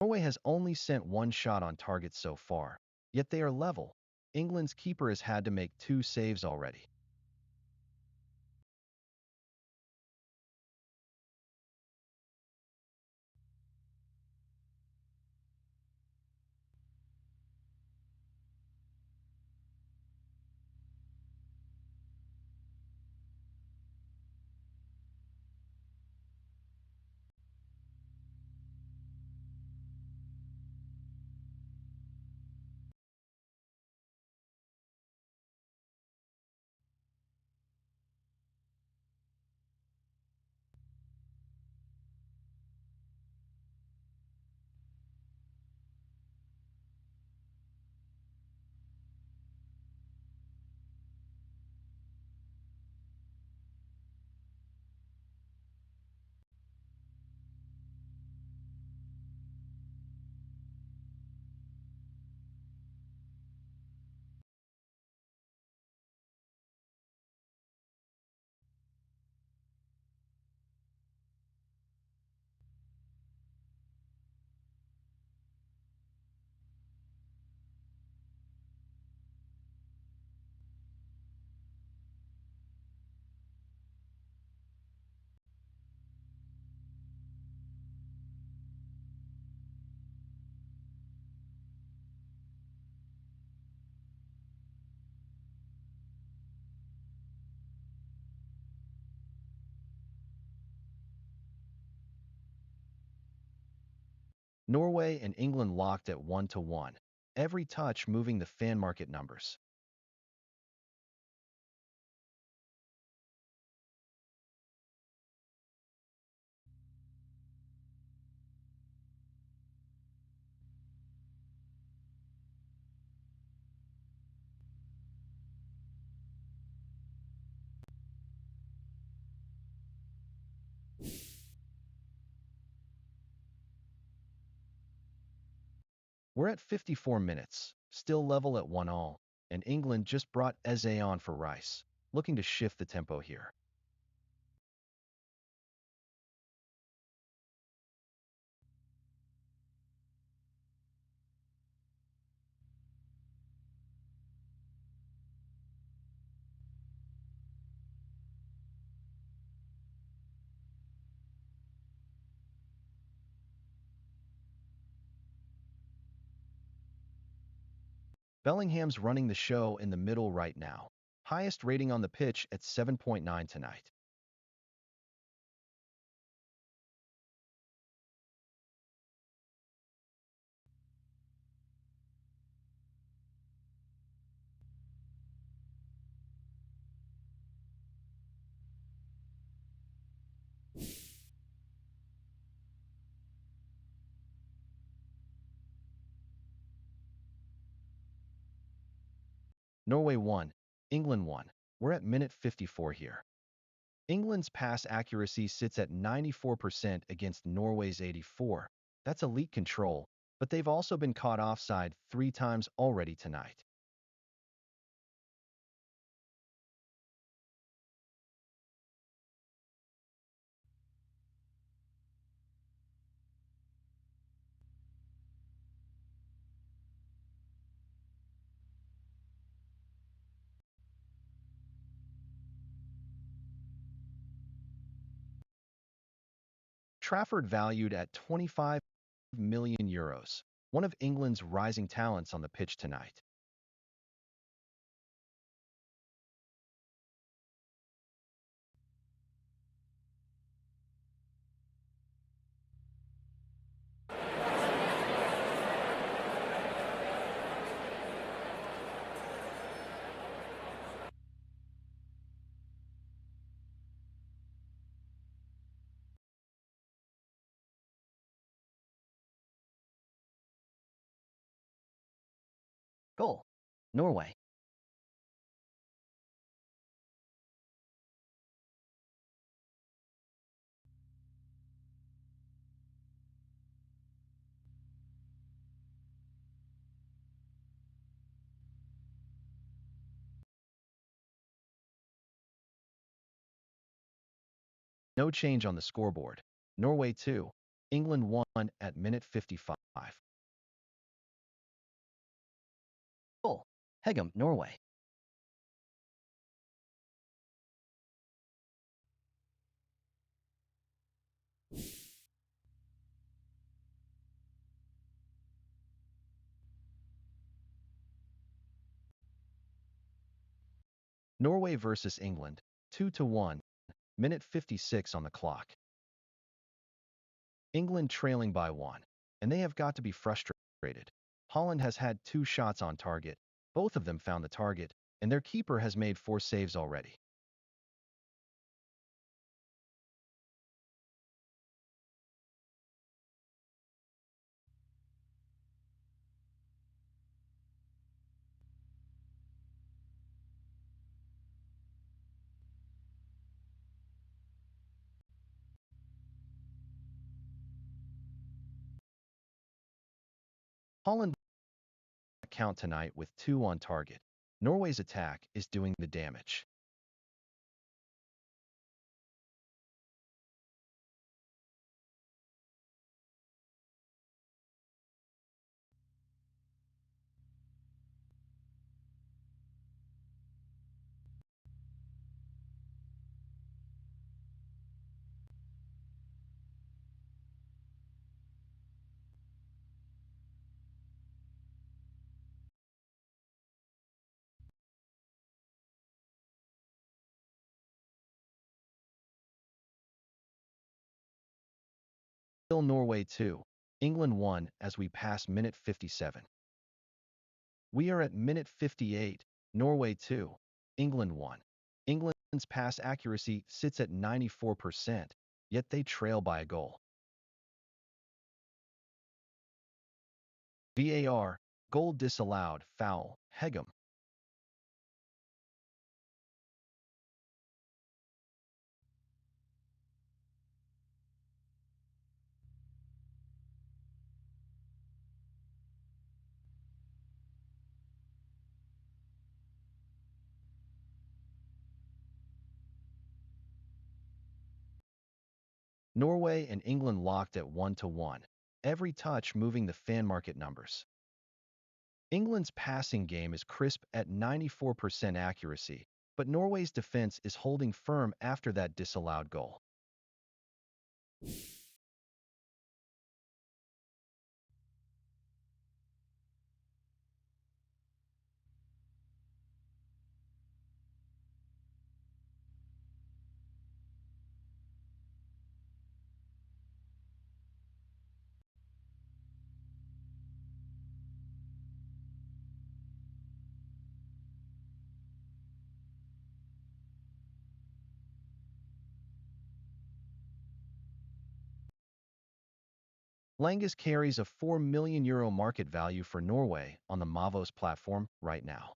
Norway has only sent 1 shot on target so far, yet they are level. England's keeper has had to make 2 saves already. Norway and England locked at 1-1, every touch moving the fan market numbers. We're at 54 minutes, still level at 1-1, and England just brought Ezri on for Rice, looking to shift the tempo here. Bellingham's running the show in the middle right now. Highest rating on the pitch at 7.9 tonight. Norway 1, England 1. We're at minute 54 here. England's pass accuracy sits at 94% against Norway's 84. That's elite control, but they've also been caught offside 3 times already tonight. Trafford valued at 25 million euros, one of England's rising talents on the pitch tonight. Goal. Norway. No change on the scoreboard. Norway 2, England 1 at minute 55. Goal. Heggem, Norway. Norway versus England, 2-1, minute 56 on the clock. England trailing by 1, and they have got to be frustrated. Haaland has had 2 shots on target, both of them found the target, and their keeper has made 4 saves already. Haaland count tonight with 2 on target. Norway's attack is doing the damage. Still Norway 2, England 1 as we pass minute 57. We are at minute 58, Norway 2, England 1. England's pass accuracy sits at 94%, yet they trail by a goal. VAR, goal disallowed, foul, Heggem. Norway and England locked at 1-1, every touch moving the fan market numbers. England's passing game is crisp at 94% accuracy, but Norway's defense is holding firm after that disallowed goal. Langus carries a €4 million market value for Norway on the Mavos platform right now.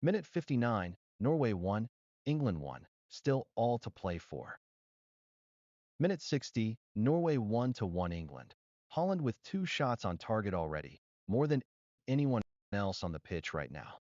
Minute 59, Norway 1, England 1, still all to play for. Minute 60, Norway 1-1 England. Haaland with 2 shots on target already, more than anyone else on the pitch right now.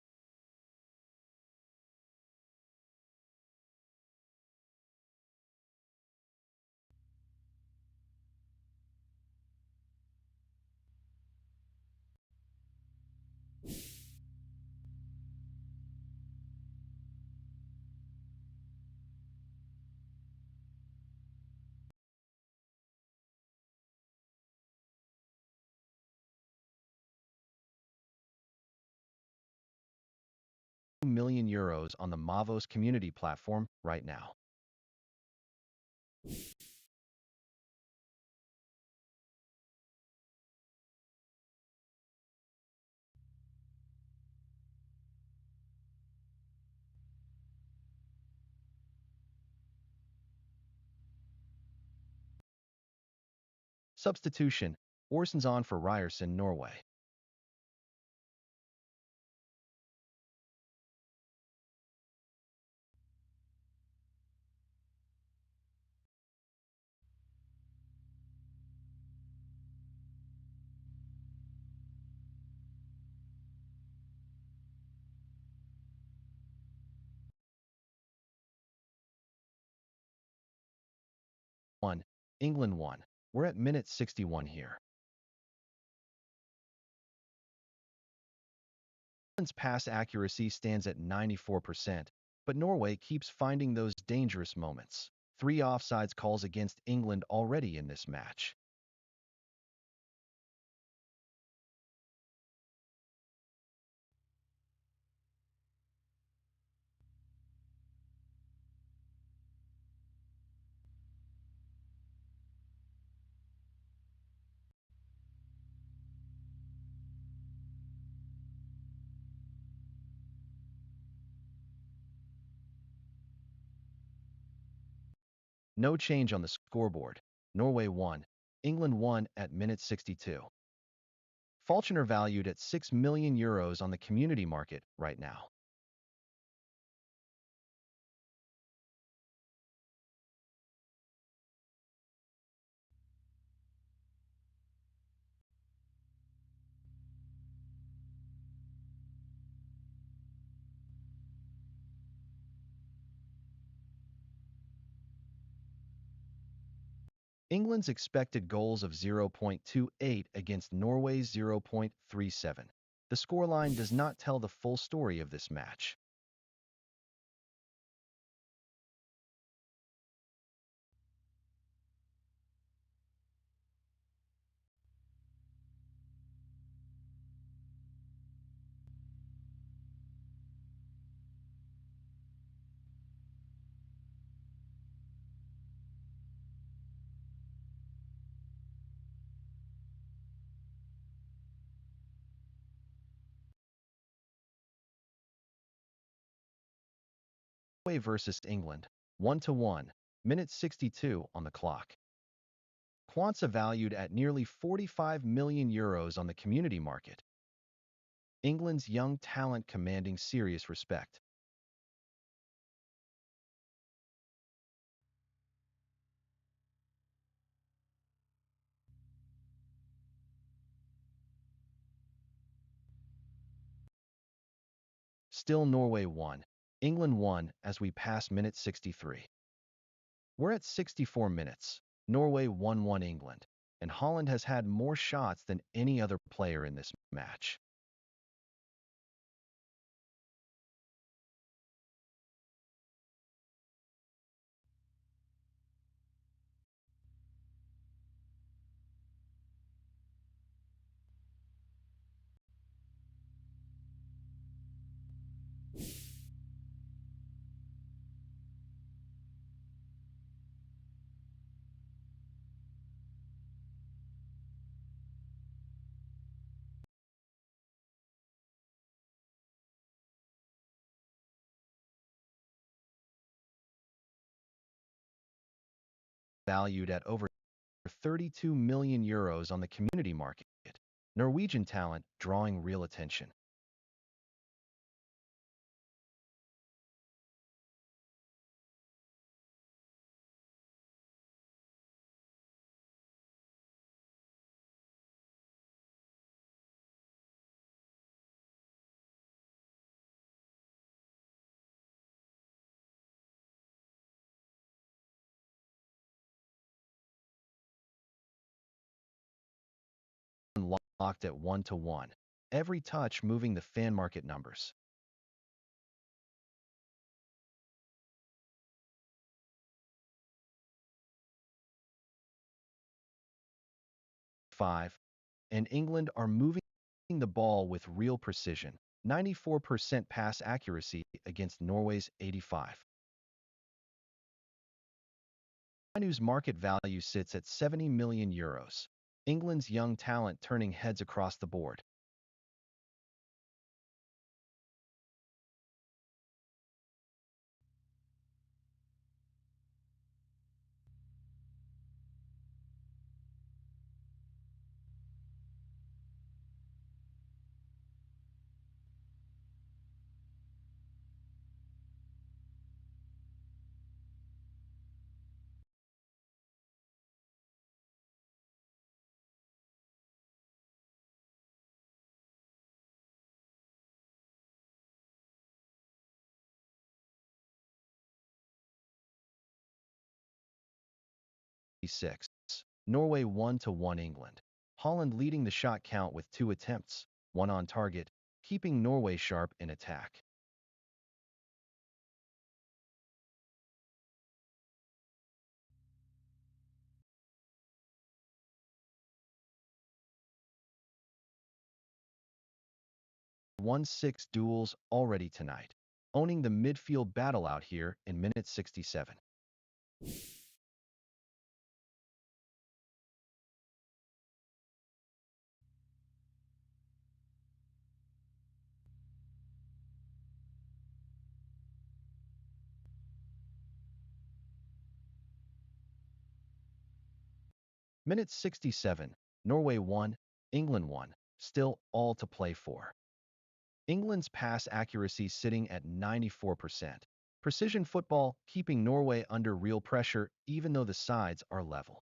€2 million on the Mavos community platform right now. Substitution, Ørjan's on for Ryerson, Norway. England 1. We're at minute 61 here. England's pass accuracy stands at 94%, but Norway keeps finding those dangerous moments. 3 offsides calls against England already in this match. No change on the scoreboard. Norway 1, England 1 at minute 62. Falconer valued at €6 million on the community market right now. England's expected goals of 0.28 against Norway's 0.37. The scoreline does not tell the full story of this match. versus England, 1-1, minute 62 on the clock. Konsa valued at nearly €45 million on the community market. England's young talent commanding serious respect. Still Norway 1, England 1 as we pass minute 63. We're at 64 minutes, Norway 1-1 England, and Haaland has had more shots than any other player in this match. Valued at over €32 million on the community market. Norwegian talent drawing real attention. Locked at 1-1. Every touch moving the fan market numbers. And England are moving the ball with real precision, 94% pass accuracy against Norway's 85. Manu's market value sits at €70 million. England's young talent turning heads across the board. Norway 1-1 England. Haaland leading the shot count with 2 attempts, 1 on target, keeping Norway sharp in attack. Won 6 duels already tonight, owning the midfield battle out here in minute 67. Minute 67, Norway 1, England 1, still all to play for. England's pass accuracy sitting at 94%. Precision football keeping Norway under real pressure even though the sides are level.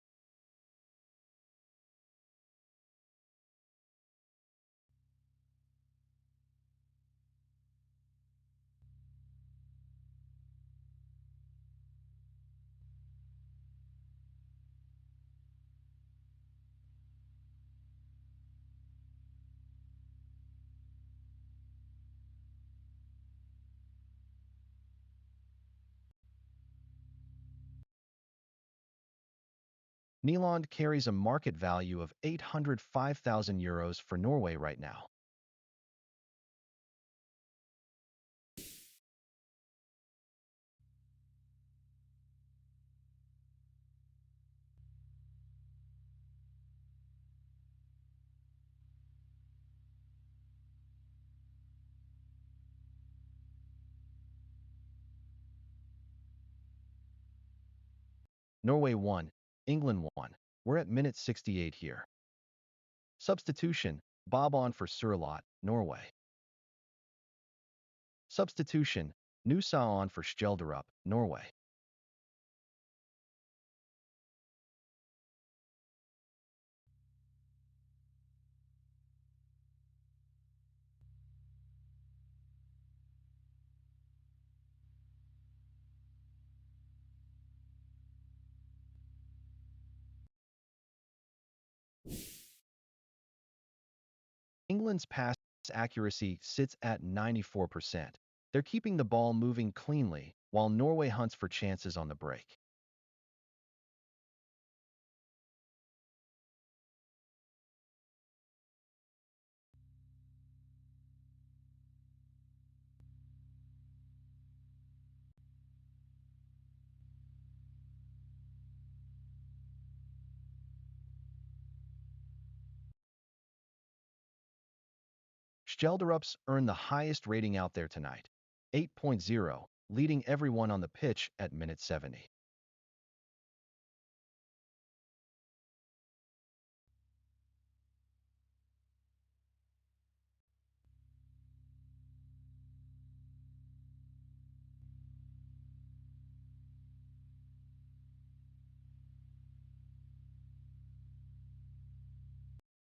Nyland carries a market value of €805,000 for Norway right now. Norway 1, England 1. We're at minute 68 here. Substitution, Bob on for Sørloth, Norway. Substitution, Nusa on for Skjelderup, Norway. England's pass accuracy sits at 94%. They're keeping the ball moving cleanly, while Norway hunts for chances on the break. Skjelderups earned the highest rating out there tonight, 8.0, leading everyone on the pitch at minute 70.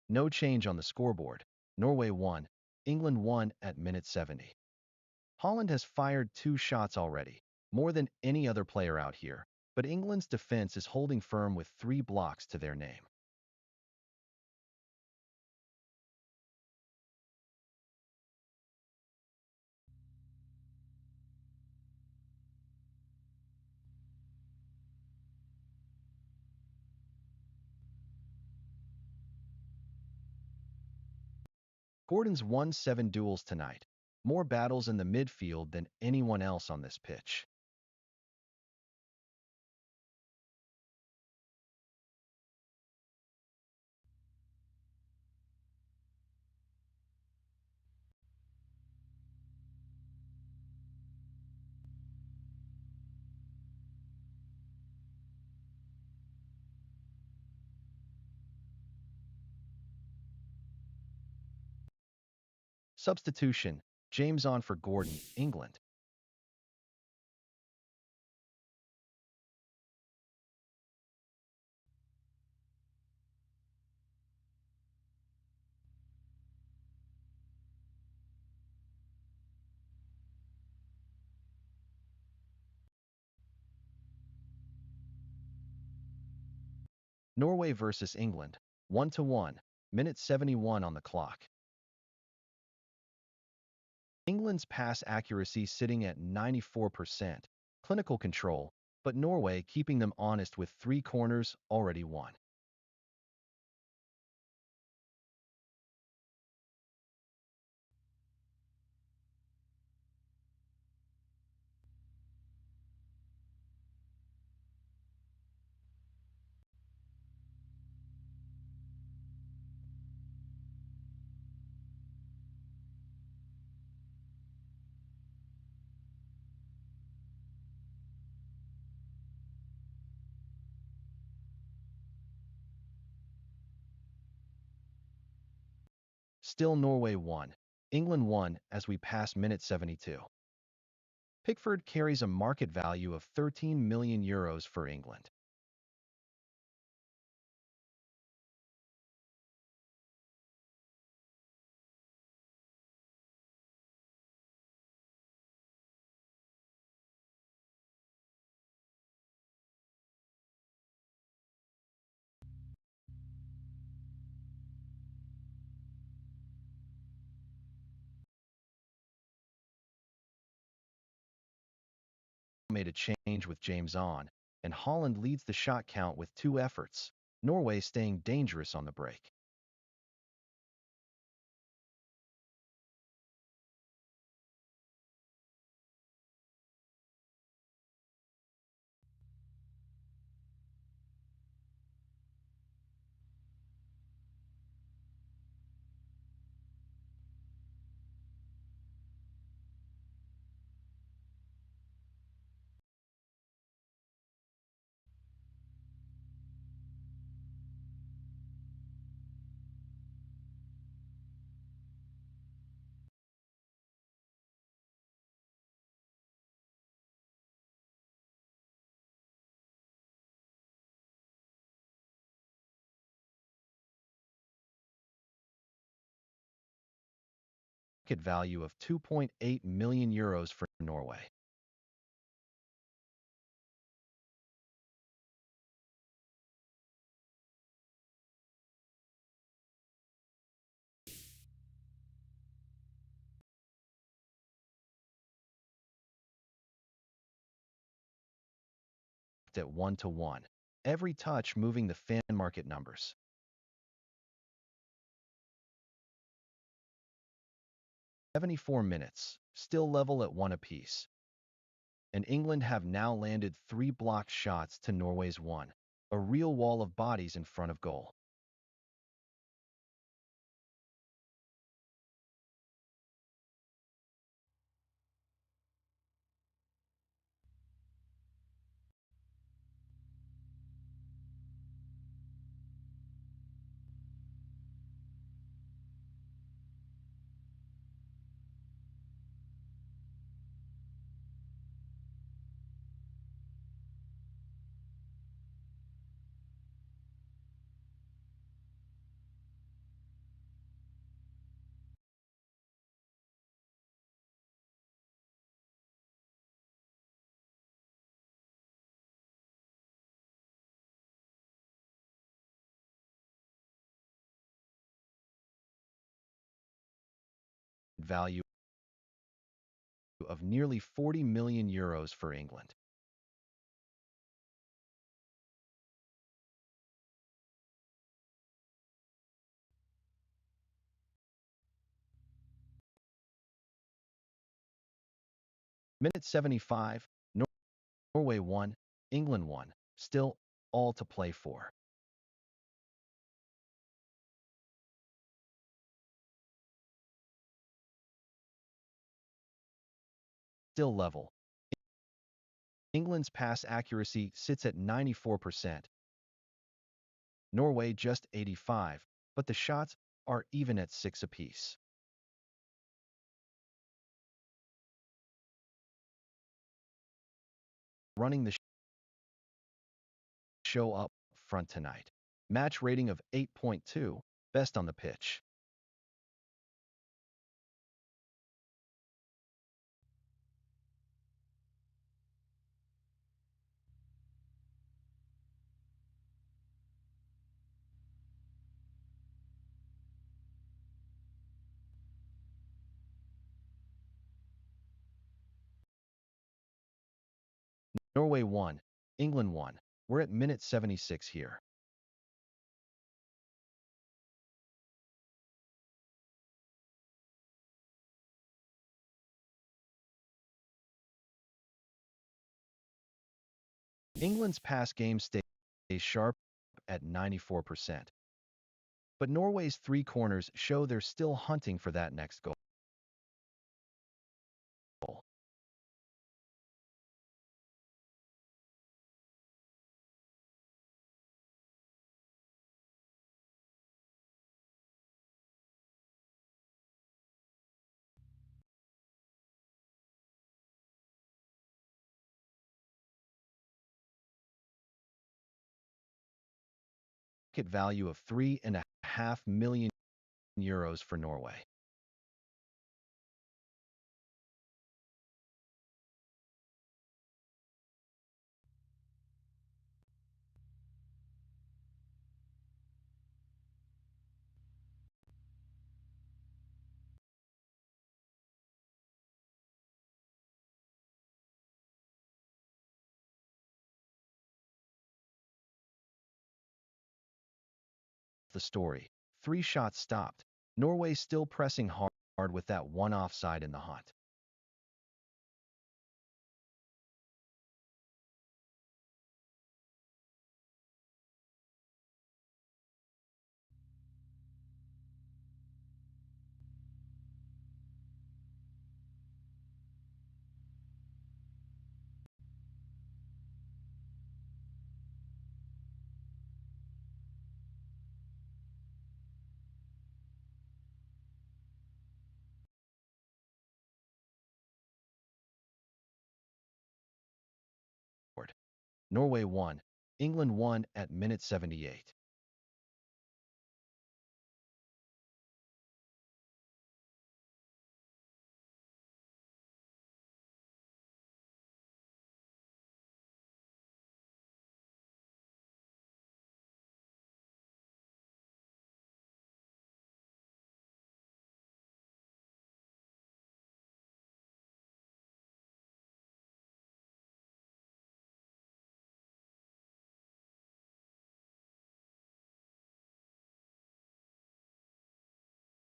No change on the scoreboard. Norway 1, England 1 at minute 70. Haaland has fired 2 shots already, more than any other player out here, but England's defense is holding firm with 3 blocks to their name. Gordon's won 7 duels tonight, more battles in the midfield than anyone else on this pitch. Substitution, James on for Gordon, England. Norway versus England, 1-1, minute 71 on the clock. England's pass accuracy sitting at 94%, clinical control, but Norway keeping them honest with 3 corners already won. Still Norway 1, England 1 as we pass minute 72. Pickford carries a market value of €13 million for England. Made a change with James on, and Haaland leads the shot count with 2 efforts, Norway staying dangerous on the break. value of 2.8 million euros for Norway. At 1-1. Every touch moving the fan market numbers. "74 minutes, still level at 1 apiece. And England have now landed 3 blocked shots to Norway's 1. A real wall of bodies in front of goal. Value of nearly 40 million euros for England. Minute 75, Norway 1, England 1, still all to play for. Still level. England's pass accuracy sits at 94%. Norway just 85, but the shots are even at 6 apiece. Running the show up front tonight. Match rating of 8.2, best on the pitch. Norway 1, England 1. We're at minute 76 here. England's pass game stays sharp at 94%. But Norway's 3 corners show they're still hunting for that next goal. Market value of 3.5 million euros for Norway. The story. 3 shots stopped. Norway still pressing hard with that one offside in the hunt. Norway 1, England 1 at minute 78.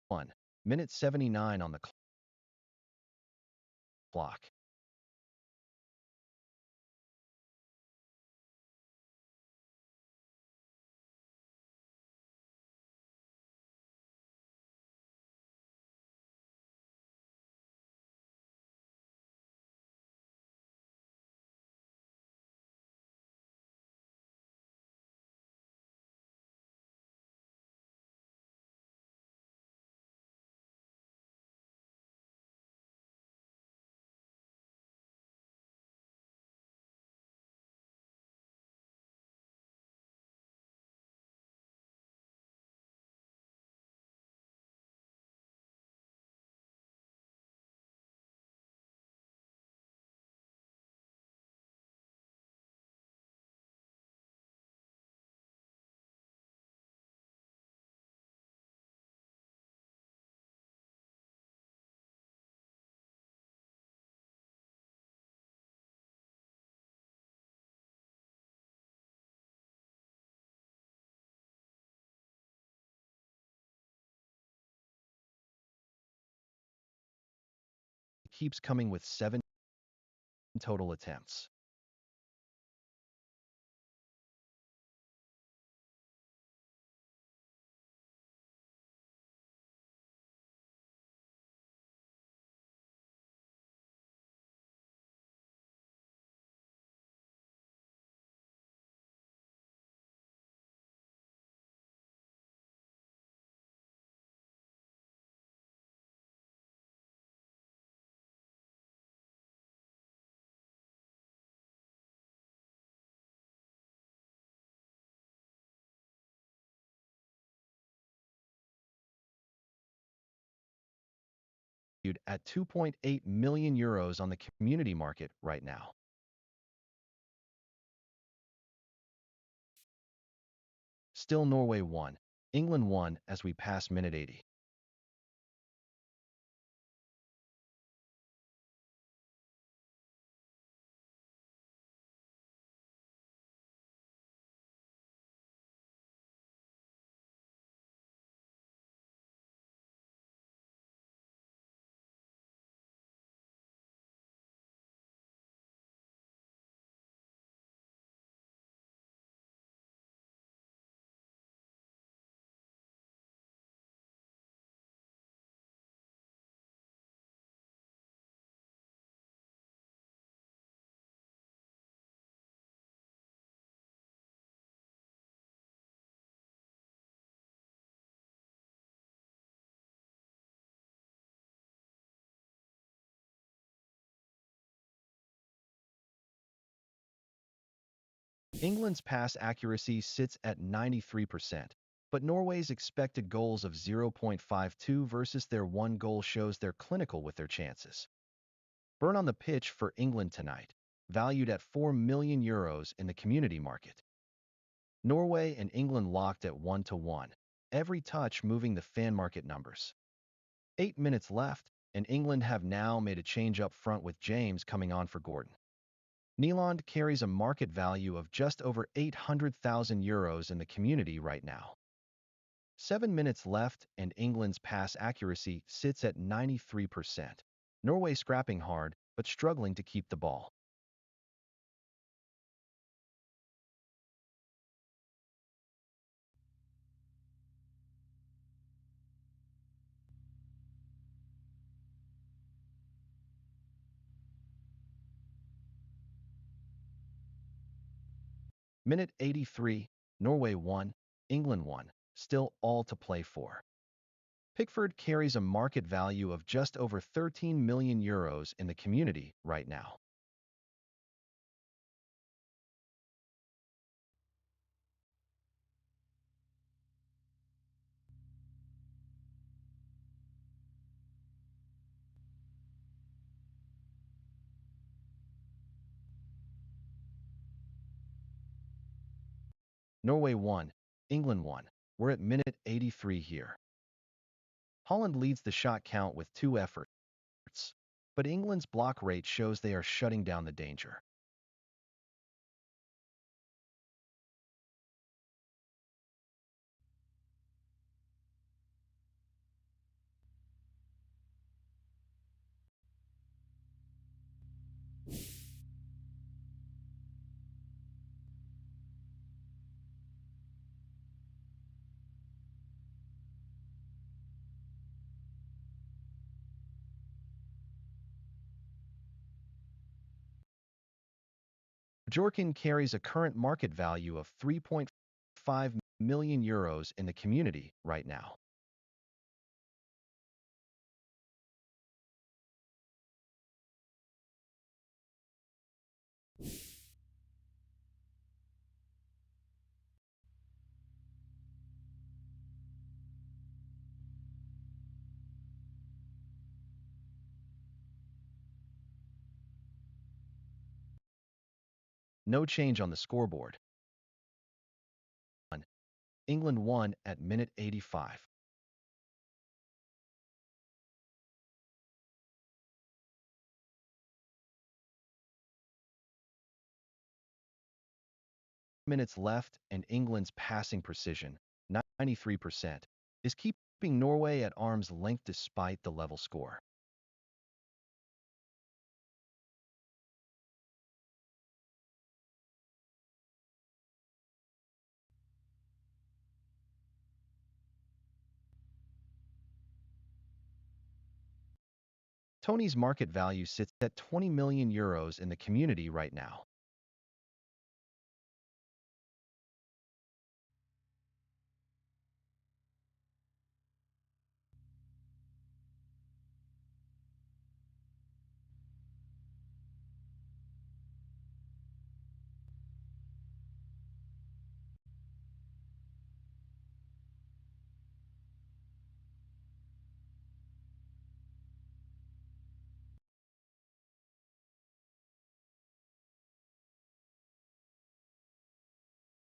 1. Minute 79 on the clock. Keeps coming with 7 total attempts. At 2.8 million euros on the community market right now. Still Norway 1, England 1 as we pass minute 80. England's pass accuracy sits at 93%, but Norway's expected goals of 0.52 versus their one goal shows they're clinical with their chances. Burn on the pitch for England tonight, valued at 4 million euros in the community market. Norway and England locked at 1-1, every touch moving the fan market numbers. 8 minutes left, and England have now made a change up front with James coming on for Gordon. Nyland carries a market value of just over 800,000 euros in the community right now. 7 minutes left and England's pass accuracy sits at 93%. Norway scrapping hard, but struggling to keep the ball. Minute 83, Norway 1, England 1, still all to play for. Pickford carries a market value of just over 13 million euros in the community right now. Norway 1, England 1. We're at minute 83 here. Haaland leads the shot count with 2 efforts, but England's block rate shows they are shutting down the danger. Jorkin carries a current market value of 3.5 million euros in the community right now. No change on the scoreboard. England won at minute 85. Minutes left and England's passing precision, 93%, is keeping Norway at arm's length despite the level score. Tony's market value sits at 20 million euros in the community right now.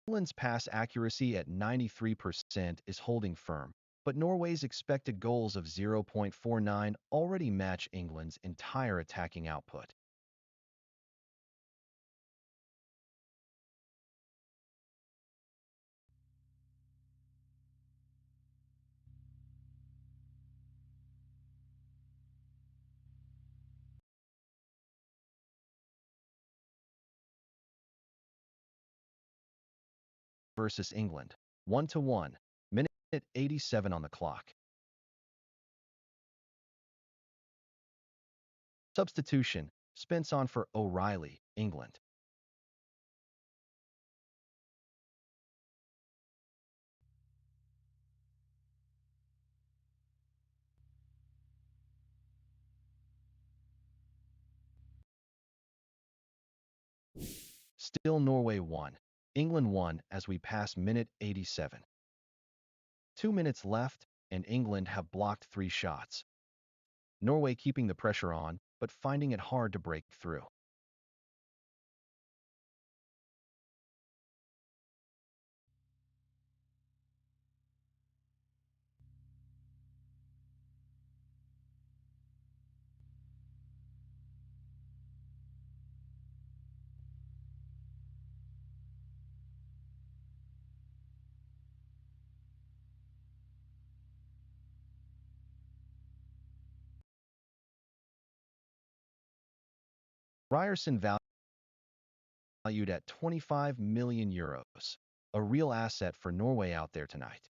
England's pass accuracy at 93% is holding firm, but Norway's expected goals of 0.49 already match England's entire attacking output. Versus England, 1-1, minute 87 on the clock. Substitution, Spence on for O'Reilly, England. Still Norway 1, England 1 as we pass minute 87. 2 minutes left, and England have blocked 3 shots. Norway keeping the pressure on, but finding it hard to break through. Ryerson valued at 25 million euros, a real asset for Norway out there tonight.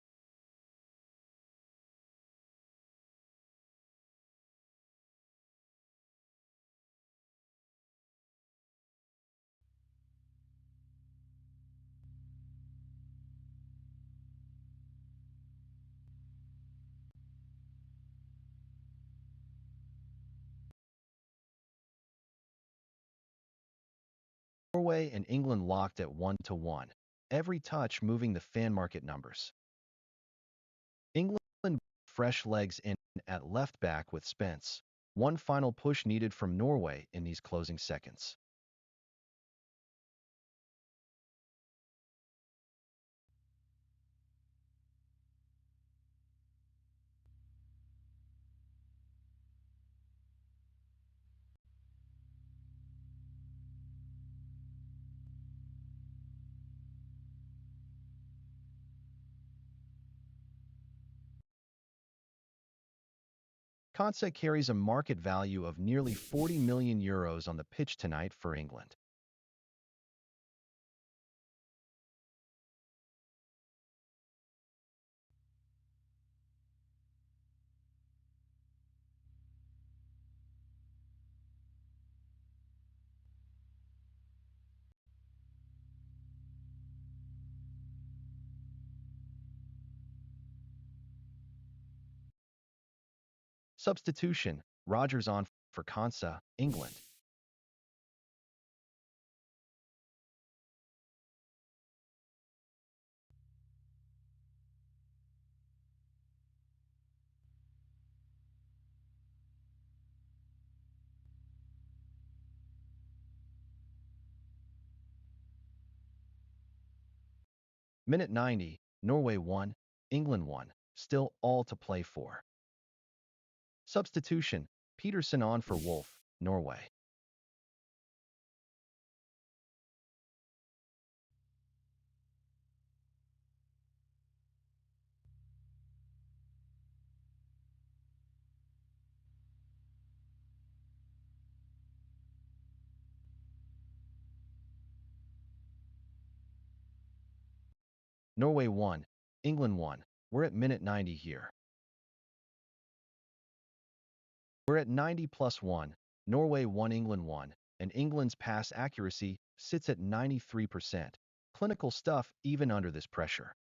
Norway and England locked at 1-1, every touch moving the fan market numbers. England fresh legs in at left back with Spence. One final push needed from Norway in these closing seconds. Konsa carries a market value of nearly 40 million euros on the pitch tonight for England. Substitution, Rogers on for Konsa, England. Minute 90, Norway 1, England 1, still all to play for. Substitution, Peterson on for Wolfe, Norway. Norway 1, England 1. We're at minute 90 here. We're at 90 plus 1, Norway 1, England 1, and England's pass accuracy sits at 93%. Clinical stuff even under this pressure.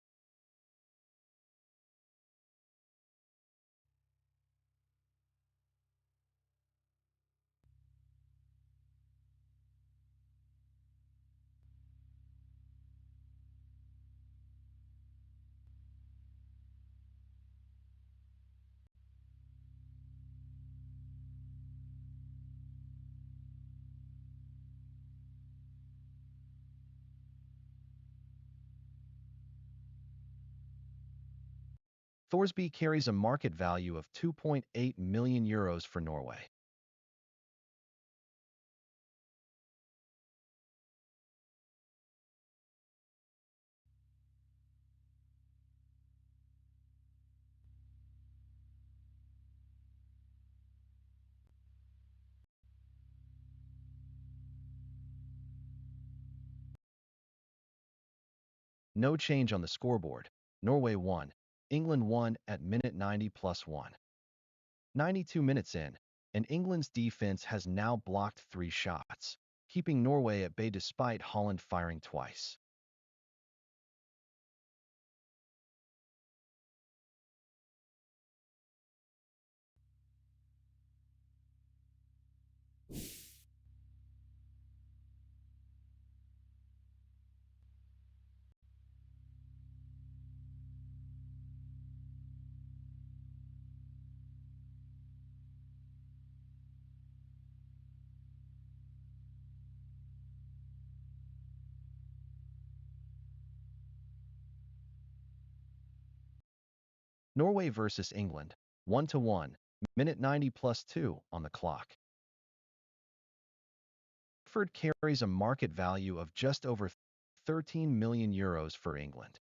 Thorsby carries a market value of 2.8 million euros for Norway. No change on the scoreboard. Norway 1, England 1 at minute 90 plus 1. 92 minutes in, and England's defense has now blocked 3 shots, keeping Norway at bay despite Haaland firing twice. Norway versus England, 1-1, minute 90 plus 2 on the clock. Pickford carries a market value of just over 13 million euros for England.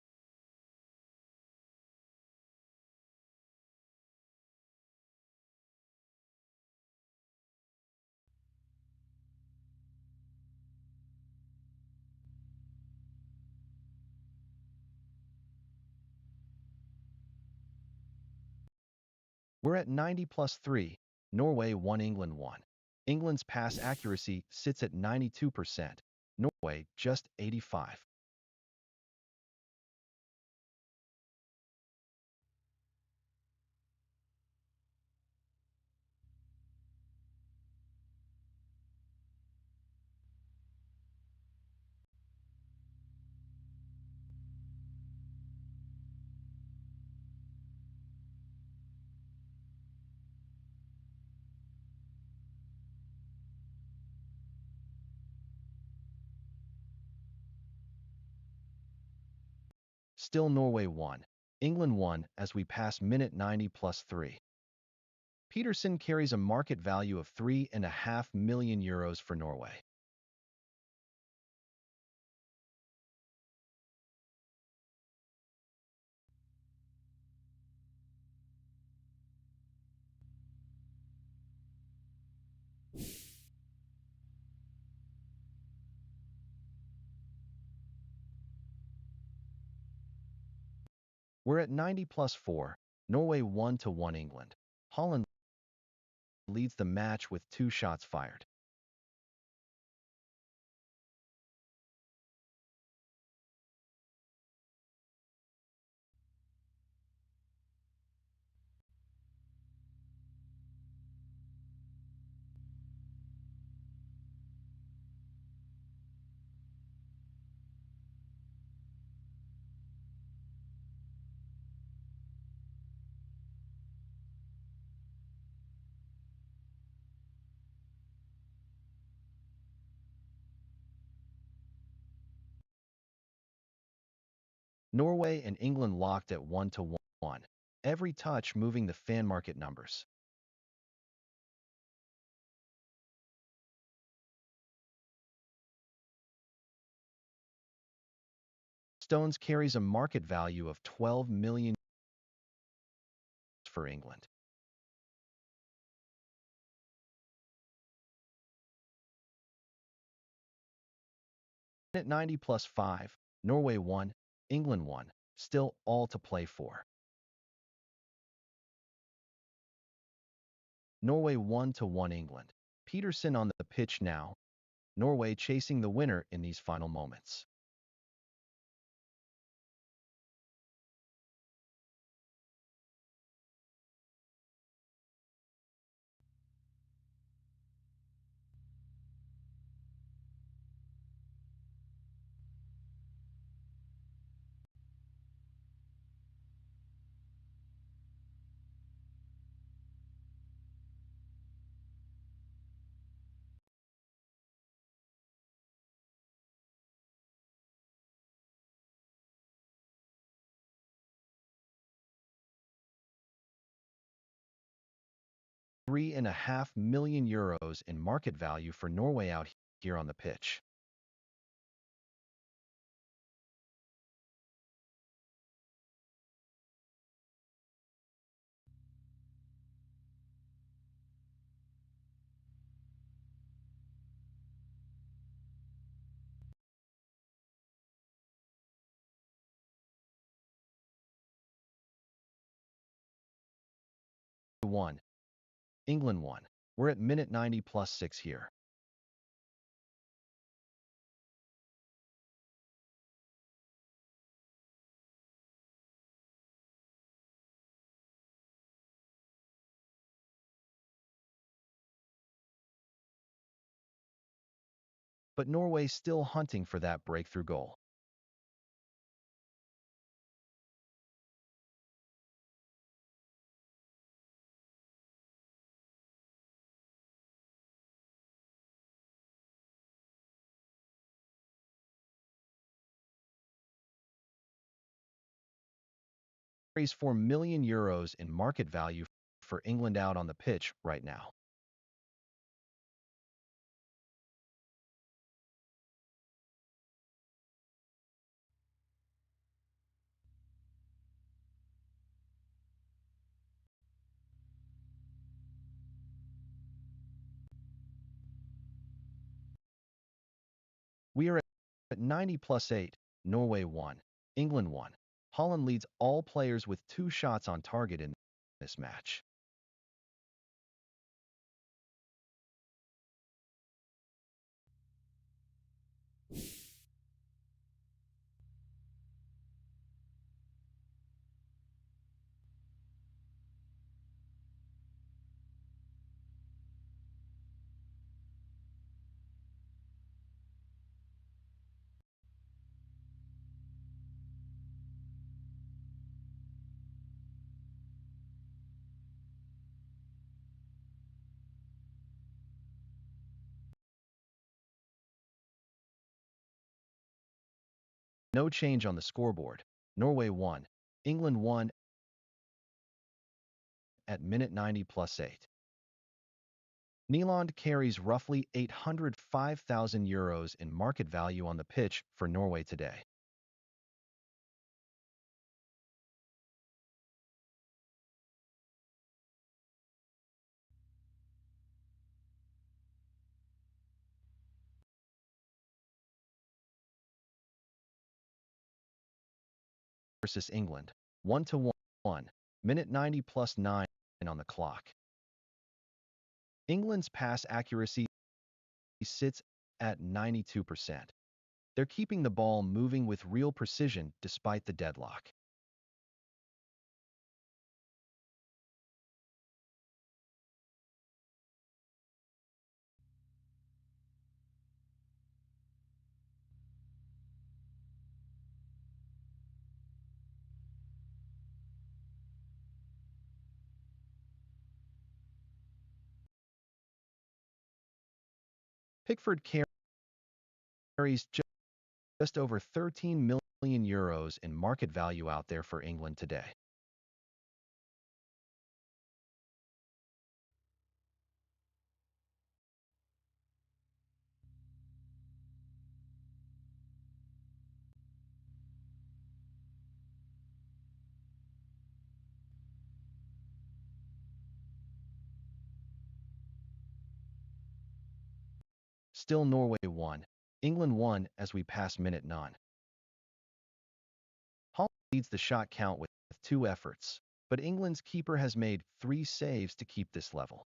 We're at 90 plus 3, Norway 1, England 1. England's pass accuracy sits at 92%, Norway just 85%. Still Norway 1, England 1 as we pass minute 90 plus 3. Peterson carries a market value of 3.5 million euros for Norway. We're at 90 plus 4, Norway 1-1 England. Haaland leads the match with 2 shots fired. Norway and England locked at 1-1. Every touch moving the fan market numbers. Stones carries a market value of 12 million for England. At 90 plus 5, Norway 1, England 1, still all to play for. Norway 1-1 England. Peterson on the pitch now. Norway chasing the winner in these final moments. €3.5 million in market value for Norway out here on the pitch. One. England 1. We're at minute 90 plus 6 here. But Norway still hunting for that breakthrough goal. Carries €4 million in market value for England out on the pitch right now. We are at 90 plus 8, Norway 1, England 1. Haaland leads all players with 2 shots on target in this match. No change on the scoreboard. Norway 1, England 1 at minute 90 plus 8. Nyland carries roughly €805,000 in market value on the pitch for Norway today. Versus England, 1-1, minute 90 plus 9 on the clock. England's pass accuracy sits at 92%. They're keeping the ball moving with real precision despite the deadlock. Pickford carries just over 13 million million euros in market value out there for England today. Still Norway 1, England 1 as we pass minute 9. Haaland leads the shot count with 2 efforts, but England's keeper has made 3 saves to keep this level.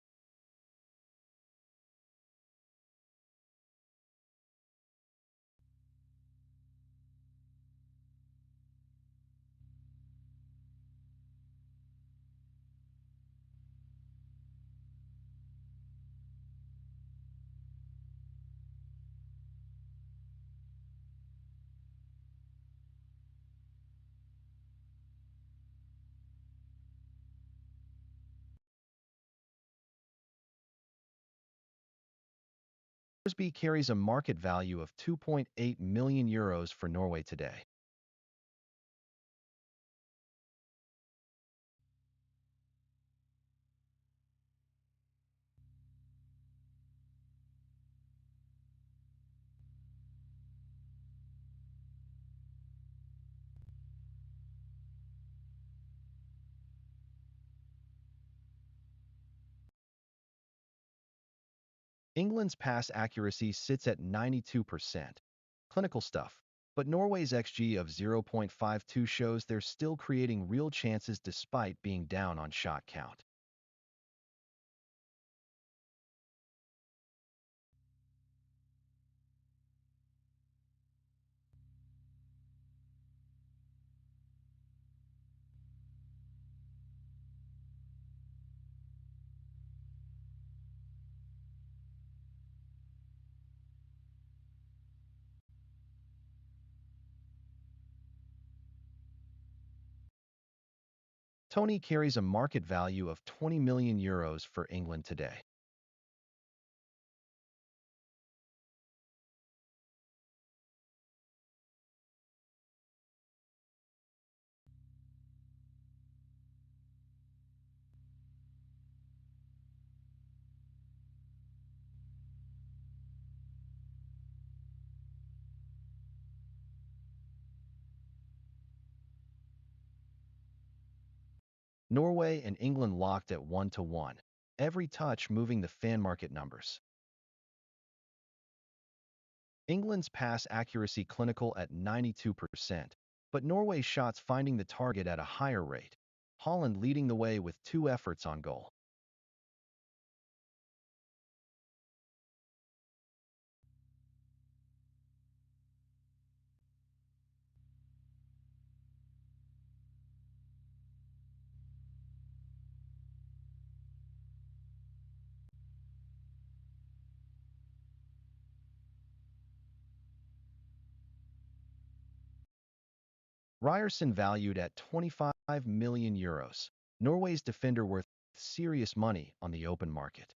Crosby carries a market value of 2.8 million euros for Norway today. England's pass accuracy sits at 92%. Clinical stuff. But Norway's XG of 0.52 shows they're still creating real chances despite being down on shot count. Tony carries a market value of 20 million euros for England today. Norway and England locked at 1-1, every touch moving the fan market numbers. England's pass accuracy clinical at 92%, but Norway's shots finding the target at a higher rate. Haaland leading the way with 2 efforts on goal. Ryerson valued at 25 million euros. Norway's defender worth serious money on the open market.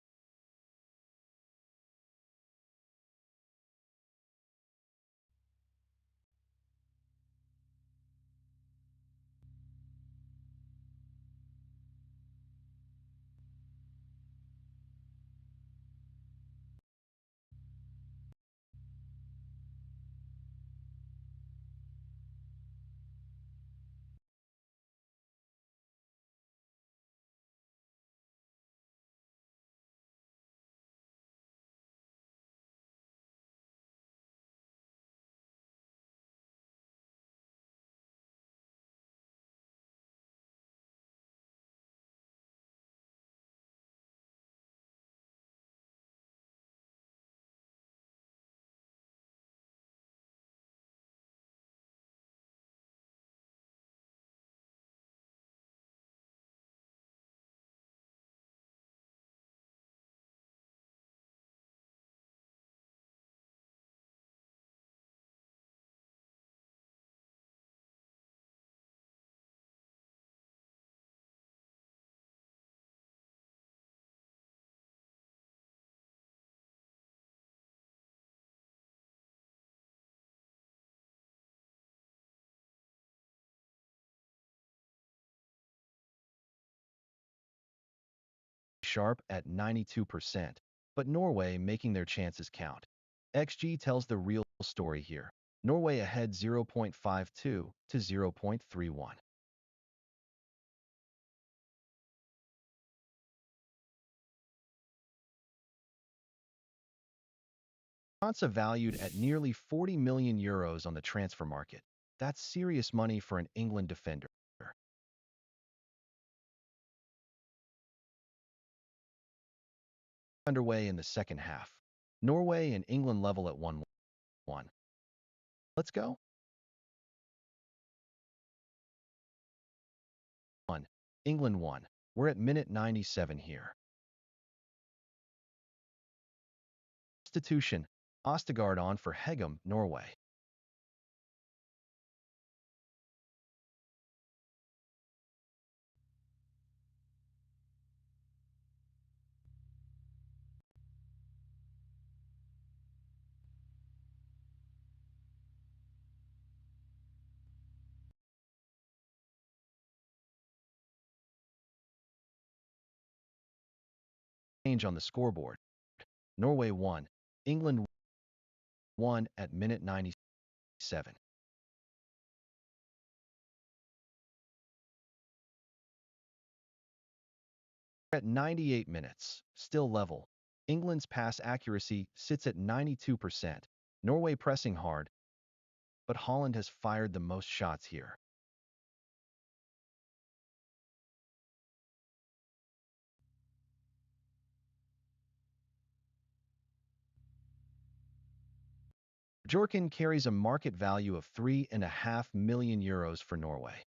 sharp at 92%, but Norway making their chances count. XG tells the real story here. Norway ahead 0.52 to 0.31. Konsa valued at nearly 40 million euros on the transfer market. That's serious money for an England defender. Underway in the second half. Norway and England level at 1-1. Let's go. 1. England 1. We're at minute 97 here. Substitution. Ødegaard on for Heggem, Norway. Change on the scoreboard. Norway 1. England 1 at minute 97. At 98 minutes, still level. England's pass accuracy sits at 92%. Norway pressing hard, but Haaland has fired the most shots here. Bjorken carries a market value of 3.5 million euros for Norway.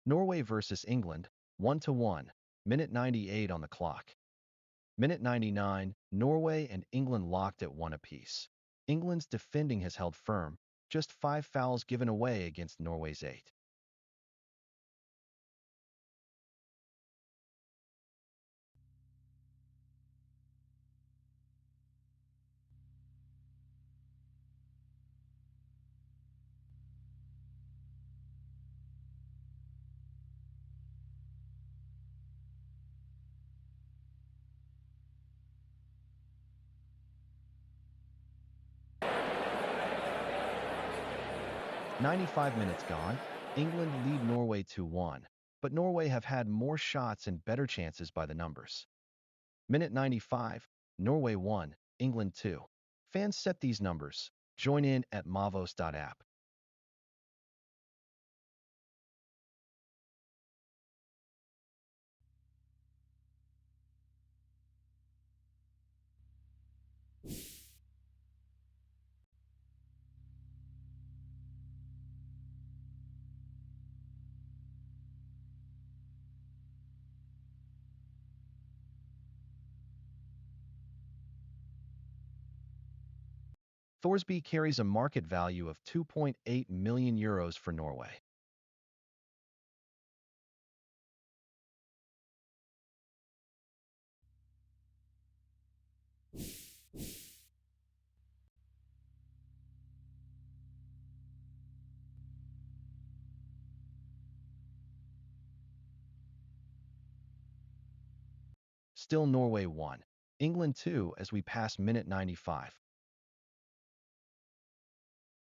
Norway versus England, 1-1, minute 98 on the clock. Minute 99, Norway and England locked at 1 apiece. England's defending has held firm, just 5 fouls given away against Norway's 8. "95 minutes gone, England lead Norway 2-1, but Norway have had more shots and better chances by the numbers. Minute 95, Norway 1, England 2. Fans set these numbers. Join in at mavos.app. Thorsby carries a market value of 2.8 million euros for Norway. Still Norway 1, England 2 as we pass minute 95.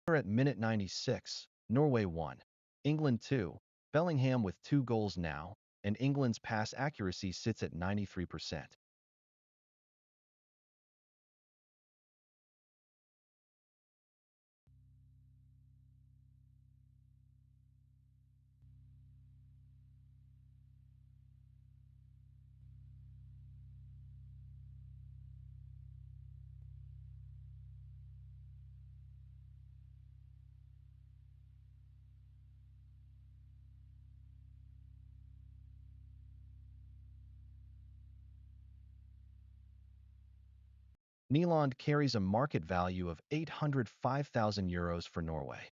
We're at minute 96, Norway 1, England 2, Bellingham with 2 goals now, and England's pass accuracy sits at 93%. Nyland carries a market value of €805,000 for Norway.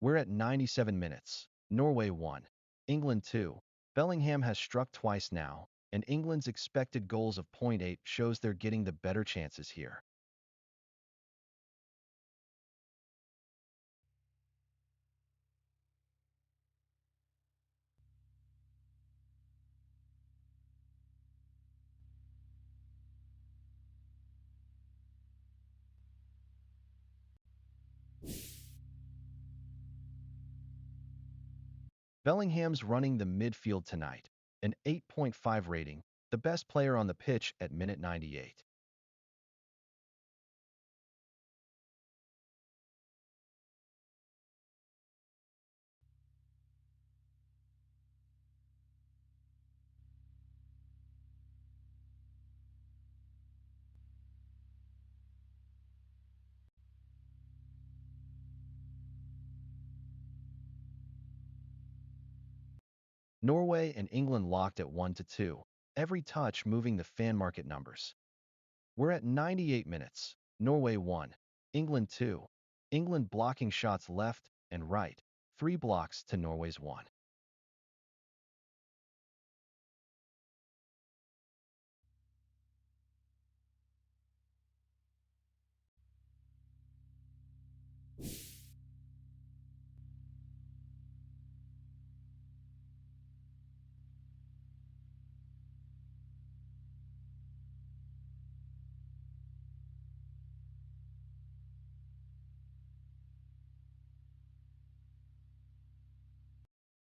We're at 97 minutes. Norway 1. England 2. Bellingham has struck twice now, and England's expected goals of 0.8 shows they're getting the better chances here. Bellingham's running the midfield tonight, an 8.5 rating, the best player on the pitch at minute 98. Norway and England locked at 1-2, every touch moving the fan market numbers. We're at 98 minutes. Norway 1, England 2. England blocking shots left and right, 3 blocks to Norway's 1.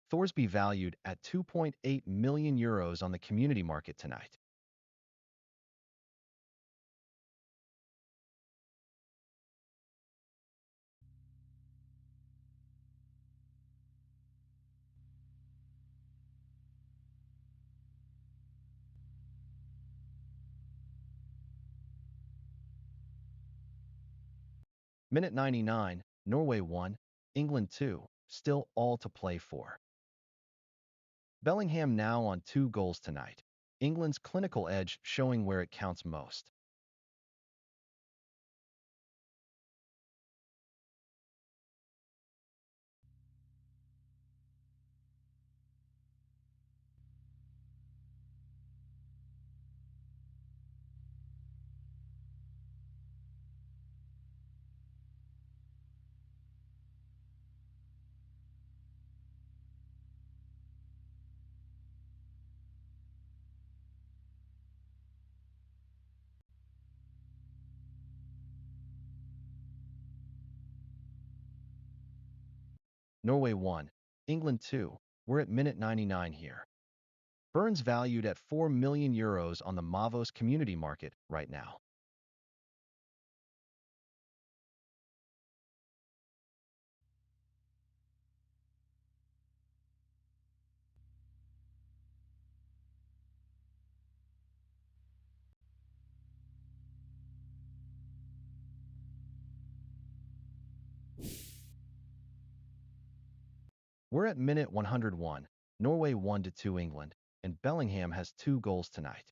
Thorsby valued at €2.8 million on the community market tonight. Minute 99, Norway 1, England 2, still all to play for. Bellingham now on 2 goals tonight. England's clinical edge showing where it counts most. Norway 1, England 2. We're at minute 99 here. Burns valued at €4 million on the Mavos community market right now. We're at minute 101, Norway 1-2 England, and Bellingham has 2 goals tonight.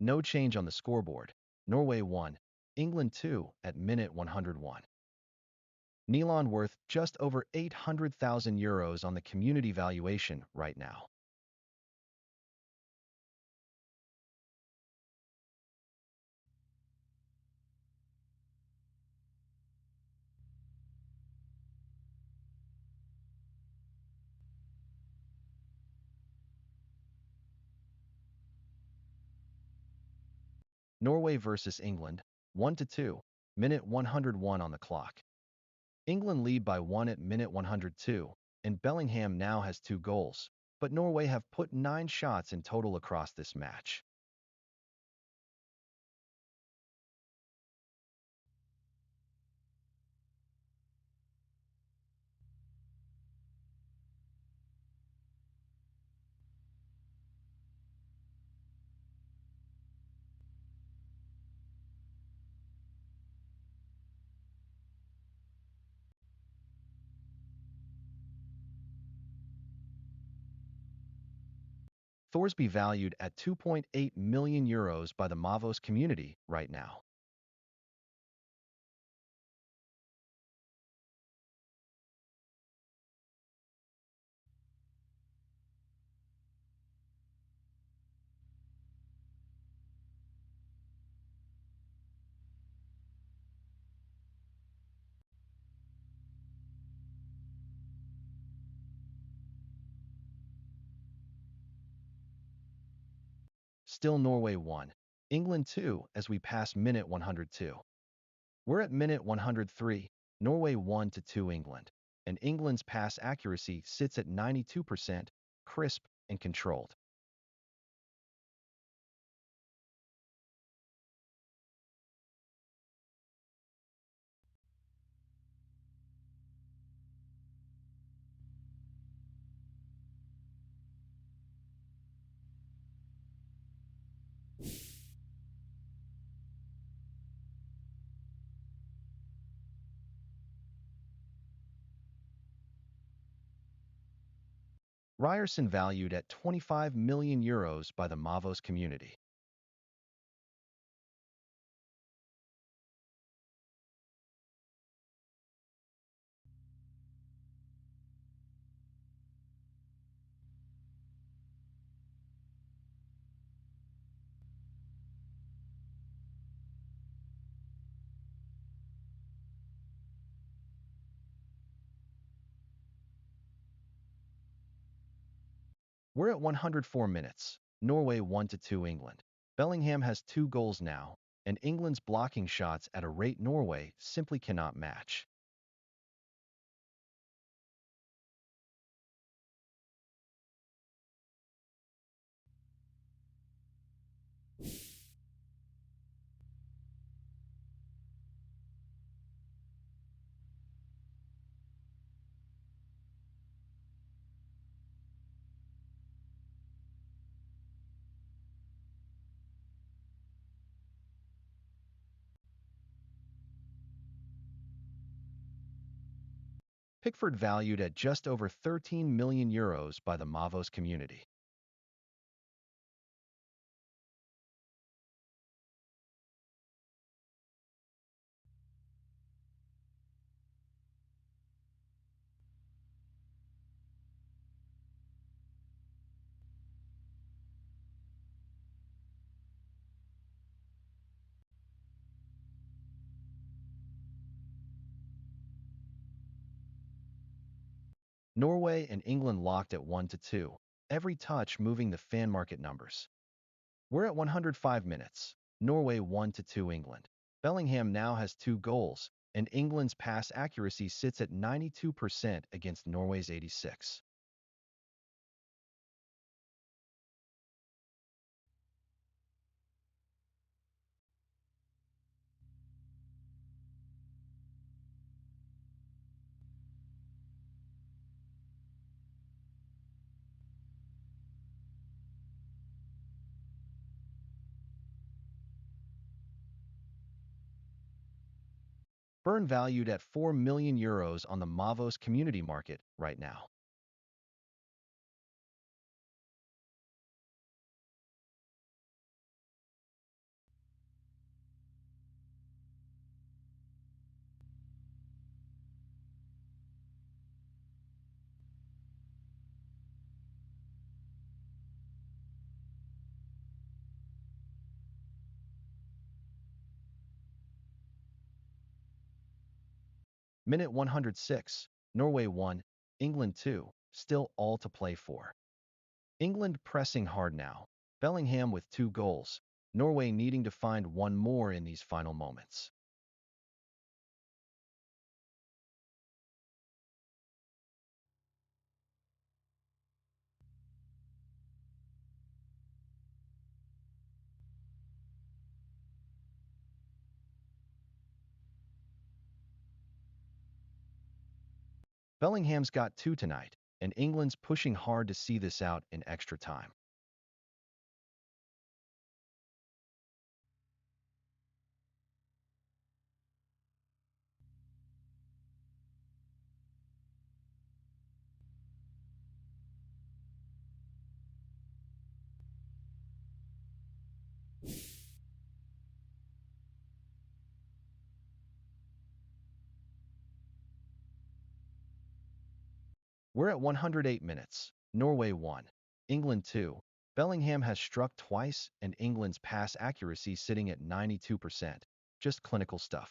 No change on the scoreboard. Norway 1, England 2 at minute 101. Nyland worth just over €800,000 on the community valuation right now. Norway versus England, 1-2, minute 101 on the clock. England lead by 1 at minute 102, and Bellingham now has 2 goals, but Norway have put 9 shots in total across this match. Thorsby valued at 2.8 million euros by the Mavos community right now. Still Norway 1, England 2 as we pass minute 102. We're at minute 103, Norway 1-2 England, and England's pass accuracy sits at 92%, crisp and controlled. Ryerson valued at 25 million euros by the Mavos community. We're at 104 minutes, Norway 1-2 England. Bellingham has 2 goals now, and England's blocking shots at a rate Norway simply cannot match. Pickford valued at just over 13 million euros by the Mavos community. Norway and England locked at 1-2, every touch moving the fan market numbers. We're at 105 minutes, Norway 1-2 England. Bellingham now has 2 goals, and England's pass accuracy sits at 92% against Norway's 86. Burn valued at 4 million euros on the Mavos community market right now. Minute 106, Norway 1, England 2, still all to play for. England pressing hard now, Bellingham with 2 goals, Norway needing to find one more in these final moments. Bellingham's got 2 tonight, and England's pushing hard to see this out in extra time. We're at 108 minutes. Norway 1. England 2. Bellingham has struck twice, and England's pass accuracy sitting at 92%. Just clinical stuff.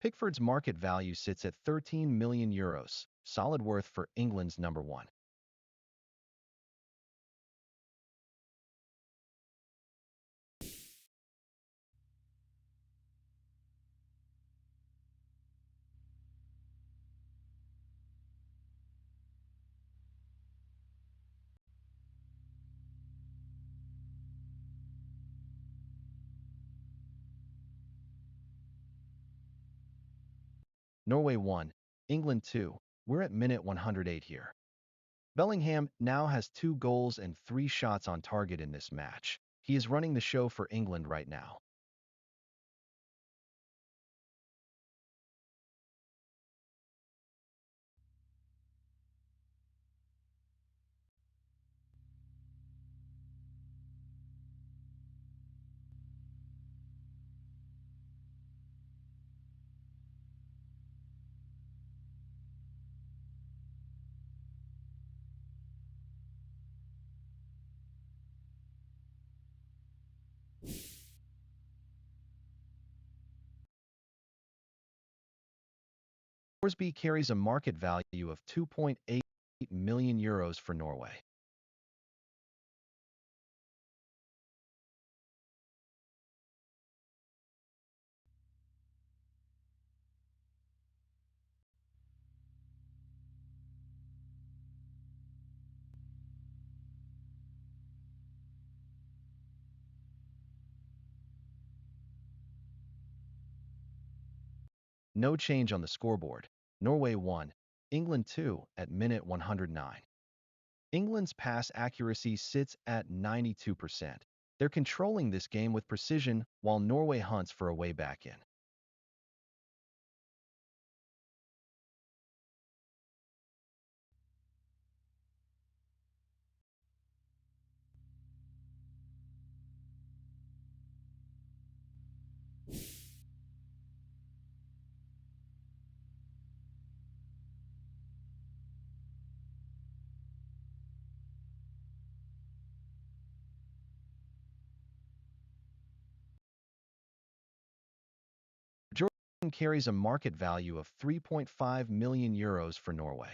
Pickford's market value sits at €13 million. Solid worth for England's number 1. Norway 1. England 2. We're at minute 108 here. Bellingham now has 2 goals and 3 shots on target in this match. He is running the show for England right now. Thorsby carries a market value of €2.8 million for Norway. No change on the scoreboard. Norway 1, England 2 at minute 109. England's pass accuracy sits at 92%. They're controlling this game with precision while Norway hunts for a way back in. Ørjan carries a market value of €3.5 million for Norway.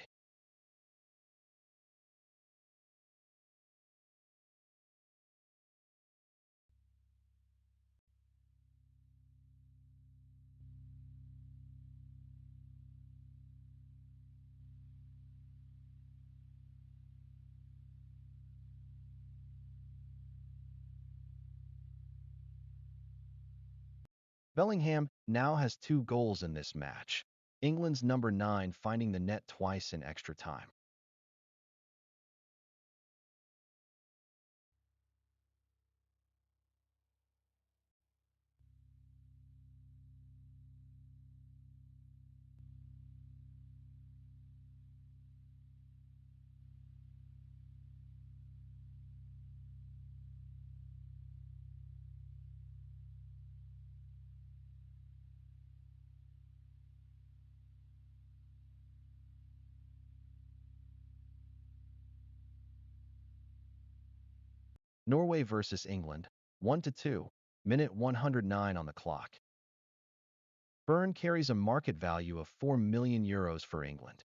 Bellingham now has 2 goals in this match. England's number 9 finding the net twice in extra time. Norway versus England, 1-2, minute 109 on the clock. Burn carries a market value of €4 million for England.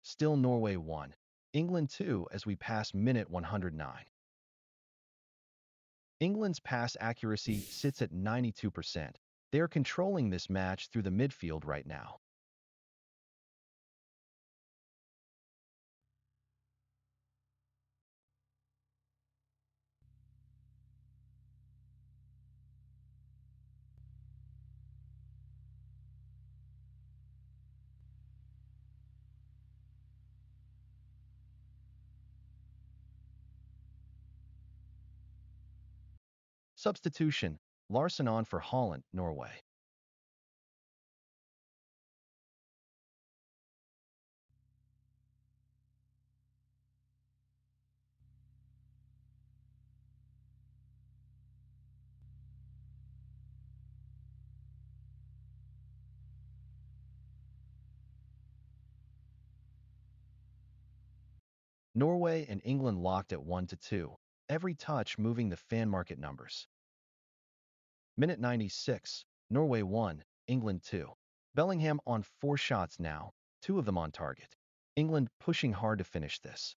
Still Norway 1, England 2 as we pass minute 109. England's pass accuracy sits at 92%. They are controlling this match through the midfield right now. Substitution, Ryerson on for Haaland, Norway. Norway and England locked at 1-2, every touch moving the fan market numbers. Minute 96, Norway 1, England 2. Bellingham on 4 shots now, 2 of them on target. England pushing hard to finish this.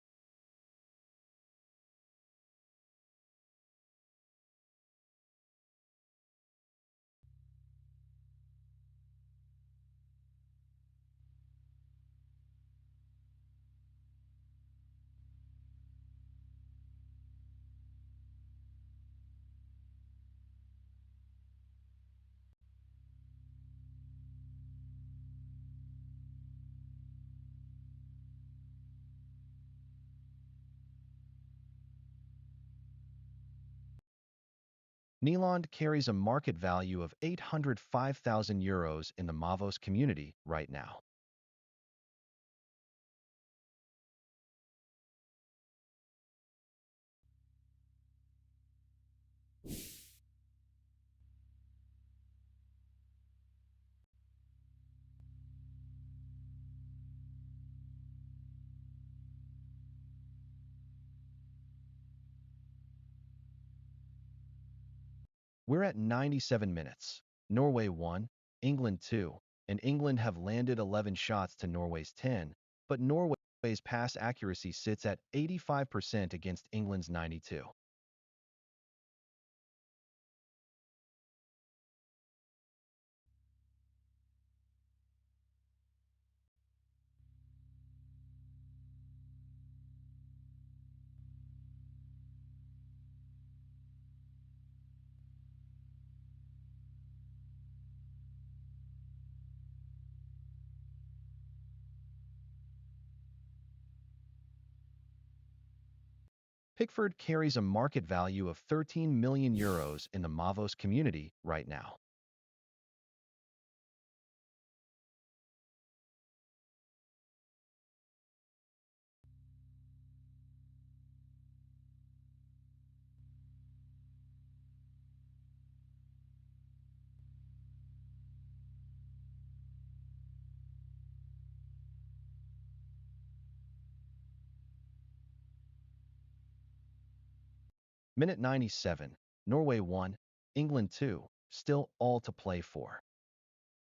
Nyland carries a market value of €805,000 in the Mavos community right now. We're at 97 minutes. Norway 1, England 2, and England have landed 11 shots to Norway's 10, but Norway's pass accuracy sits at 85% against England's 92. Pickford carries a market value of €13 million in the Mavos community right now. Minute 97, Norway 1, England 2, still all to play for.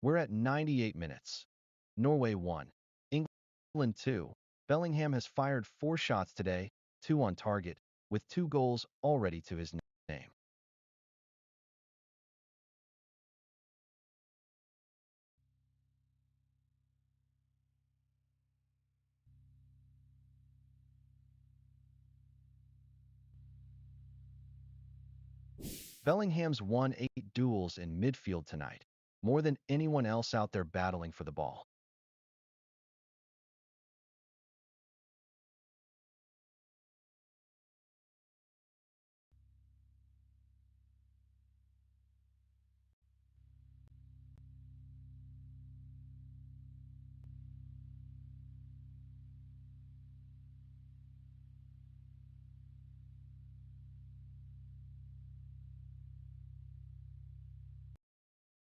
We're at 98 minutes. Norway 1, England 2. Bellingham has fired 4 shots today, 2 on target, with 2 goals already to his name. Bellingham's won 8 duels in midfield tonight, more than anyone else out there battling for the ball.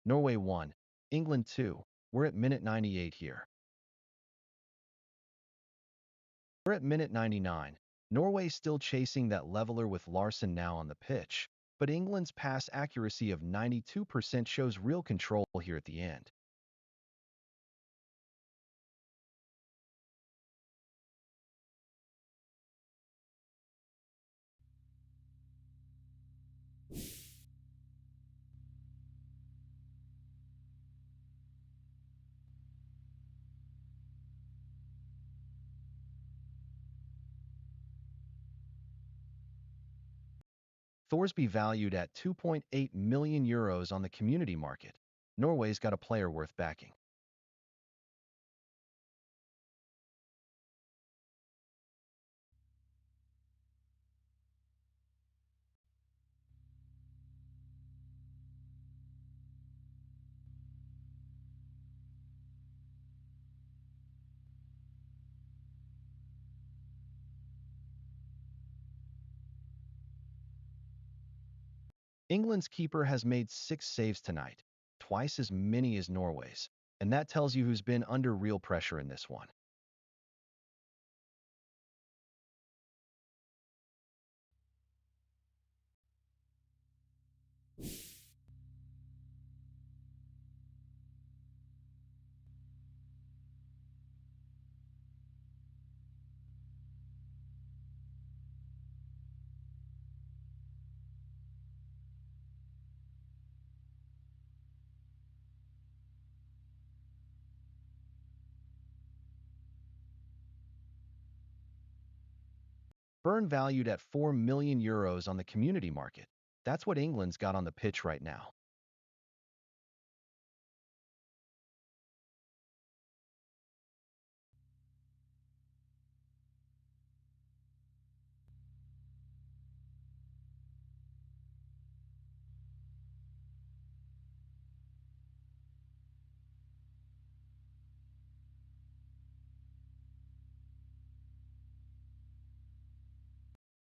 Norway 1, England 2. We're at minute 98 here. We're at minute 99. Norway still chasing that leveler with Ryerson now on the pitch, but England's pass accuracy of 92% shows real control here at the end. Thorsby valued at €2.8 million on the community market. Norway's got a player worth backing. England's keeper has made 6 saves tonight, twice as many as Norway's, and that tells you who's been under real pressure in this one. Burn valued at €4 million on the community market. That's what England's got on the pitch right now.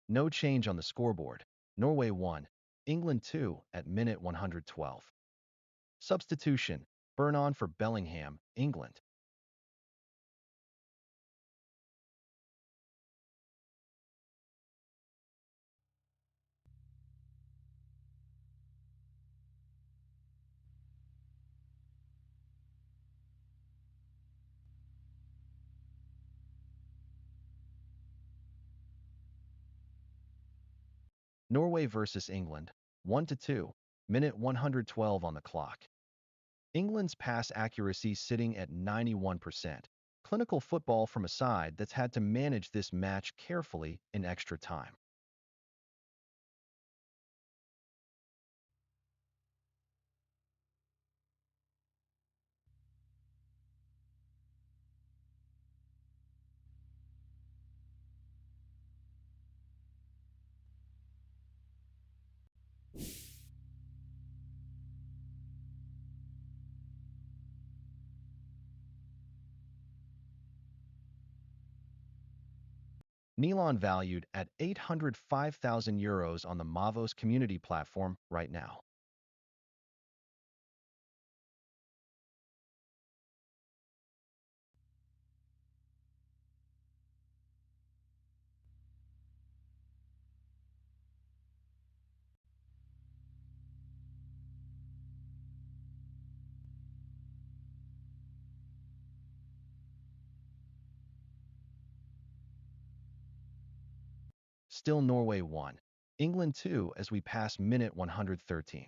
No change on the scoreboard. Norway 1, England 2 at minute 112. Substitution, Burn on for Bellingham, England. Norway versus England, 1-2, minute 112 on the clock. England's pass accuracy sitting at 91%. Clinical football from a side that's had to manage this match carefully in extra time. Nyland valued at €805,000 on the Mavos community platform right now. Still Norway 1, England 2 as we pass minute 113.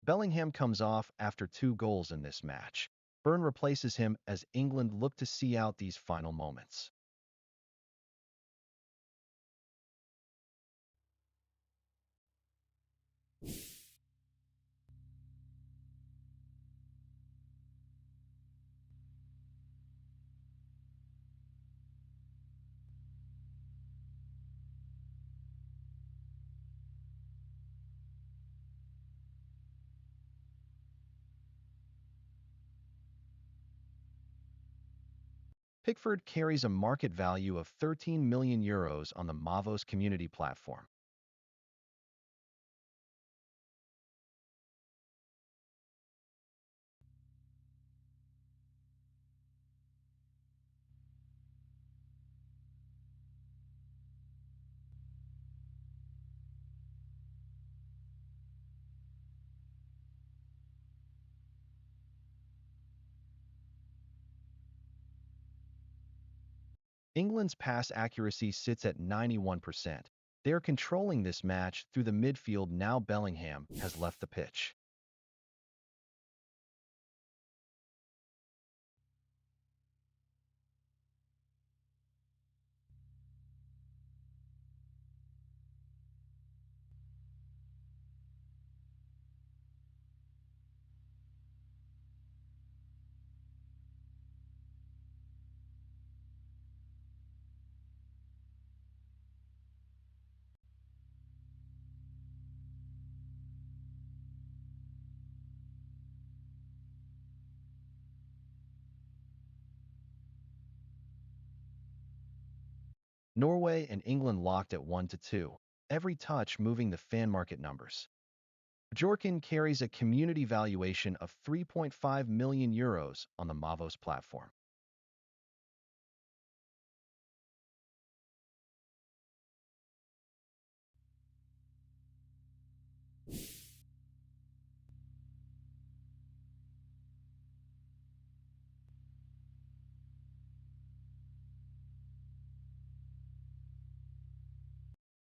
Bellingham comes off after 2 goals in this match. Burn replaces him as England look to see out these final moments. Pickford carries a market value of €13 million on the Mavos community platform. England's pass accuracy sits at 91%. They are controlling this match through the midfield now. Bellingham has left the pitch. Norway and England locked at 1-2. Every touch moving the fan market numbers. Bjorken carries a community valuation of €3.5 million on the Mavos platform.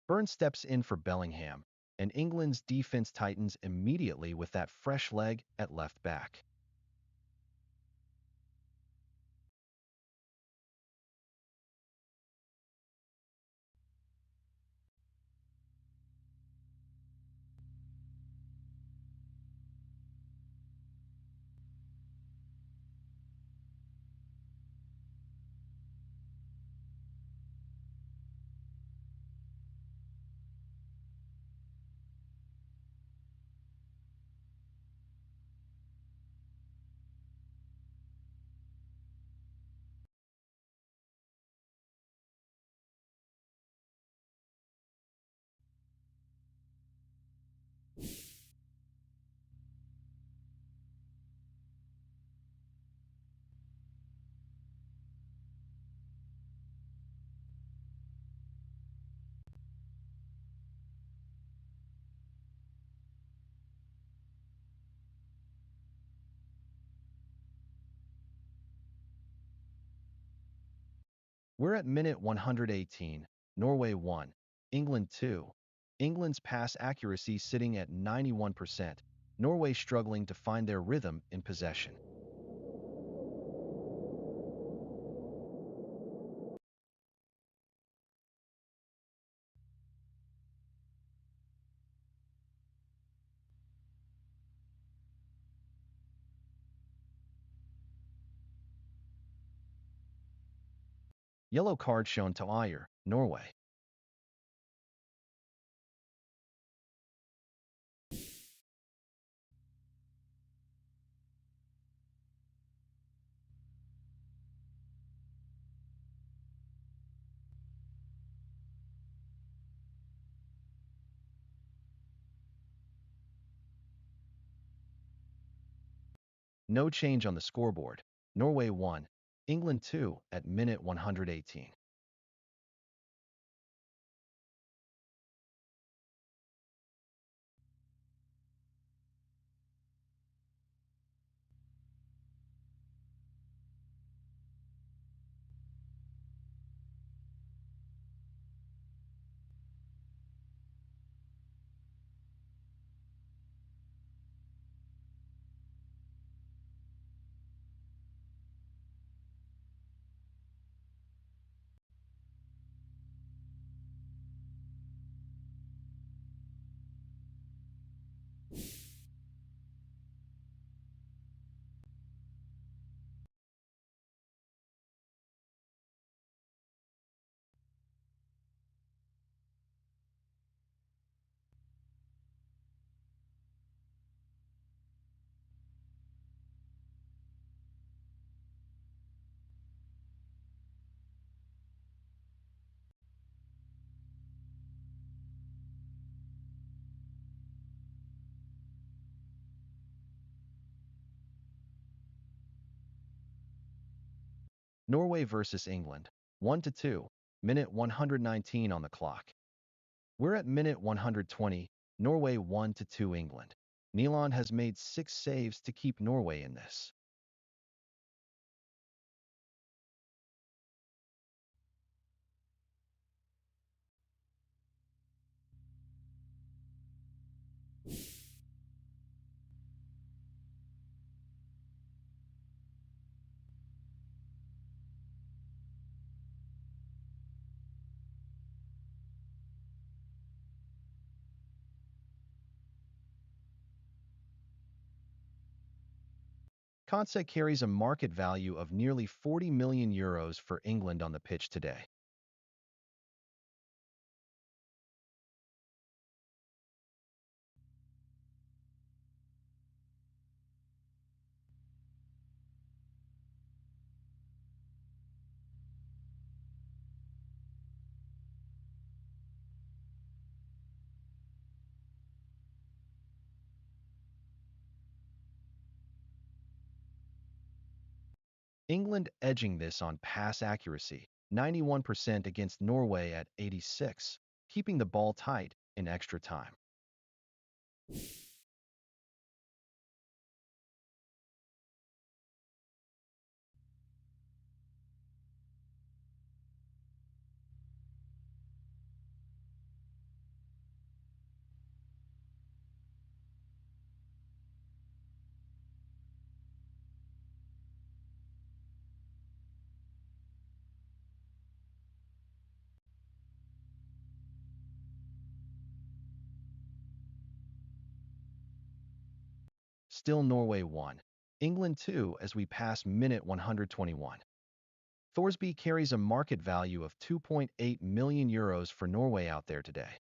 Burn steps in for Bellingham, and England's defense tightens immediately with that fresh leg at left back. We're at minute 118, Norway 1, England 2. England's pass accuracy sitting at 91%, Norway struggling to find their rhythm in possession. Yellow card shown to Ajer, Norway. No change on the scoreboard. Norway 1, England 2 at minute 118. Norway versus England, 1-2, minute 119 on the clock. We're at minute 120, Norway 1-2 England. Nyland has made 6 saves to keep Norway in this. Konsa carries a market value of nearly 40 million euros for England on the pitch today. England edging this on pass accuracy, 91% against Norway at 86, keeping the ball tight in extra time. Still Norway 1, England 2 as we pass minute 121. Thorsby carries a market value of 2.8 million euros for Norway out there today.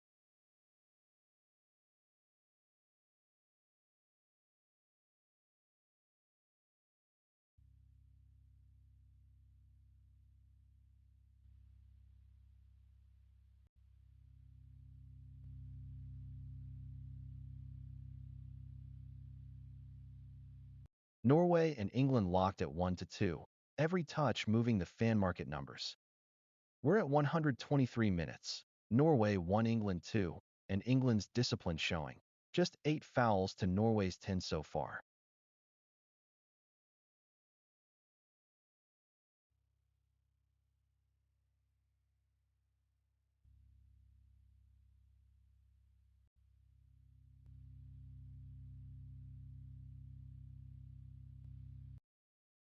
Norway and England locked at 1-2, every touch moving the fan market numbers. We're at 123 minutes. Norway 1, England 2, and England's discipline showing. Just 8 fouls to Norway's 10 so far.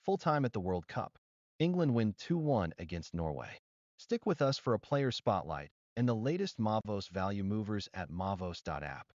Full time at the World Cup. England win 2-1 against Norway. Stick with us for a player spotlight and the latest Mavos value movers at mavos.app.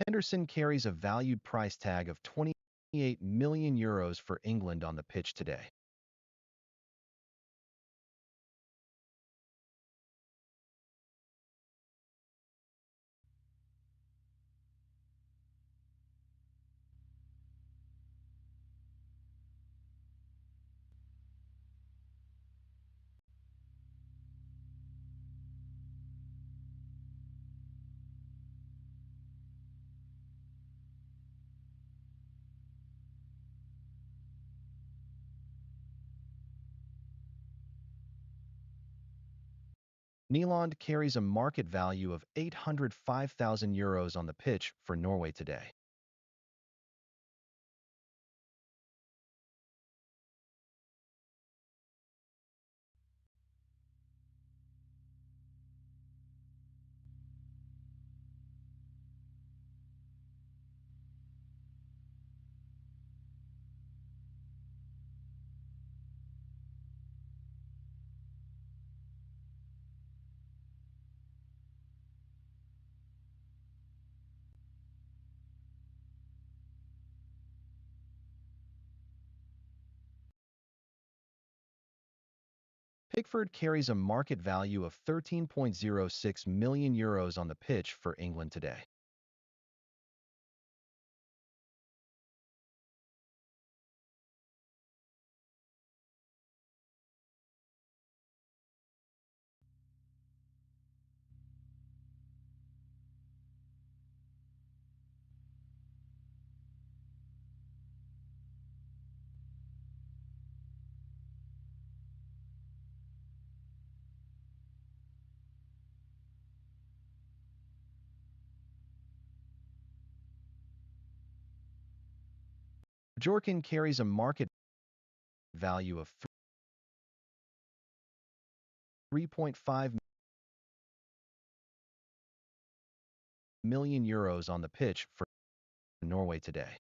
Henderson carries a valued price tag of 28 million euros for England on the pitch today. Nyland carries a market value of 805,000 euros on the pitch for Norway today. Pickford carries a market value of 13.06 million euros on the pitch for England today. Jorkin carries a market value of 3.5 million euros on the pitch for Norway today.